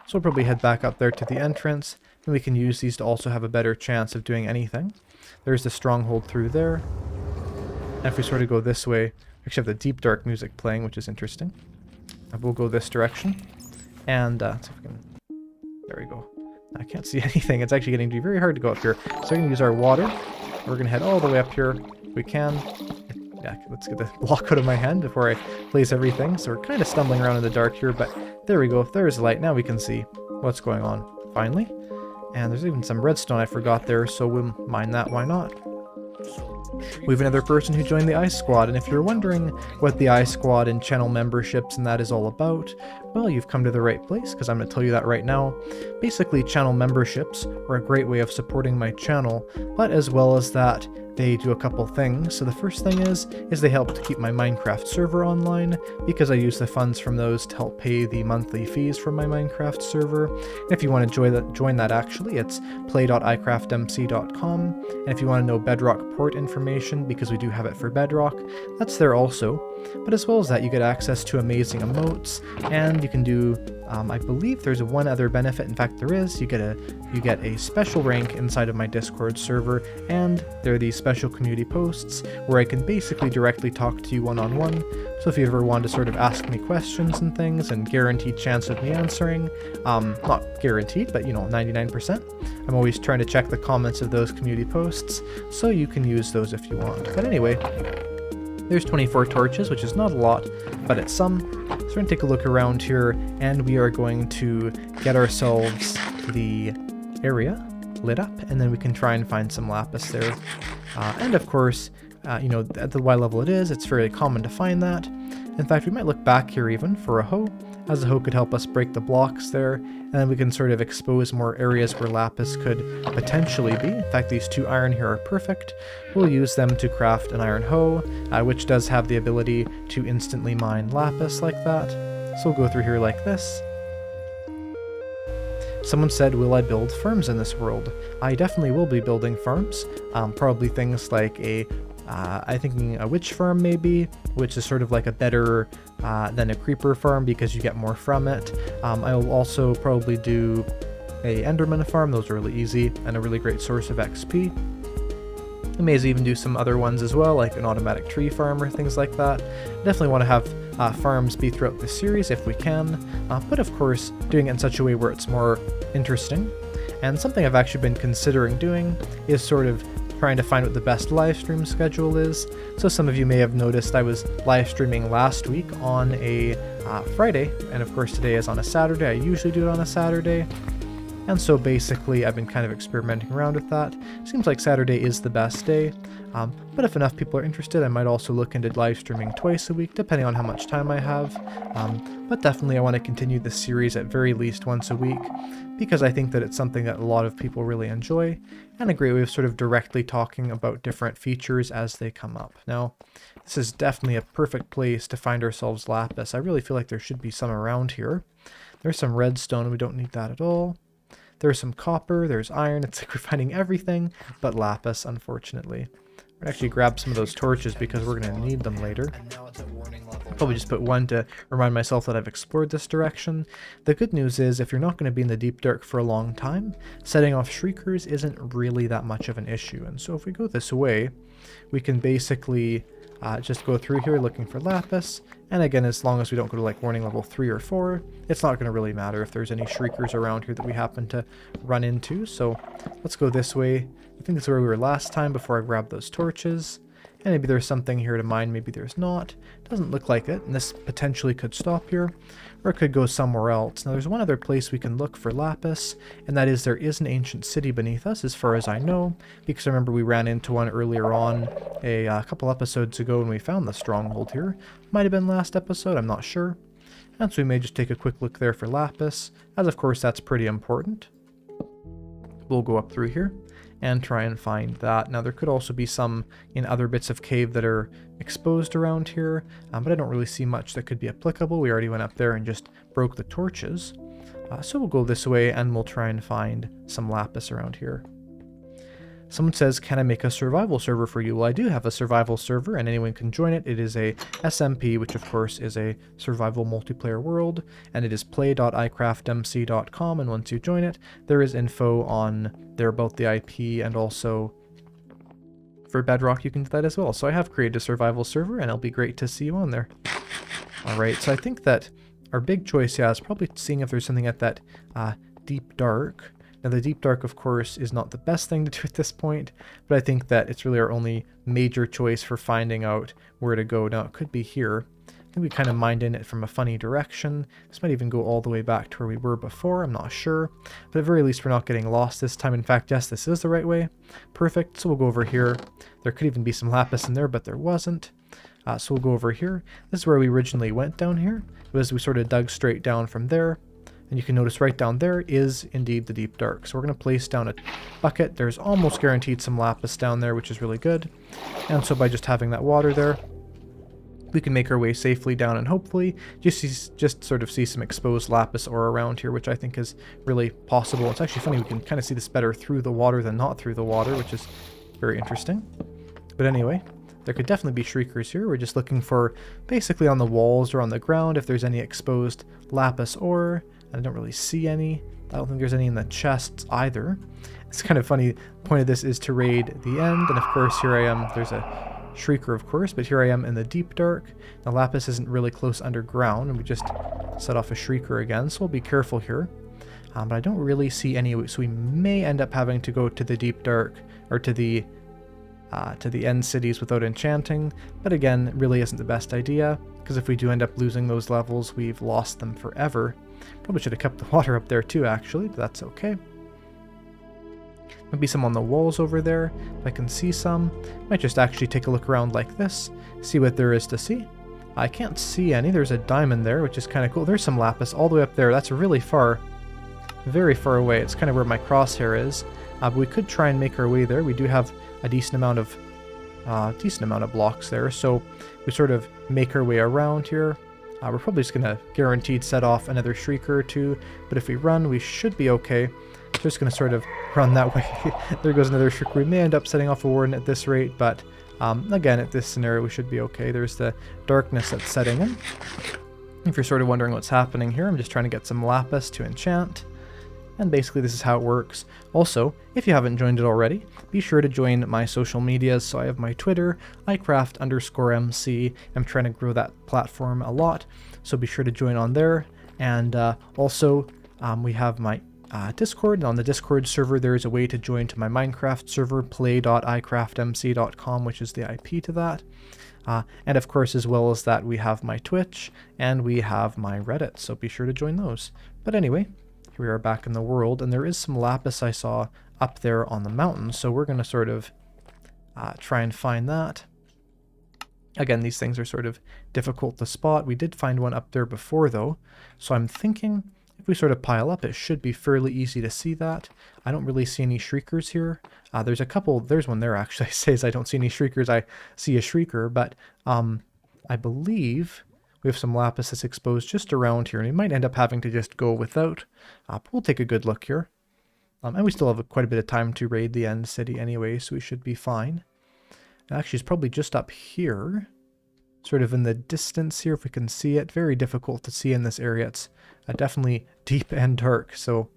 So we'll probably head back up there to the entrance, and we can use these to also have a better chance of doing anything. There's the stronghold through there. And if we sort of go this way, we actually have the Deep Dark music playing, which is interesting. We'll go this direction. And let's see if we can... There we go. I can't see anything. It's actually getting to be very hard to go up here. So we're going to use our water. We're going to head all the way up here if we can. Yeah, let's get the block out of my hand before I place everything. So we're kind of stumbling around in the dark here, but there we go. There's light. Now we can see what's going on, finally. And there's even some redstone I forgot there, so we'll mine that. Why not? We have another person who joined the Ice Squad, and if you're wondering what the Ice Squad and channel memberships and that is all about, well, you've come to the right place, because I'm going to tell you that right now. Basically, channel memberships are a great way of supporting my channel, but as well as that, they do a couple things. So the first thing is they help to keep my Minecraft server online, because I use the funds from those to help pay the monthly fees from my Minecraft server. And if you want to join that actually, it's play.eyecraftmc.com. And if you want to know Bedrock port information, because we do have it for Bedrock, that's there also. But as well as that, you get access to amazing emotes, and you can do, I believe there's one other benefit. In fact, there is. You get a special rank inside of my Discord server, and there are these special community posts where I can basically directly talk to you one-on-one. So if you ever want to sort of ask me questions and things, and guaranteed chance of me answering, not guaranteed, but 99%, I'm always trying to check the comments of those community posts, so you can use those if you want. But anyway, there's 24 torches, which is not a lot, but it's some. So we're going to take a look around here, and we are going to get ourselves the area lit up, and then we can try and find some lapis there. And of course, at the Y level it's fairly common to find that. In fact, we might look back here even for a hoe, as a hoe could help us break the blocks there, and then we can sort of expose more areas where lapis could potentially be. In fact, these 2 iron here are perfect. We'll use them to craft an iron hoe, which does have the ability to instantly mine lapis like that. So we'll go through here like this. Someone said, will I build farms in this world? I definitely will be building farms. Probably things like I'm thinking a witch farm maybe, which is sort of like a better than a creeper farm because you get more from it. I'll also probably do a enderman farm. Those are really easy and a really great source of XP. I may even do some other ones as well, like an automatic tree farm or things like that. Definitely want to have farms be throughout the series if we can, but of course doing it in such a way where it's more interesting. And something I've actually been considering doing is sort of trying to find what the best live stream schedule is. So some of you may have noticed I was live streaming last week on a Friday, and of course today is on a Saturday. I usually do it on a Saturday. And so basically I've been kind of experimenting around with that. Seems like Saturday is the best day, but if enough people are interested, I might also look into live streaming twice a week, depending on how much time I have. But definitely I want to continue this series at very least once a week, because I think that it's something that a lot of people really enjoy, and a great way of sort of directly talking about different features as they come up. Now, this is definitely a perfect place to find ourselves lapis. I really feel like there should be some around here. There's some redstone, we don't need that at all. There's some copper, there's iron. It's like we're finding everything but lapis, unfortunately. We're gonna actually grab some of those torches because we're gonna need them later. I'll probably just put one to remind myself that I've explored this direction. The good news is, if you're not going to be in the deep dark for a long time, setting off shriekers isn't really that much of an issue. And so if we go this way, we can basically just go through here looking for lapis. And again, as long as we don't go to like warning level 3 or 4, it's not going to really matter if there's any shriekers around here that we happen to run into. So let's go this way. I think that's where we were last time before I grabbed those torches. And maybe there's something here to mine, maybe there's not. Doesn't look like it, and this potentially could stop here, or it could go somewhere else. Now there's one other place we can look for lapis, and that is there is an ancient city beneath us, as far as I know, because I remember we ran into one earlier on a couple episodes ago when we found the stronghold here. Might have been last episode, I'm not sure. And so we may just take a quick look there for lapis, as of course that's pretty important. We'll go up through here and try and find that. Now there could also be some in other bits of cave that are exposed around here, but I don't really see much that could be applicable. We already went up there and just broke the torches. So we'll go this way and we'll try and find some lapis around here. Someone says, can I make a survival server for you? Well, I do have a survival server and anyone can join it. It is a SMP, which of course is a survival multiplayer world, and it is play.eyecraftmc.com, and once you join it, there is info on there about the IP, and also for Bedrock you can do that as well. So I have created a survival server and it'll be great to see you on there. Alright, so I think that our big choice here is probably seeing if there's something at that deep dark. Now the deep dark, of course, is not the best thing to do at this point, but I think that it's really our only major choice for finding out where to go. Now it could be here. I think we kind of mined in it from a funny direction. This might even go all the way back to where we were before, I'm not sure. But at very least we're not getting lost this time. In fact, yes, this is the right way. Perfect, so we'll go over here. There could even be some lapis in there, but there wasn't. So we'll go over here. This is where we originally went down here. It was we sort of dug straight down from there. And you can notice right down there is indeed the deep dark. So we're going to place down a bucket. There's almost guaranteed some lapis down there, which is really good. And so by just having that water there, we can make our way safely down and hopefully just sort of see some exposed lapis ore around here, which I think is really possible. It's actually funny, we can kind of see this better through the water than not through the water, which is very interesting. But anyway, there could definitely be shriekers here. We're just looking for basically on the walls or on the ground if there's any exposed lapis ore. I don't really see any. I don't think there's any in the chests either. It's kind of funny. The point of this is to raid the end, and of course here I am. There's a shrieker, of course, but here I am in the deep dark. Now lapis isn't really close underground, and we just set off a shrieker again, so we'll be careful here. But I don't really see any, so we may end up having to go to the deep dark, or to the end cities without enchanting, but again, it really isn't the best idea, because if we do end up losing those levels, we've lost them forever. Probably should have kept the water up there too, actually, but that's okay. Maybe some on the walls over there, if I can see some. Might just actually take a look around like this, see what there is to see. I can't see any. There's a diamond there, which is kind of cool. There's some lapis all the way up there. That's really far, very far away. It's kind of where my crosshair is. But we could try and make our way there. We do have a decent amount of blocks there, so we sort of make our way around here. We're probably just gonna guaranteed set off another shrieker or two, but if we run, we should be okay. Just gonna sort of run that way. There goes another shrieker. We may end up setting off a warden at this rate, but again, at this scenario, we should be okay. There's the darkness that's setting in. If you're sort of wondering what's happening here, I'm just trying to get some lapis to enchant. And basically this is how it works. Also, if you haven't joined it already, be sure to join my social medias. So I have my Twitter, Eyecraft_MC. I'm trying to grow that platform a lot, so be sure to join on there. And also, we have my Discord. On the Discord server, there is a way to join to my Minecraft server, play.eyecraftmc.com, which is the IP to that. And of course, as well as that, we have my Twitch and we have my Reddit, so be sure to join those. But anyway, here we are back in the world, and there is some lapis I saw up there on the mountain, so we're going to sort of try and find that. Again, these things are sort of difficult to spot. We did find one up there before though, so I'm thinking if we sort of pile up, it should be fairly easy to see that. I don't really see any shriekers here. There's a couple, there's one there actually. It says I don't see any shriekers, I see a shrieker, but I believe we have some lapis that's exposed just around here, and we might end up having to just go without. But we'll take a good look here. And we still have quite a bit of time to raid the end city anyway, so we should be fine. Actually, it's probably just up here, sort of in the distance here, if we can see it. Very difficult to see in this area. It's definitely deep and dark, so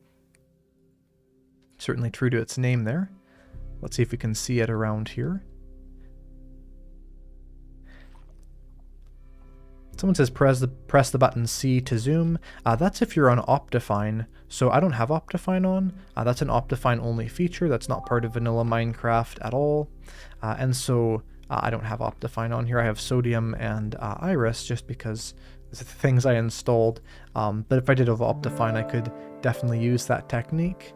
certainly true to its name there. Let's see if we can see it around here. Someone says press the button C to zoom. That's if you're on Optifine. So I don't have Optifine on. That's an Optifine only feature. That's not part of vanilla Minecraft at all. And so I don't have Optifine on here. I have Sodium and Iris just because it's the things I installed. But if I did have Optifine, I could definitely use that technique.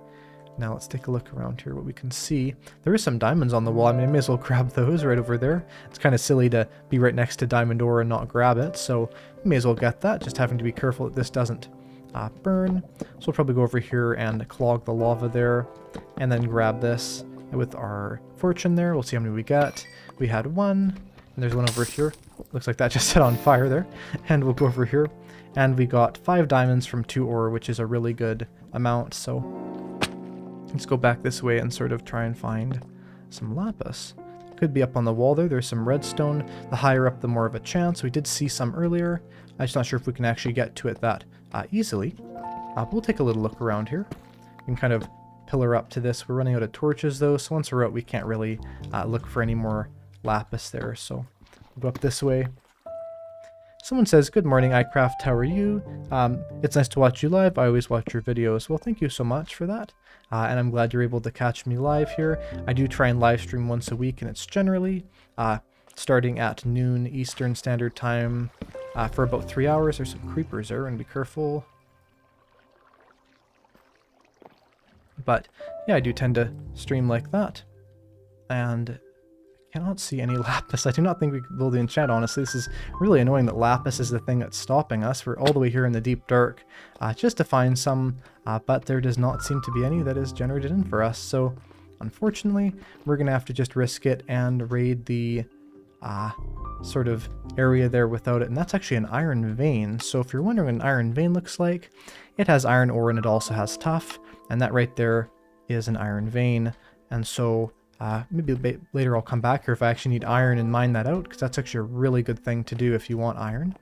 Now let's take a look around here, what we can see. There is some diamonds on the wall. I mean, I may as well grab those right over there. It's kind of silly to be right next to diamond ore and not grab it, so we may as well get that, just having to be careful that this doesn't burn. So we'll probably go over here and clog the lava there, and then grab this with our fortune there. We'll see how many we get. We had one, and there's one over here. Looks like that just set on fire there. And we'll go over here, and we got 5 diamonds from 2 ore, which is a really good amount, so let's go back this way and sort of try and find some lapis. Could be up on the wall there. There's some redstone. The higher up, the more of a chance. We did see some earlier. I'm just not sure if we can actually get to it that easily. But we'll take a little look around here. We can kind of pillar up to this. We're running out of torches though, so once we're out, we can't really look for any more lapis there. So we'll go up this way. Someone says, good morning, iCraft, how are you? It's nice to watch you live. I always watch your videos. Well, thank you so much for that. And I'm glad you're able to catch me live here. I do try and live stream once a week, and it's generally starting at noon Eastern Standard Time for about 3 hours. There's some creepers there, and be careful. But yeah, I do tend to stream like that. And cannot see any lapis. I do not think we can build the enchant, honestly. This is really annoying that lapis is the thing that's stopping us. We're all the way here in the deep dark just to find some, but there does not seem to be any that is generated in for us. So unfortunately, we're going to have to just risk it and raid the sort of area there without it. And that's actually an iron vein. So if you're wondering what an iron vein looks like, it has iron ore and it also has tuff. And that right there is an iron vein. And so maybe later I'll come back here if I actually need iron and mine that out, because that's actually a really good thing to do if you want iron.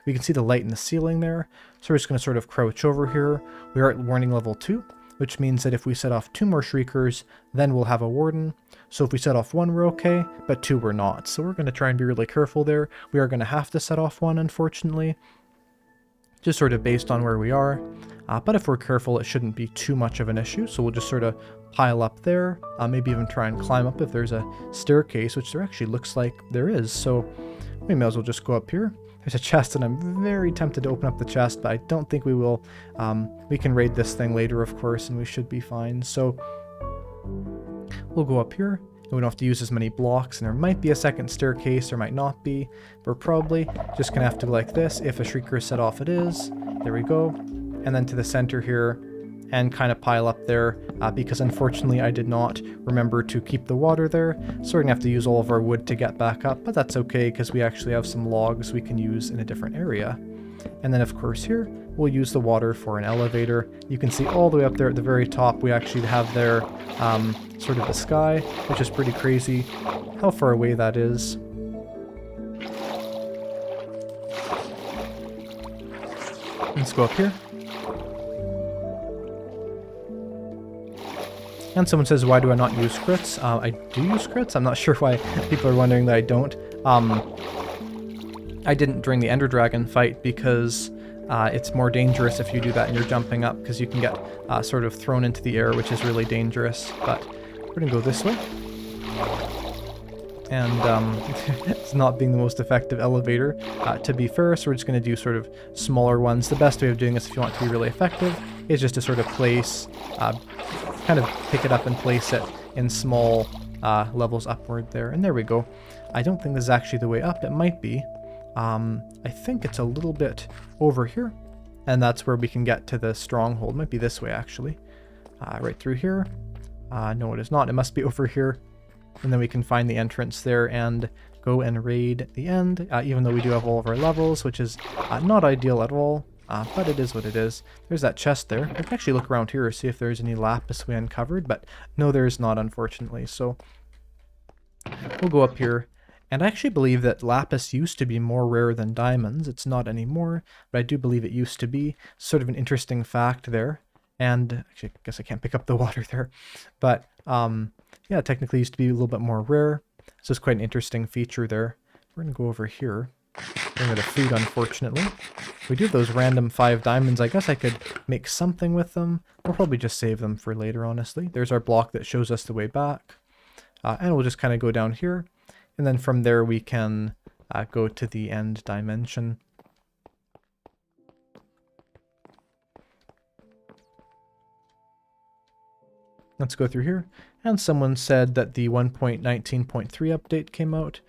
We can see the light in the ceiling there, so we're just going to sort of crouch over here. We are at warning level 2, which means that if we set off 2 more shriekers, then we'll have a warden. So if we set off 1, we're okay, but 2 we're not. So we're going to try and be really careful there. We are going to have to set off 1, unfortunately, just sort of based on where we are. But if we're careful, it shouldn't be too much of an issue. So we'll just sort of pile up there, maybe even try and climb up if there's a staircase, which there actually looks like there is. So we may as well just go up here. There's a chest, and I'm very tempted to open up the chest, but I don't think we will. We can raid this thing later, of course, and we should be fine. So we'll go up here. We don't have to use as many blocks, and there might be a second staircase, there might not be. We're probably just gonna have to go like this. If a shrieker is set off, it is. There we go. And then to the center here, and kind of pile up there, because unfortunately I did not remember to keep the water there, so we're gonna have to use all of our wood to get back up, but that's okay because we actually have some logs we can use in a different area. And then of course here, we'll use the water for an elevator. You can see all the way up there at the very top, we actually have there sort of the sky, which is pretty crazy how far away that is. Let's go up here. And someone says, why do I not use crits? I do use crits. I'm not sure why people are wondering that I don't. I didn't during the Ender Dragon fight because it's more dangerous if you do that and you're jumping up, because you can get sort of thrown into the air, which is really dangerous. But we're going to go this way. And it's not being the most effective elevator, to be fair, so we're just going to do sort of smaller ones. The best way of doing this, if you want to be really effective, is just to sort of place, kind of pick it up and place it in small levels upward there. And there we go. I don't think this is actually the way up. It might be. I think it's a little bit over here, and that's where we can get to the stronghold. It might be this way, actually. Right through here. No, it is not. It must be over here. And then we can find the entrance there and go and raid the end, even though we do have all of our levels, which is not ideal at all, but it is what it is. There's that chest there. I can actually look around here to see if there's any lapis we uncovered, but no, there's not, unfortunately. So we'll go up here. And I actually believe that lapis used to be more rare than diamonds. It's not anymore, but I do believe it used to be. Sort of an interesting fact there. And actually, I guess I can't pick up the water there. But yeah, technically used to be a little bit more rare. So it's quite an interesting feature there. We're going to go over here. Bring out of food, unfortunately. We do have those random 5 diamonds. I guess I could make something with them. We'll probably just save them for later, honestly. There's our block that shows us the way back. And we'll just kind of go down here. And then from there we can go to the end dimension. Let's go through here. And someone said that the 1.19.3 update came out.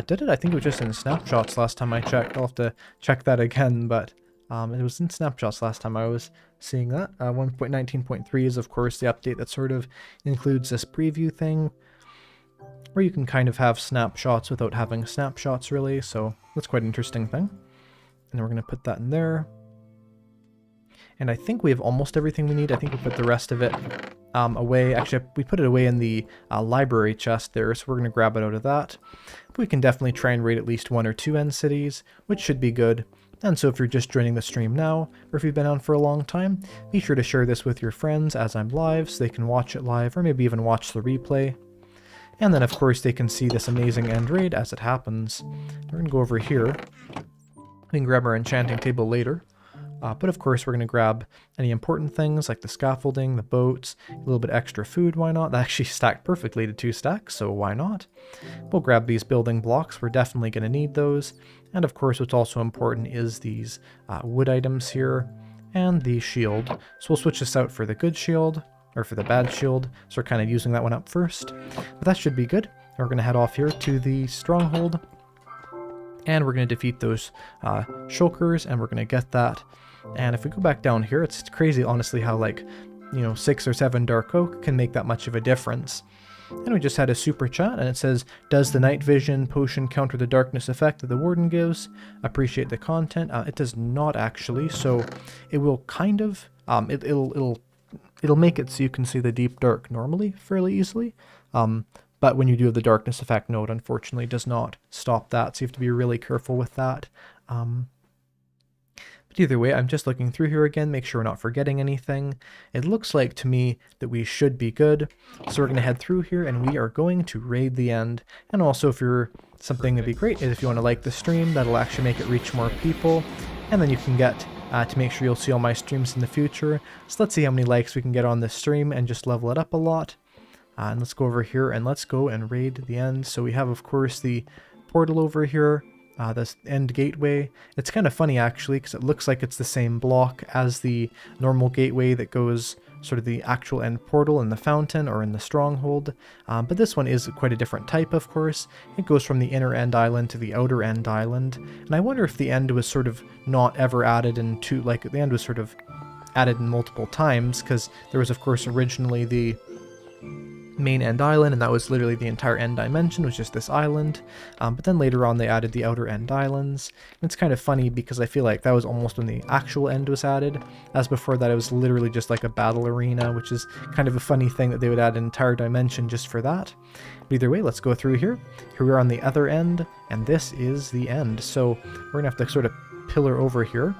Did it? I think it was just in snapshots last time I checked. I'll have to check that again, but it was in snapshots last time I was seeing that. 1.19.3 is, of course, the update that sort of includes this preview thing, where you can kind of have snapshots without having snapshots, really. So that's quite an interesting thing. And we're going to put that in there. And I think we have almost everything we need. I think we put the rest of it away. Actually, we put it away in the library chest there, so we're going to grab it out of that. But we can definitely try and raid at least 1 or 2 end cities, which should be good. And so if you're just joining the stream now, or if you've been on for a long time, be sure to share this with your friends as I'm live, so they can watch it live, or maybe even watch the replay. And then, of course, they can see this amazing end raid as it happens. We're going to go over here. We can grab our enchanting table later. But of course, we're going to grab any important things like the scaffolding, the boats, a little bit extra food, why not? That actually stacked perfectly to 2 stacks, so why not? We'll grab these building blocks. We're definitely going to need those. And of course, what's also important is these wood items here and the shield. So we'll switch this out for the good shield, or for the bad shield. So we're kind of using that one up first. But that should be good. And we're going to head off here to the stronghold. And we're going to defeat those shulkers, and we're going to get that. And if we go back down here, it's crazy, honestly, how, like, 6 or 7 dark oak can make that much of a difference. And we just had a super chat, and it says, does the night vision potion counter the darkness effect that the warden gives? Appreciate the content. It does not, actually, so it will kind of, it'll make it so you can see the deep dark normally fairly easily. But when you do have the darkness effect, no, it unfortunately does not stop that, so you have to be really careful with that. But either way, I'm just looking through here again, make sure we're not forgetting anything. It looks like to me that we should be good. So we're going to head through here and we are going to raid the end. And also, if you're something that'd be great is if you want to like the stream, that'll actually make it reach more people. And then you can get to make sure you'll see all my streams in the future. So let's see how many likes we can get on this stream and just level it up a lot. And let's go over here and let's go and raid the end. So we have, of course, the portal over here. This end gateway. It's kind of funny actually, because it looks like it's the same block as the normal gateway that goes sort of the actual end portal in the fountain or in the stronghold. But this one is quite a different type, of course. It goes from the inner end island to the outer end island. And I wonder if the end was sort of not ever added into, like, the end was sort of added in multiple times, because there was, of course, originally the main end island, and that was literally the entire end dimension, was just this island. But then later on they added the outer end islands. And it's kind of funny because I feel like that was almost when the actual end was added, as before that it was literally just like a battle arena, which is kind of a funny thing that they would add an entire dimension just for that. But either way, let's go through here. Here we are on the other end, and this is the end. So we're gonna have to sort of pillar over here.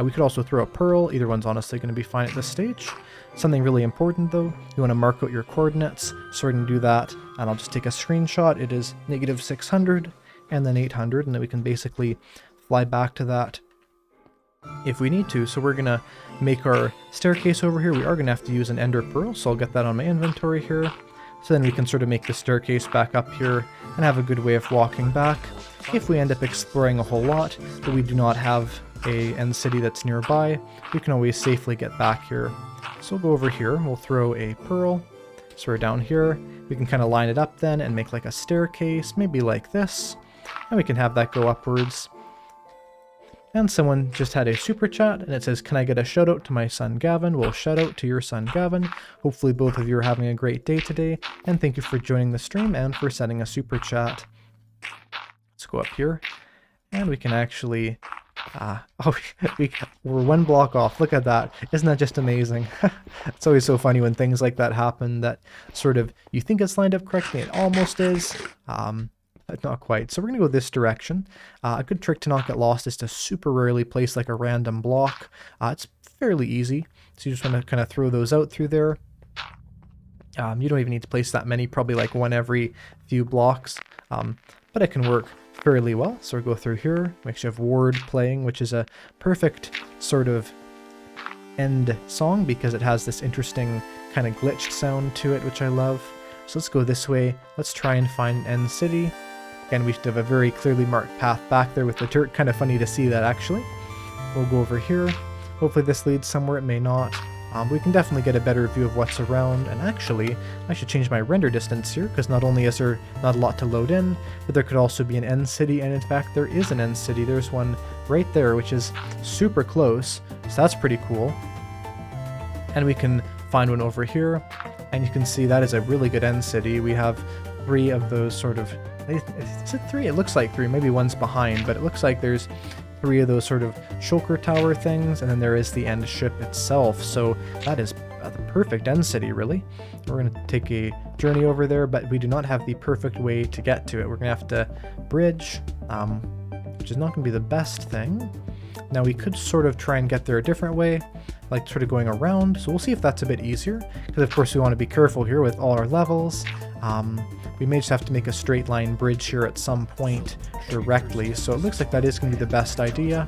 We could also throw a pearl. Either one's honestly going to be fine at this stage. Something really important though, you want to mark out your coordinates, so we're going to do that, and I'll just take a screenshot. It is -600 and then 800, and then we can basically fly back to that if we need to. So we're going to make our staircase over here. We are going to have to use an ender pearl, so I'll get that on my inventory here. So then we can sort of make the staircase back up here and have a good way of walking back. If we end up exploring a whole lot, but we do not have a end city that's nearby, we can always safely get back here. So we'll go over here, we'll throw a pearl. So we're down here, we can kind of line it up then and make like a staircase, maybe like this. And we can have that go upwards. And someone just had a super chat, and it says, can I get a shout out to my son Gavin? Well, shout out to your son Gavin. Hopefully both of you are having a great day today, and thank you for joining the stream and for sending a super chat. Let's go up here, and we can actually, we're one block off. Look at that. Isn't that just amazing? It's always so funny when things like that happen, that sort of, you think it's lined up correctly, it almost is. Not quite. So we're going to go this direction. A good trick to not get lost is to super rarely place like a random block. It's fairly easy. So you just want to kind of throw those out through there. You don't even need to place that many, probably like one every few blocks. But it can work fairly well. So we'll go through here. We actually have Ward playing, which is a perfect sort of end song because it has this interesting kind of glitched sound to it, which I love. So let's go this way. Let's try and find an end city. Again, we should have a very clearly marked path back there with the dirt. Kind of funny to see that, actually. We'll go over here. Hopefully this leads somewhere. It may not. We can definitely get a better view of what's around. And actually, I should change my render distance here, because not only is there not a lot to load in, but there could also be an end city. And in fact, there is an end city. There's one right there, which is super close. So that's pretty cool. And we can find one over here. And you can see that is a really good end city. We have 3 of those sort of... Is it 3? It looks like 3. Maybe one's behind, but it looks like there's 3 of those sort of shulker tower things, and then there is the end ship itself. So that is the perfect end city, really. We're going to take a journey over there, but we do not have the perfect way to get to it. We're going to have to bridge, which is not going to be the best thing. Now we could sort of try and get there a different way, like sort of going around. So we'll see if that's a bit easier, because of course we want to be careful here with all our levels. We may just have to make a straight line bridge here at some point directly. So it looks like that is going to be the best idea.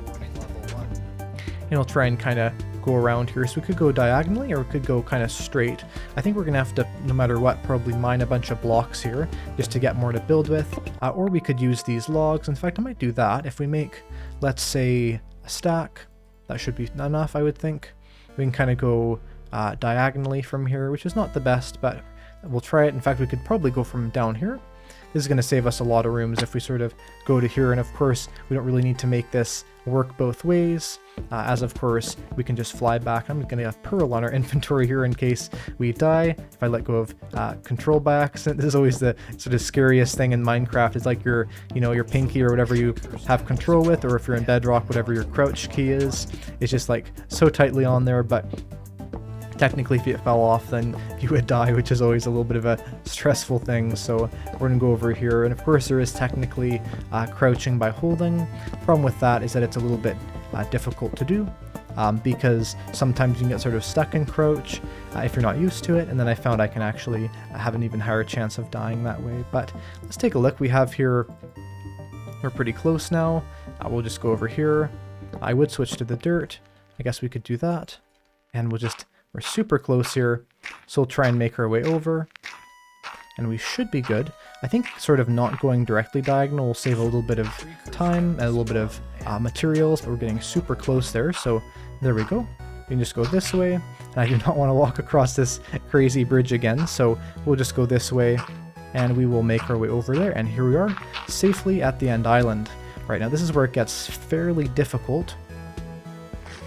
And we'll try and kind of go around here. So we could go diagonally, or we could go kind of straight. I think we're going to have to, no matter what, probably mine a bunch of blocks here just to get more to build with. Or we could use these logs. In fact, I might do that. If we make, let's say, a stack, that should be enough, I would think. We can kind of go diagonally from here, which is not the best, but we'll try it. In fact, we could probably go from down here. This is going to save us a lot of rooms if we sort of go to here, and of course we don't really need to make this work both ways, as of course we can just fly back. I'm going to have Pearl on our inventory here in case we die. If I let go of control by accident, this is always the sort of scariest thing in Minecraft. It's like your, your pinky or whatever you have control with, or if you're in Bedrock, whatever your crouch key is. It's just like so tightly on there, but technically if it fell off then you would die, which is always a little bit of a stressful thing. So we're going to go over here, and of course there is technically crouching by holding. The problem with that is that it's a little bit difficult to do, because sometimes you can get sort of stuck in crouch if you're not used to it, and then I found I can actually have an even higher chance of dying that way. But let's take a look. We have here, we're pretty close now. We'll just go over here. I would switch to the dirt. I guess we could do that, and we're super close here, so we'll try and make our way over, and we should be good. I think sort of not going directly diagonal will save a little bit of time and a little bit of materials, but we're getting super close there, so there we go. We can just go this way, and I do not want to walk across this crazy bridge again, so we'll just go this way, and we will make our way over there, and here we are, safely at the end island. Right now, this is where it gets fairly difficult,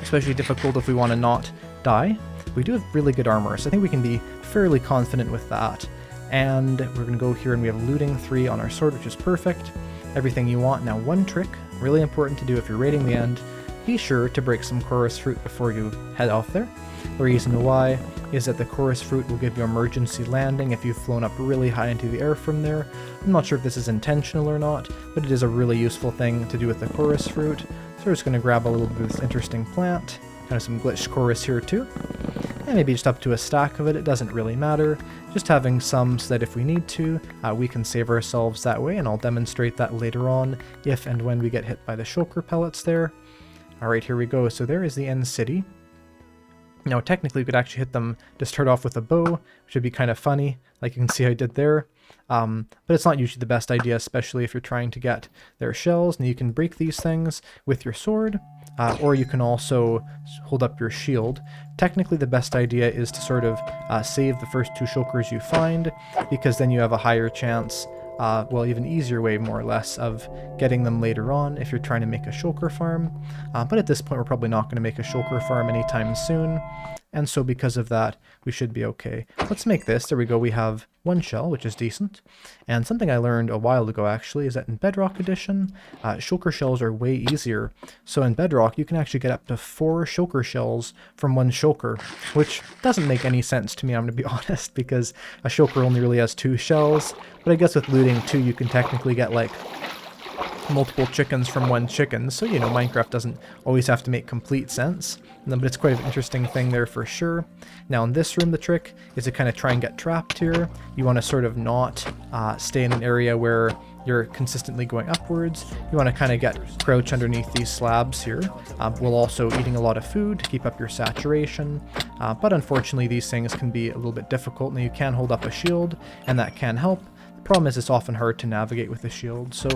especially difficult if we want to not die. We do have really good armor, so I think we can be fairly confident with that. And we're going to go here, and we have looting 3 on our sword, which is perfect. Everything you want. Now, one trick, really important to do if you're raiding the end, be sure to break some chorus fruit before you head off there. The reason why is that the chorus fruit will give you emergency landing if you've flown up really high into the air from there. I'm not sure if this is intentional or not, but it is a really useful thing to do with the chorus fruit. So we're just going to grab a little bit of this interesting plant, kind of some glitched chorus here too, and maybe just up to a stack of it. It doesn't really matter, just having some so that if we need to, we can save ourselves that way, and I'll demonstrate that later on if and when we get hit by the shulker pellets there. Alright, here we go. So there is the end city. Now technically we could actually hit them to start off with a bow, which would be kind of funny, like you can see I did there. But it's not usually the best idea, especially if you're trying to get their shells. Now you can break these things with your sword, or you can also hold up your shield. Technically the best idea is to sort of save the first 2 shulkers you find, because then you have a higher chance, well, even easier way more or less, of getting them later on if you're trying to make a shulker farm. But at this point we're probably not going to make a shulker farm anytime soon, and so because of that we should be okay. Let's make this. There we go, we have 1 shell, which is decent. And something I learned a while ago actually is that in Bedrock Edition, shulker shells are way easier. So in Bedrock you can actually get up to 4 shulker shells from 1 shulker, which doesn't make any sense to me, I'm going to be honest, because a shulker only really has 2 shells. But I guess with looting too, you can technically get like multiple chickens from 1 chicken, so you know, Minecraft doesn't always have to make complete sense, but it's quite an interesting thing there for sure. Now in this room the trick is to kind of try and get trapped here. You want to sort of not stay in an area where you're consistently going upwards. You want to kind of crouch underneath these slabs here, while also eating a lot of food to keep up your saturation. But unfortunately these things can be a little bit difficult. Now you can hold up a shield and that can help. The problem is it's often hard to navigate with a shield, so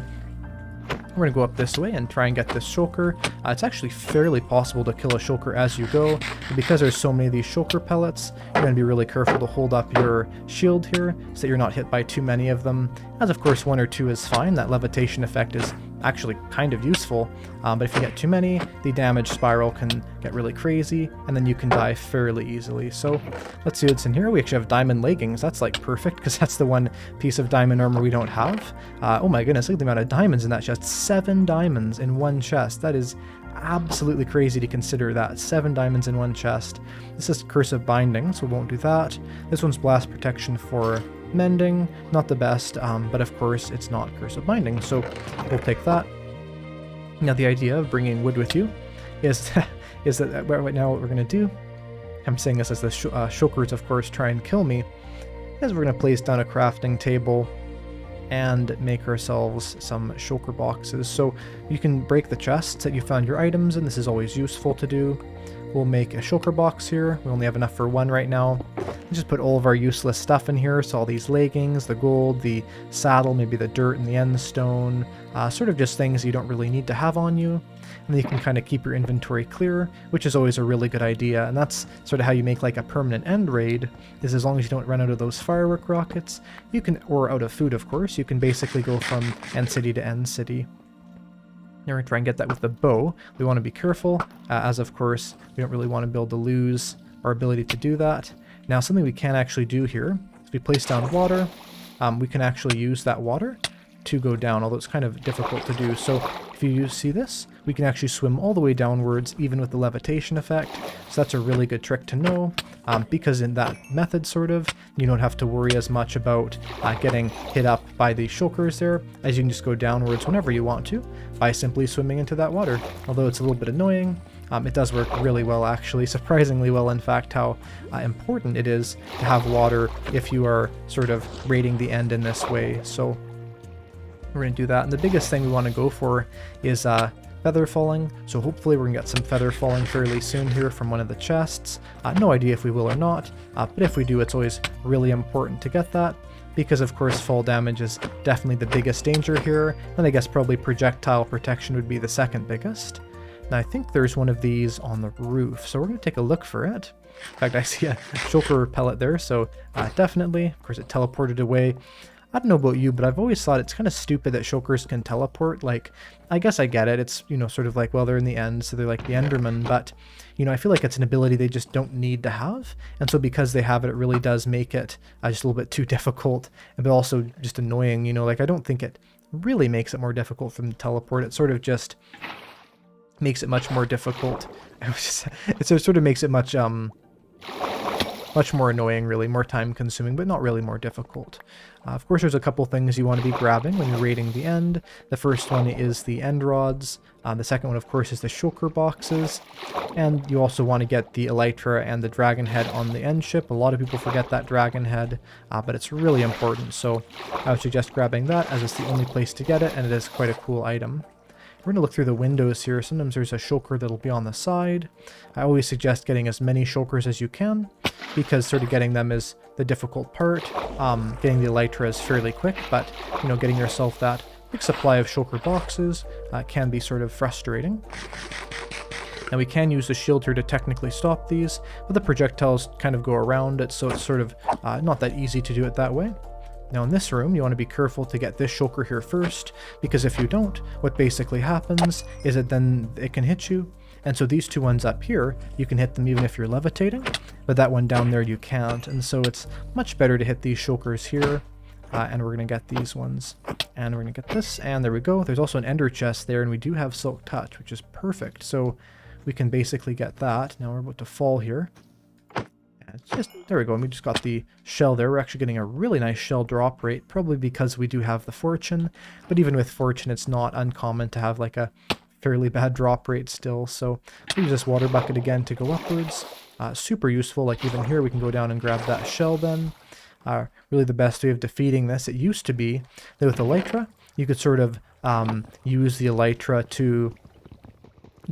we're going to go up this way and try and get this shulker. It's actually fairly possible to kill a shulker as you go, but because there's so many of these shulker pellets, you're going to be really careful to hold up your shield here so that you're not hit by too many of them. As of course 1 or 2 is fine, that levitation effect is actually kind of useful, but if you get too many, the damage spiral can get really crazy, and then you can die fairly easily. So let's see what's in here. We actually have diamond leggings. That's like perfect, because that's the one piece of diamond armor we don't have. Oh my goodness, look at the amount of diamonds in that chest. 7 diamonds in 1 chest. That is absolutely crazy to consider that. 7 diamonds in 1 chest. This is cursive binding, so we won't do that. This one's blast protection for mending, not the best, but of course it's not cursive binding, so we'll take that. Now the idea of bringing wood with you is that right now what we're going to do, I'm saying this as the shulkers of course try and kill me, is we're going to place down a crafting table and make ourselves some shulker boxes. So you can break the chests that you found your items in. This is always useful to do. We'll make a shulker box here. We only have enough for 1 right now. We'll just put all of our useless stuff in here. So all these leggings, the gold, the saddle, maybe the dirt and the end stone, sort of just things you don't really need to have on you. And then you can kind of keep your inventory clear, which is always a really good idea. And that's sort of how you make like a permanent end raid, is as long as you don't run out of those firework rockets, you can, or out of food of course, you can basically go from end city to end city. Now we're going to try and get that with the bow. We want to be careful, as of course we don't really want to be able to lose our ability to do that. Now something we can actually do here is we place down water. We can actually use that water to go down, although it's kind of difficult to do. So if you see this, we can actually swim all the way downwards even with the levitation effect. So that's a really good trick to know, because in that method sort of, you don't have to worry as much about getting hit up by the shulkers there, as you can just go downwards whenever you want to by simply swimming into that water. Although it's a little bit annoying, it does work really well actually, surprisingly well in fact, how important it is to have water if you are sort of raiding the end in this way. So we're going to do that, and the biggest thing we want to go for is feather falling, so hopefully we're going to get some feather falling fairly soon here from one of the chests. No idea if we will or not, but if we do, it's always really important to get that, because of course fall damage is definitely the biggest danger here, and I guess probably projectile protection would be the second biggest. Now I think there's one of these on the roof, so we're going to take a look for it. In fact, I see a shulker pellet there, so definitely, of course it teleported away. I don't know about you, but I've always thought it's kind of stupid that shulkers can teleport. Like, I guess I get it. It's, you know, sort of like, well, they're in the end, so they're like the Enderman. But, you know, I feel like it's an ability they just don't need to have. And so because they have it, it really does make it just a little bit too difficult. But also just annoying, you know, like I don't think it really makes it more difficult for them to teleport. It sort of just makes it much more difficult. It sort of makes it much, much more annoying, really, more time consuming, but not really more difficult. Of course, there's a couple things you want to be grabbing when you're raiding the end. The first one is the end rods. The second one, of course, is the shulker boxes. And you also want to get the elytra and the dragon head on the end ship. A lot of people forget that dragon head, but it's really important. So I would suggest grabbing that, as it's the only place to get it, and it is quite a cool item. We're going to look through the windows here. Sometimes there's a shulker that'll be on the side. I always suggest getting as many shulkers as you can, because sort of getting them is the difficult part. Getting the elytra is fairly quick, but, you know, getting yourself that big supply of shulker boxes can be sort of frustrating. Now we can use the shield here to technically stop these, but the projectiles kind of go around it, so it's sort of not that easy to do it that way. Now in this room, you want to be careful to get this shulker here first, because if you don't, what basically happens is that then it can hit you. And so these two ones up here, you can hit them even if you're levitating, but that one down there you can't. And so it's much better to hit these shulkers here, and we're going to get these ones. And we're going to get this, and there we go. There's also an ender chest there, and we do have silk touch, which is perfect. So we can basically get that. Now we're about to fall here. It's just, there we go, and we just got the shell there. We're actually getting a really nice shell drop rate, probably because we do have the fortune, but even with fortune it's not uncommon to have like a fairly bad drop rate still. So we use this water bucket again to go upwards. Super useful, like even here we can go down and grab that shell then. Really the best way of defeating this, it used to be that with elytra you could sort of use the elytra to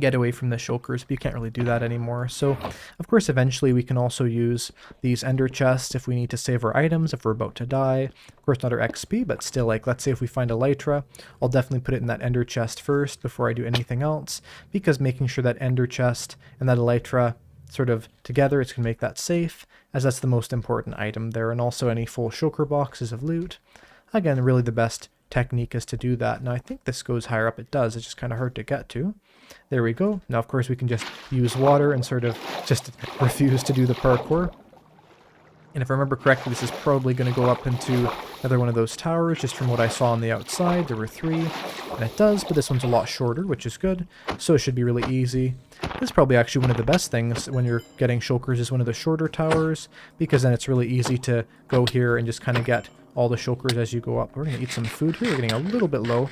get away from the shulkers, but you can't really do that anymore. So of course eventually we can also use these ender chests if we need to save our items, if we're about to die. Of course not our XP, but still, like, let's say if we find elytra, I'll definitely put it in that ender chest first before I do anything else, because making sure that ender chest and that elytra sort of together, it's going to make that safe, as that's the most important item there. And also any full shulker boxes of loot. Again, really the best technique is to do that. Now I think this goes higher up. It does. It's just kind of hard to get to. There we go. Now of course we can just use water and sort of just refuse to do the parkour. And if I remember correctly, this is probably going to go up into another one of those towers, just from what I saw on the outside. There were 3, and it does, but this one's a lot shorter, which is good. So it should be really easy. This is probably actually one of the best things when you're getting shulkers, is one of the shorter towers, because then it's really easy to go here and just kind of get all the shulkers as you go up. We're going to eat some food here. We're getting a little bit low.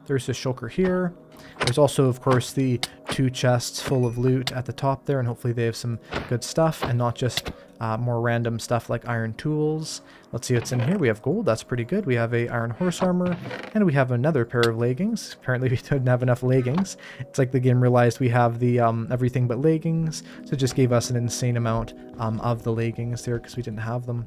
There's the shulker here. There's also, of course, the 2 chests full of loot at the top there, and hopefully they have some good stuff and not just more random stuff like iron tools. Let's see what's in here. We have gold. That's pretty good. We have a iron horse armor, and we have another pair of leggings. Apparently we didn't have enough leggings. It's like the game realized we have the everything but leggings, so it just gave us an insane amount of the leggings there because we didn't have them.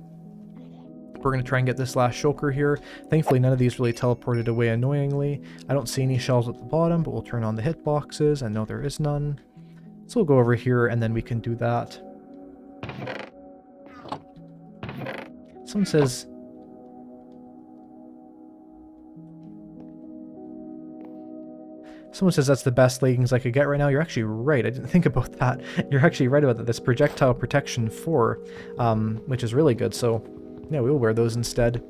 We're going to try and get this last shulker here. Thankfully, none of these really teleported away annoyingly. I don't see any shells at the bottom, but we'll turn on the hitboxes, and no, there is none. So we'll go over here, and then we can do that. Someone says... Someone says that's the best leggings I could get right now. You're actually right. I didn't think about that. You're actually right about that. This projectile protection 4, which is really good, so... yeah, we will wear those instead.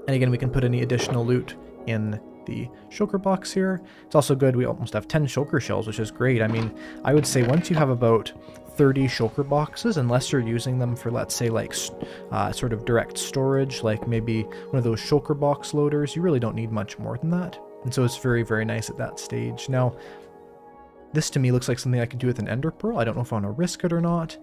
And again, we can put any additional loot in the shulker box here. It's also good, we almost have 10 shulker shells, which is great. I mean, I would say once you have about 30 shulker boxes, unless you're using them for, let's say, like sort of direct storage, like maybe one of those shulker box loaders, you really don't need much more than that. And so it's very, very nice at that stage. Now, this to me looks like something I could do with an ender pearl. I don't know if I want to risk it or not.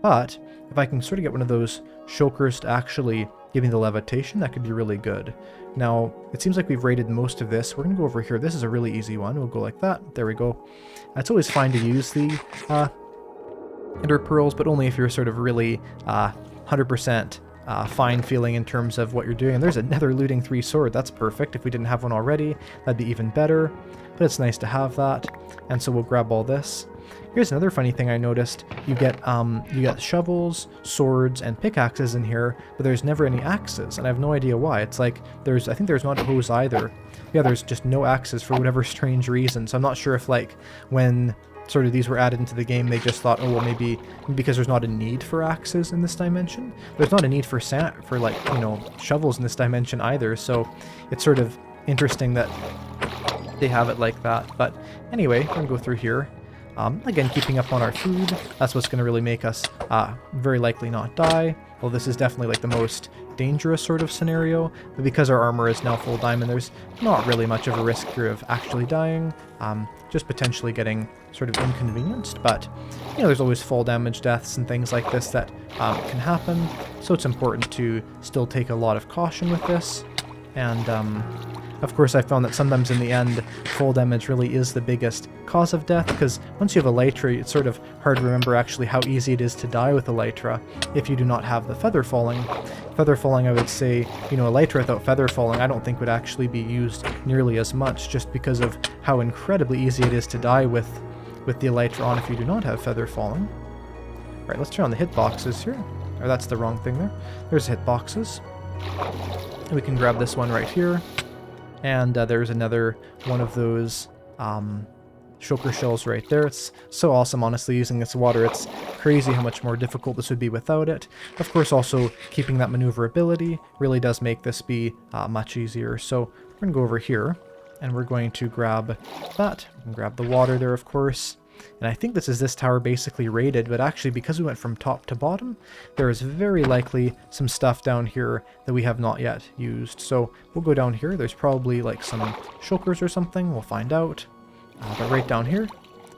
But if I can sort of get one of those shulkers to actually give me the levitation, that could be really good. Now, it seems like we've raided most of this. We're going to go over here. This is a really easy one. We'll go like that. There we go. It's always fine to use the ender pearls, but only if you're sort of really 100% fine feeling in terms of what you're doing. And there's another looting 3 sword. That's perfect. If we didn't have one already, that'd be even better. But it's nice to have that. And so we'll grab all this. Here's another funny thing I noticed. You get shovels, swords, and pickaxes in here, but there's never any axes, and I have no idea why. It's like I think there's not a hose either. Yeah, there's just no axes for whatever strange reason. So I'm not sure if, like, when sort of these were added into the game, they just thought, oh well, maybe because there's not a need for axes in this dimension. There's not a need for like, you know, shovels in this dimension either. So it's sort of interesting that they have it like that. But anyway, we're gonna go through here. Again, keeping up on our food, that's what's going to really make us very likely not die. Well, this is definitely like the most dangerous sort of scenario, but because our armor is now full diamond, there's not really much of a risk here of actually dying, just potentially getting sort of inconvenienced, but you know, there's always fall damage deaths and things like this that can happen, so it's important to still take a lot of caution with this. And of course, I found that sometimes in the end, fall damage really is the biggest cause of death, because once you have elytra, it's sort of hard to remember actually how easy it is to die with elytra if you do not have the feather falling. Feather falling, I would say, you know, elytra without feather falling, I don't think would actually be used nearly as much, just because of how incredibly easy it is to die with the elytra on if you do not have feather falling. Alright, let's turn on the hitboxes here. Or that's the wrong thing there. There's hitboxes. We can grab this one right here. And there's another one of those shulker shells right there. It's so awesome, honestly, using this water. It's crazy how much more difficult this would be without it. Of course, also keeping that maneuverability really does make this be much easier. So we're going to go over here, and we're going to grab that. And grab the water there, of course. And I think this tower basically raided, but actually because we went from top to bottom, there is very likely some stuff down here that we have not yet used. So we'll go down here. There's probably like some shulkers or something. We'll find out. But right down here,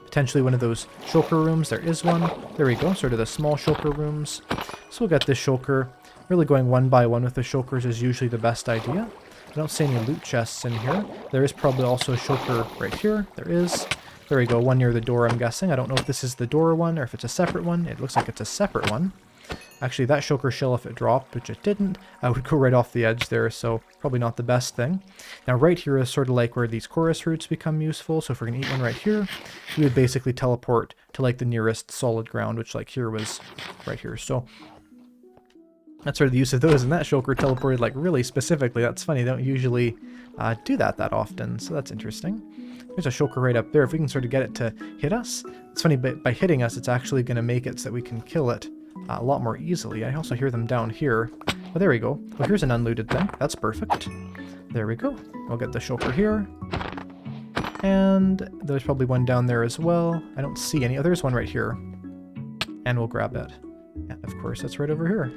potentially one of those shulker rooms. There is one. There we go, sort of the small shulker rooms. So we'll get this shulker. Really going one by one with the shulkers is usually the best idea. I don't see any loot chests in here. There is probably also a shulker right here. There is. There we go, one near the door, I'm guessing. I don't know if this is the door one or if it's a separate one. It looks like it's a separate one. Actually, that shulker shell, if it dropped, which it didn't, I would go right off the edge there, so probably not the best thing. Now, right here is sort of like where these chorus roots become useful, so if we're going to eat one right here, we would basically teleport to like the nearest solid ground, which like here was right here. So that's sort of the use of those, and that shulker teleported like really specifically. That's funny, they don't usually do that often, so that's interesting. There's a shulker right up there. If we can sort of get it to hit us, it's funny, but by hitting us, it's actually going to make it so that we can kill it a lot more easily. I also hear them down here. Oh, there we go. Well, here's an unlooted thing. That's perfect. There we go. We'll get the shulker here. And there's probably one down there as well. I don't see any. Oh, there's one right here. And we'll grab it. And of course, that's right over here.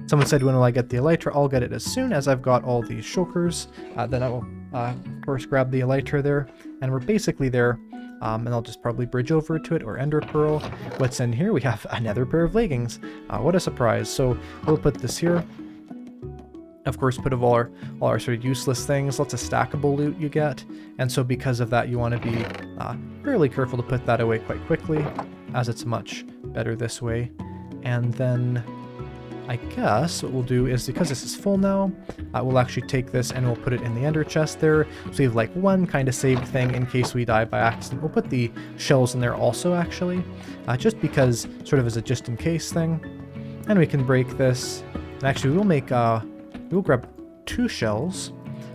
Someone said, when will I get the elytra? I'll get it as soon as I've got all these shulkers. Then I will, of course, grab the elytra there. And we're basically there. And I'll just probably bridge over to it, or ender pearl. What's in here? We have another pair of leggings. What a surprise. So we'll put this here. Of course, put all our sort of useless things. Lots of stackable loot you get. And so because of that, you want to be fairly careful to put that away quite quickly, as it's much better this way. And then I guess what we'll do is, because this is full now, we'll actually take this and we'll put it in the ender chest there. So we have like one kind of saved thing in case we die by accident. We'll put the shells in there also, actually, just because, sort of as a just in case thing. And we can break this. And actually we'll make, we'll grab 2 shells,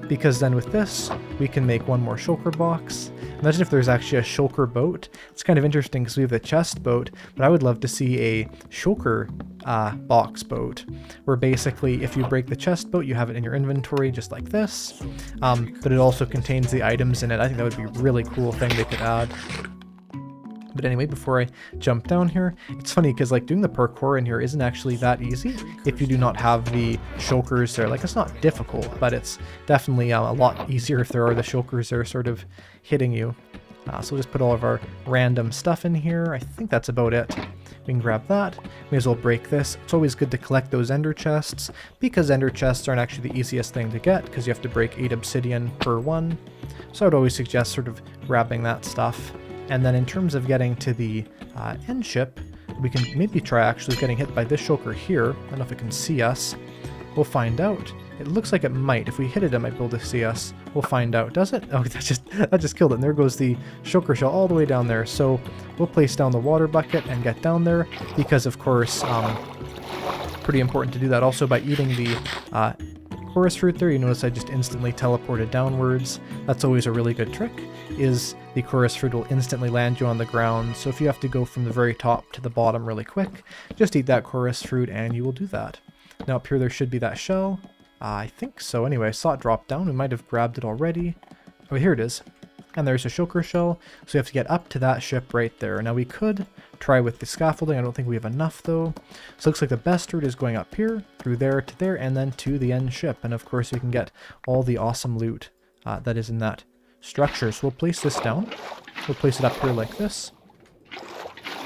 because then with this, we can make one more shulker box. Imagine if there's actually a shulker boat. It's kind of interesting because we have the chest boat, but I would love to see a shulker box boat, where basically if you break the chest boat, you have it in your inventory just like this, but it also contains the items in it. I think that would be a really cool thing they could add. But anyway, before I jump down here, it's funny because like doing the parkour in here isn't actually that easy if you do not have the shulkers there. Like, it's not difficult, but it's definitely a lot easier if there are the shulkers there sort of hitting you. So we'll just put all of our random stuff in here. I think that's about it. We can grab that. May as well break this. It's always good to collect those ender chests, because ender chests aren't actually the easiest thing to get, because you have to break 8 obsidian per one. So I would always suggest sort of grabbing that stuff. And then in terms of getting to the end ship, we can maybe try actually getting hit by this shulker here. I don't know if it can see us. We'll find out. It looks like it might. If we hit it, it might be able to see us. We'll find out. Does it? Oh, that just killed it. And there goes the shulker shell all the way down there. So we'll place down the water bucket and get down there, because of course, pretty important to do that also by eating the chorus fruit there. You notice I just instantly teleported downwards. That's always a really good trick, is the chorus fruit will instantly land you on the ground. So if you have to go from the very top to the bottom really quick, just eat that chorus fruit and you will do that. Now up here there should be that shell. I think so. Anyway, I saw it drop down. We might have grabbed it already. Oh, here it is. and there's a shulker shell, so we have to get up to that ship right there. Now we could try with the scaffolding, I don't think we have enough though. So it looks like the best route is going up here, through there to there, and then to the end ship. And of course we can get all the awesome loot that is in that structure. So we'll place this down. We'll place it up here like this.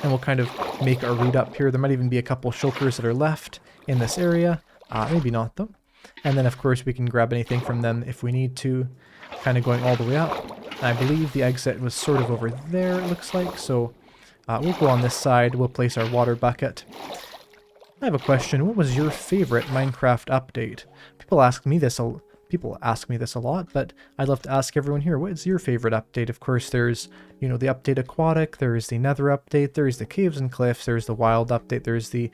And we'll kind of make our route up here. There might even be a couple shulkers that are left in this area. Maybe not though. And then of course we can grab anything from them if we need to, kind of going all the way up. I believe the exit was sort of over there, it looks like. So we'll go on this side. We'll place our water bucket. I have a question. What was your favorite Minecraft update? People ask me this a lot, but I'd love to ask everyone here, what is your favorite update? Of course, there's, you know, the update aquatic, there's the nether update, there's the caves and cliffs, there's the wild update, there's the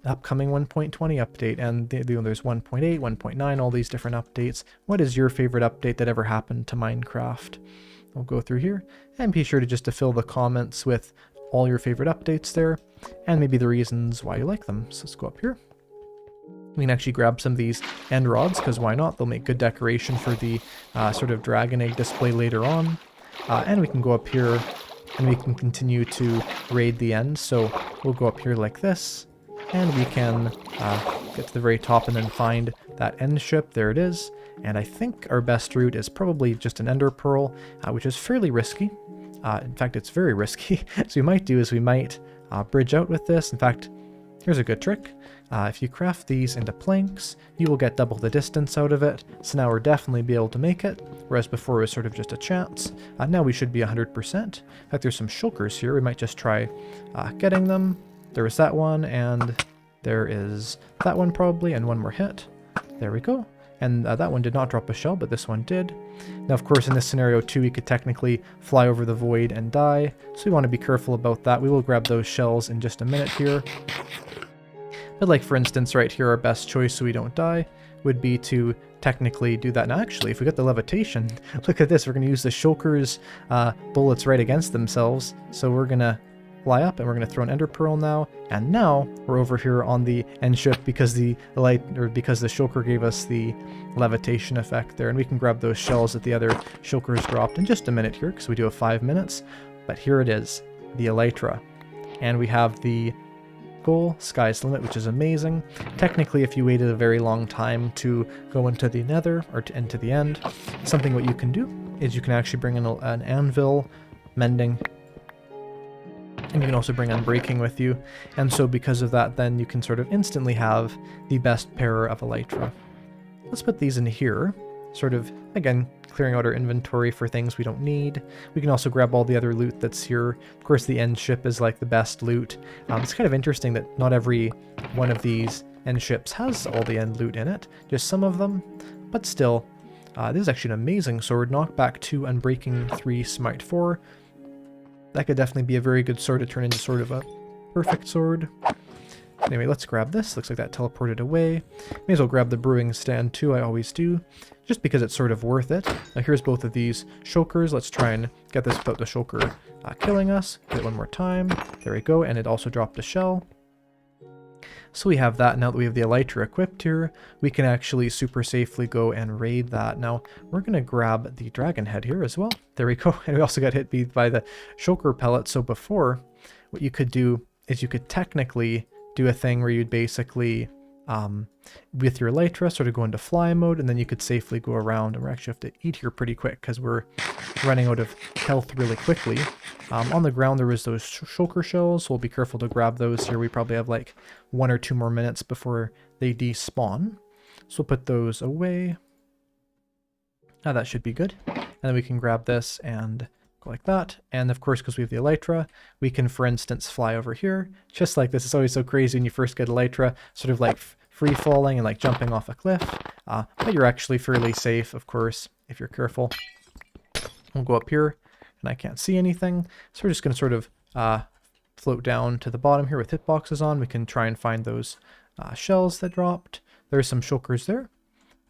upcoming 1.20 update, and there's 1.8, 1.9, all these different updates. What is your favorite update that ever happened to Minecraft? I'll go through here, and be sure to fill the comments with all your favorite updates there, and maybe the reasons why you like them. So let's go up here. We can actually grab some of these end rods, because why not? They'll make good decoration for the sort of dragon egg display later on. And we can go up here, and we can continue to raid the end. So we'll go up here like this, and we can get to the very top and then find that end ship. There it is. And I think our best route is probably just an ender pearl, which is fairly risky. In fact, it's very risky. So we might do is we might bridge out with this. In fact, here's a good trick. If you craft these into planks, you will get double the distance out of it. So now we'll definitely be able to make it, whereas before it was sort of just a chance. Now we should be 100%. In fact, there's some shulkers here. We might just try getting them. There was that one, and there is that one probably, and one more hit. There we go. And that one did not drop a shell, but this one did. Now, of course, in this scenario too, we could technically fly over the void and die. So we want to be careful about that. We will grab those shells in just a minute here. But like, for instance, right here, our best choice so we don't die would be to technically do that. Now, actually, if we get the levitation, look at this. We're going to use the shulkers' bullets right against themselves. So we're going to fly up, and we're going to throw an ender pearl now. And now we're over here on the end ship because the shulker gave us the levitation effect there. And we can grab those shells that the other shulkers dropped in just a minute here, because we do have 5 minutes. But here it is, the elytra. And we have the goal, sky's the limit, which is amazing. Technically, if you waited a very long time to go into the nether, or into the end, something what you can do is you can actually bring in an anvil, mending, and you can also bring unbreaking with you. And so because of that, then you can sort of instantly have the best pair of elytra. Let's put these in here, sort of, again, clearing out our inventory for things we don't need. We can also grab all the other loot that's here. Of course, the end ship is like the best loot. It's kind of interesting that not every one of these end ships has all the end loot in it, just some of them. But still, this is actually an amazing sword. Knockback 2, Unbreaking 3, Smite 4. That could definitely be a very good sword to turn into sort of a perfect sword. Anyway, let's grab this. Looks like that teleported away. May as well grab the brewing stand too, I always do, just because it's sort of worth it. Now here's both of these shulkers. Let's try and get this without the shulker killing us. Get it one more time. There we go, and it also dropped a shell. So we have that. Now that we have the elytra equipped here, we can actually super safely go and raid that. Now we're going to grab the dragon head here as well. There we go. And we also got hit by the shulker pellet. So before, what you could do is you could technically do a thing where you'd basically, with your elytra, sort of go into fly mode, and then you could safely go around. And we actually have to eat here pretty quick because we're running out of health really quickly. On the ground there was those shulker shells, so we'll be careful to grab those here. We probably have like 1 or 2 more minutes before they despawn. So we'll put those away. Now that should be good. And then we can grab this and go like that. And of course, because we have the elytra, we can, for instance, fly over here. Just like this. It's always so crazy when you first get elytra, sort of like free falling and like jumping off a cliff. But you're actually fairly safe, of course, if you're careful. We'll go up here, and I can't see anything. So we're just going to sort of float down to the bottom here with hitboxes on. We can try and find those shells that dropped. There's some shulkers there.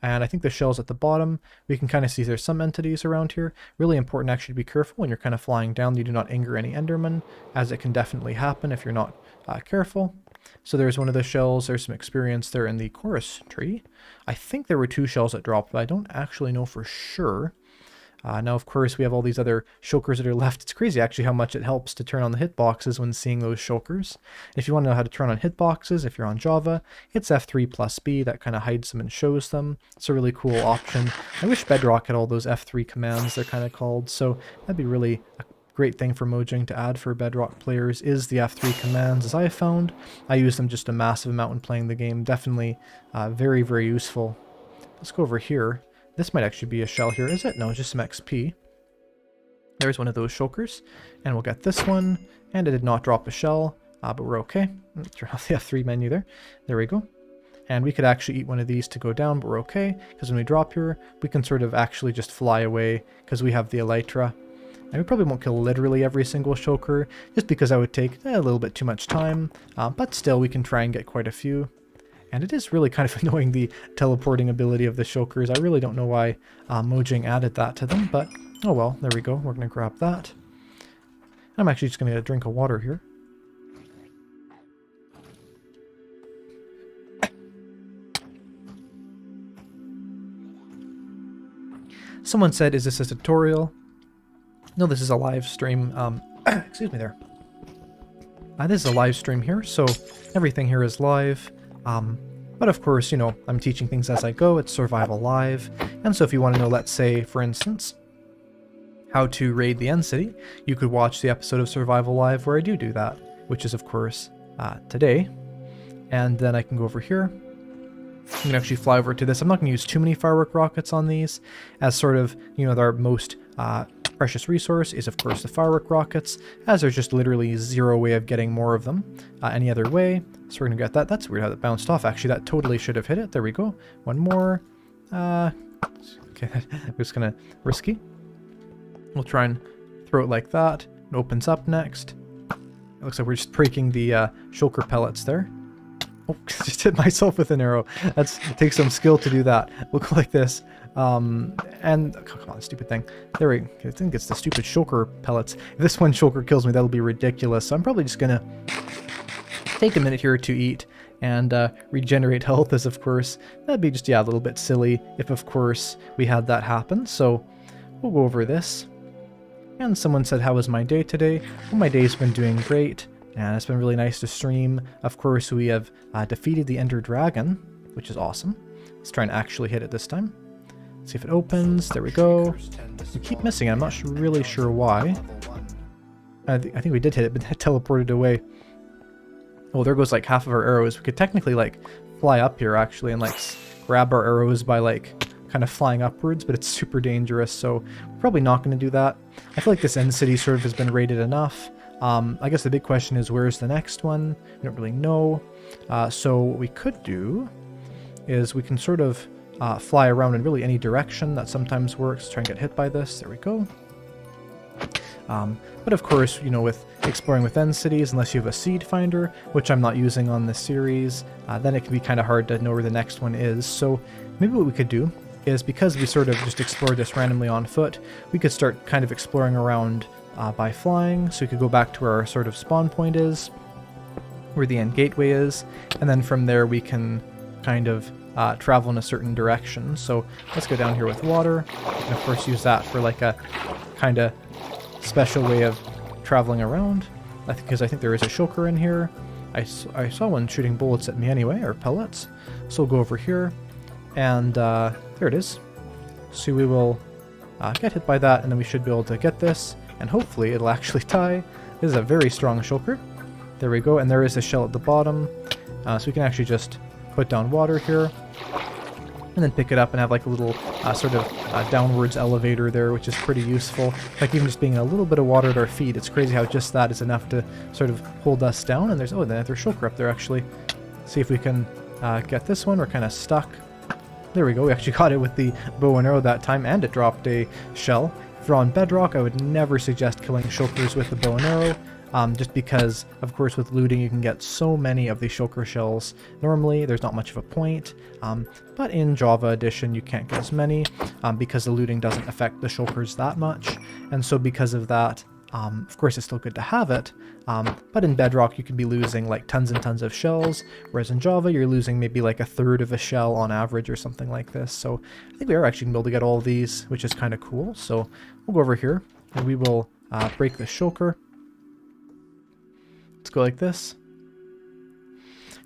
And I think the shells at the bottom, we can kind of see there's some entities around here. Really important actually to be careful when you're kind of flying down. You do not anger any endermen, as it can definitely happen if you're not careful. So there's one of the shells. There's some experience there in the chorus tree. I think there were 2 shells that dropped, but I don't actually know for sure. Now, of course, we have all these other shulkers that are left. It's crazy, actually, how much it helps to turn on the hitboxes when seeing those shulkers. If you want to know how to turn on hitboxes, if you're on Java, it's F3 plus B. That kind of hides them and shows them. It's a really cool option. I wish Bedrock had all those F3 commands, they're kind of called. So that'd be really a great thing for Mojang to add for Bedrock players is the F3 commands, as I have found. I use them just a massive amount when playing the game. Definitely very, very useful. Let's go over here. This might actually be a shell here, is it? No, it's just some XP. There's one of those shulkers, and we'll get this one, and it did not drop a shell, but we're okay. Turn off the F3 menu there. There we go. And we could actually eat one of these to go down, but we're okay, because when we drop here, we can sort of actually just fly away, because we have the elytra. And we probably won't kill literally every single shulker, just because that would take a little bit too much time, but still we can try and get quite a few. And it is really kind of annoying, the teleporting ability of the shulkers. I really don't know why Mojang added that to them, but oh well, there we go. We're going to grab that. I'm actually just going to get a drink of water here. Someone said, is this a tutorial? No, this is a live stream. Excuse me there. This is a live stream here, so everything here is live. But of course, you know, I'm teaching things as I go. It's Survival Live. And so if you want to know, let's say, for instance, how to raid the End City, you could watch the episode of Survival Live where I do that, which is, of course, today. And then I can go over here. I can actually fly over to this. I'm not going to use too many firework rockets on these, as sort of, you know, our most precious resource is, of course, the firework rockets, as there's just literally zero way of getting more of them any other way. So we're going to get that. That's weird how that bounced off. Actually, that totally should have hit it. There we go. One more. Okay, I'm just going to risky. We'll try and throw it like that. It opens up next. It looks like we're just breaking the shulker pellets there. Oh, just hit myself with an arrow. It takes some skill to do that. We'll go like this. And oh, come on, stupid thing. There we go. I think it's the stupid shulker pellets. If this one shulker kills me, that'll be ridiculous. So I'm probably just gonna take a minute here to eat and regenerate health, as of course that'd be just, yeah, a little bit silly if of course we had that happen. So we'll go over this. And someone said, how was my day today? Well, my day's been doing great, and it's been really nice to stream. Of course, we have defeated the Ender Dragon, which is awesome. Let's try and actually hit it this time. See if it opens. There we go. We keep missing it. I'm not really sure why. I think we did hit it, but that teleported away. Oh, there goes like half of our arrows. We could technically like fly up here actually and like grab our arrows by like kind of flying upwards, but it's super dangerous, so we're probably not going to do that. I feel like this end city sort of has been raided enough. I guess the big question is, where's the next one? We don't really know. So what we could do is we can sort of fly around in really any direction. That sometimes works. Try and get hit by this. There we go. But of course, you know, with exploring with end cities, unless you have a seed finder, which I'm not using on this series, then it can be kind of hard to know where the next one is. So maybe what we could do is, because we sort of just explored this randomly on foot, we could start kind of exploring around by flying. So we could go back to where our sort of spawn point is, where the end gateway is, and then from there we can kind of travel in a certain direction. So let's go down here with water, and of course use that for like a kind of special way of traveling around. Because I think there is a shulker in here. I saw one shooting bullets at me anyway, or pellets. So we'll go over here, and there it is. So we will get hit by that, and then we should be able to get this, and hopefully it'll actually die. This is a very strong shulker. There we go, and there is a shell at the bottom. So we can actually just put down water here, and then pick it up and have like a little sort of downwards elevator there, which is pretty useful. Like even just being in a little bit of water at our feet, it's crazy how just that is enough to sort of hold us down. And there's, oh, another shulker up there actually. See if we can get this one. We're kind of stuck. There we go. We actually got it with the bow and arrow that time, and it dropped a shell. If you're on Bedrock, I would never suggest killing shulkers with the bow and arrow. Just because, of course, with looting you can get so many of the shulker shells. Normally, there's not much of a point, but in Java Edition you can't get as many because the looting doesn't affect the shulkers that much. And so because of that, Of course, it's still good to have it, but in Bedrock you could be losing like tons and tons of shells, whereas in Java you're losing maybe like a third of a shell on average or something like this. So I think we are actually going to be able to get all of these, which is kind of cool. So we'll go over here and we will break the shulker. Let's go like this.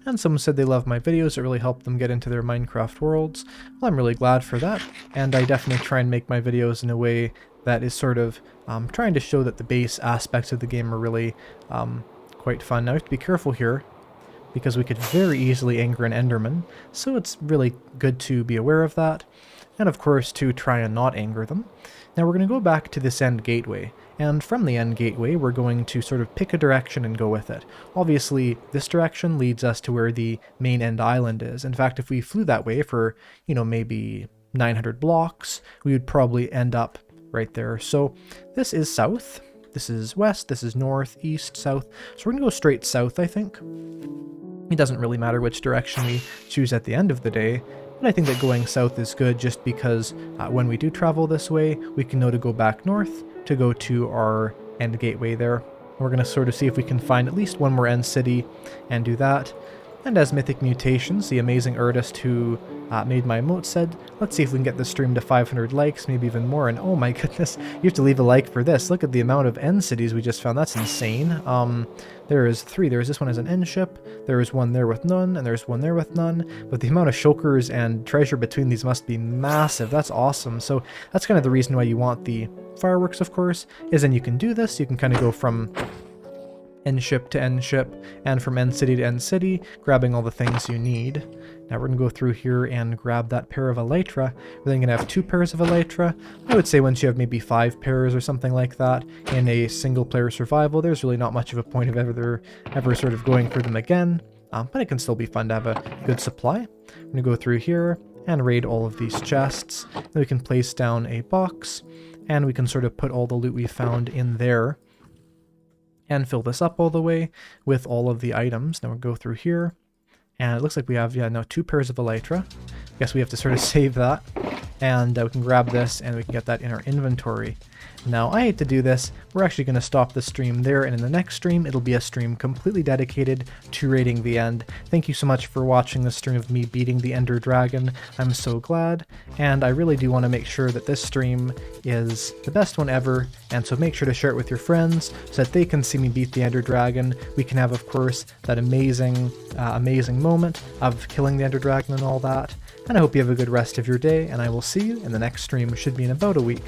And someone said they love my videos, it really helped them get into their Minecraft worlds. Well, I'm really glad for that, and I definitely try and make my videos in a way that is sort of trying to show that the base aspects of the game are really quite fun. Now we have to be careful here, because we could very easily anger an Enderman, so it's really good to be aware of that, and of course to try and not anger them. Now we're going to go back to this end gateway, and from the end gateway we're going to sort of pick a direction and go with it. Obviously this direction leads us to where the main end island is. In fact, if we flew that way for, you know, maybe 900 blocks, we would probably end up right there. So this is south, this is west, this is north, east, south, so we're going to go straight south, I think. It doesn't really matter which direction we choose at the end of the day, but I think that going south is good just because when we do travel this way, we can know to go back north to go to our end gateway there. We're going to sort of see if we can find at least one more end city and do that. And as Mythic Mutations, the amazing artist who made my emote, said, let's see if we can get this stream to 500 likes, maybe even more. And oh my goodness, you have to leave a like for this. Look at the amount of end cities we just found. That's insane. There is 3. There's this one as an end ship, there is one there with none, and there's one there with none. But the amount of shulkers and treasure between these must be massive. That's awesome. So that's kind of the reason why you want the fireworks, of course, is then you can do this. You can kind of go from end ship to end ship, and from end city to end city, grabbing all the things you need. Now we're going to go through here and grab that pair of elytra. We're then going to have 2 pairs of elytra. I would say once you have maybe 5 pairs or something like that in a single player survival, there's really not much of a point of ever sort of going for them again, but it can still be fun to have a good supply. We're going to go through here and raid all of these chests. Then we can place down a box, and we can sort of put all the loot we found in there and fill this up all the way with all of the items. Now we'll go through here, and it looks like we have, now 2 pairs of elytra. I guess we have to sort of save that, and we can grab this and we can get that in our inventory. Now, I hate to do this, we're actually going to stop the stream there, and in the next stream, it'll be a stream completely dedicated to raiding the end. Thank you so much for watching this stream of me beating the Ender Dragon. I'm so glad, and I really do want to make sure that this stream is the best one ever, and so make sure to share it with your friends so that they can see me beat the Ender Dragon. We can have, of course, that amazing moment of killing the Ender Dragon and all that. And I hope you have a good rest of your day, and I will see you in the next stream, which should be in about a week.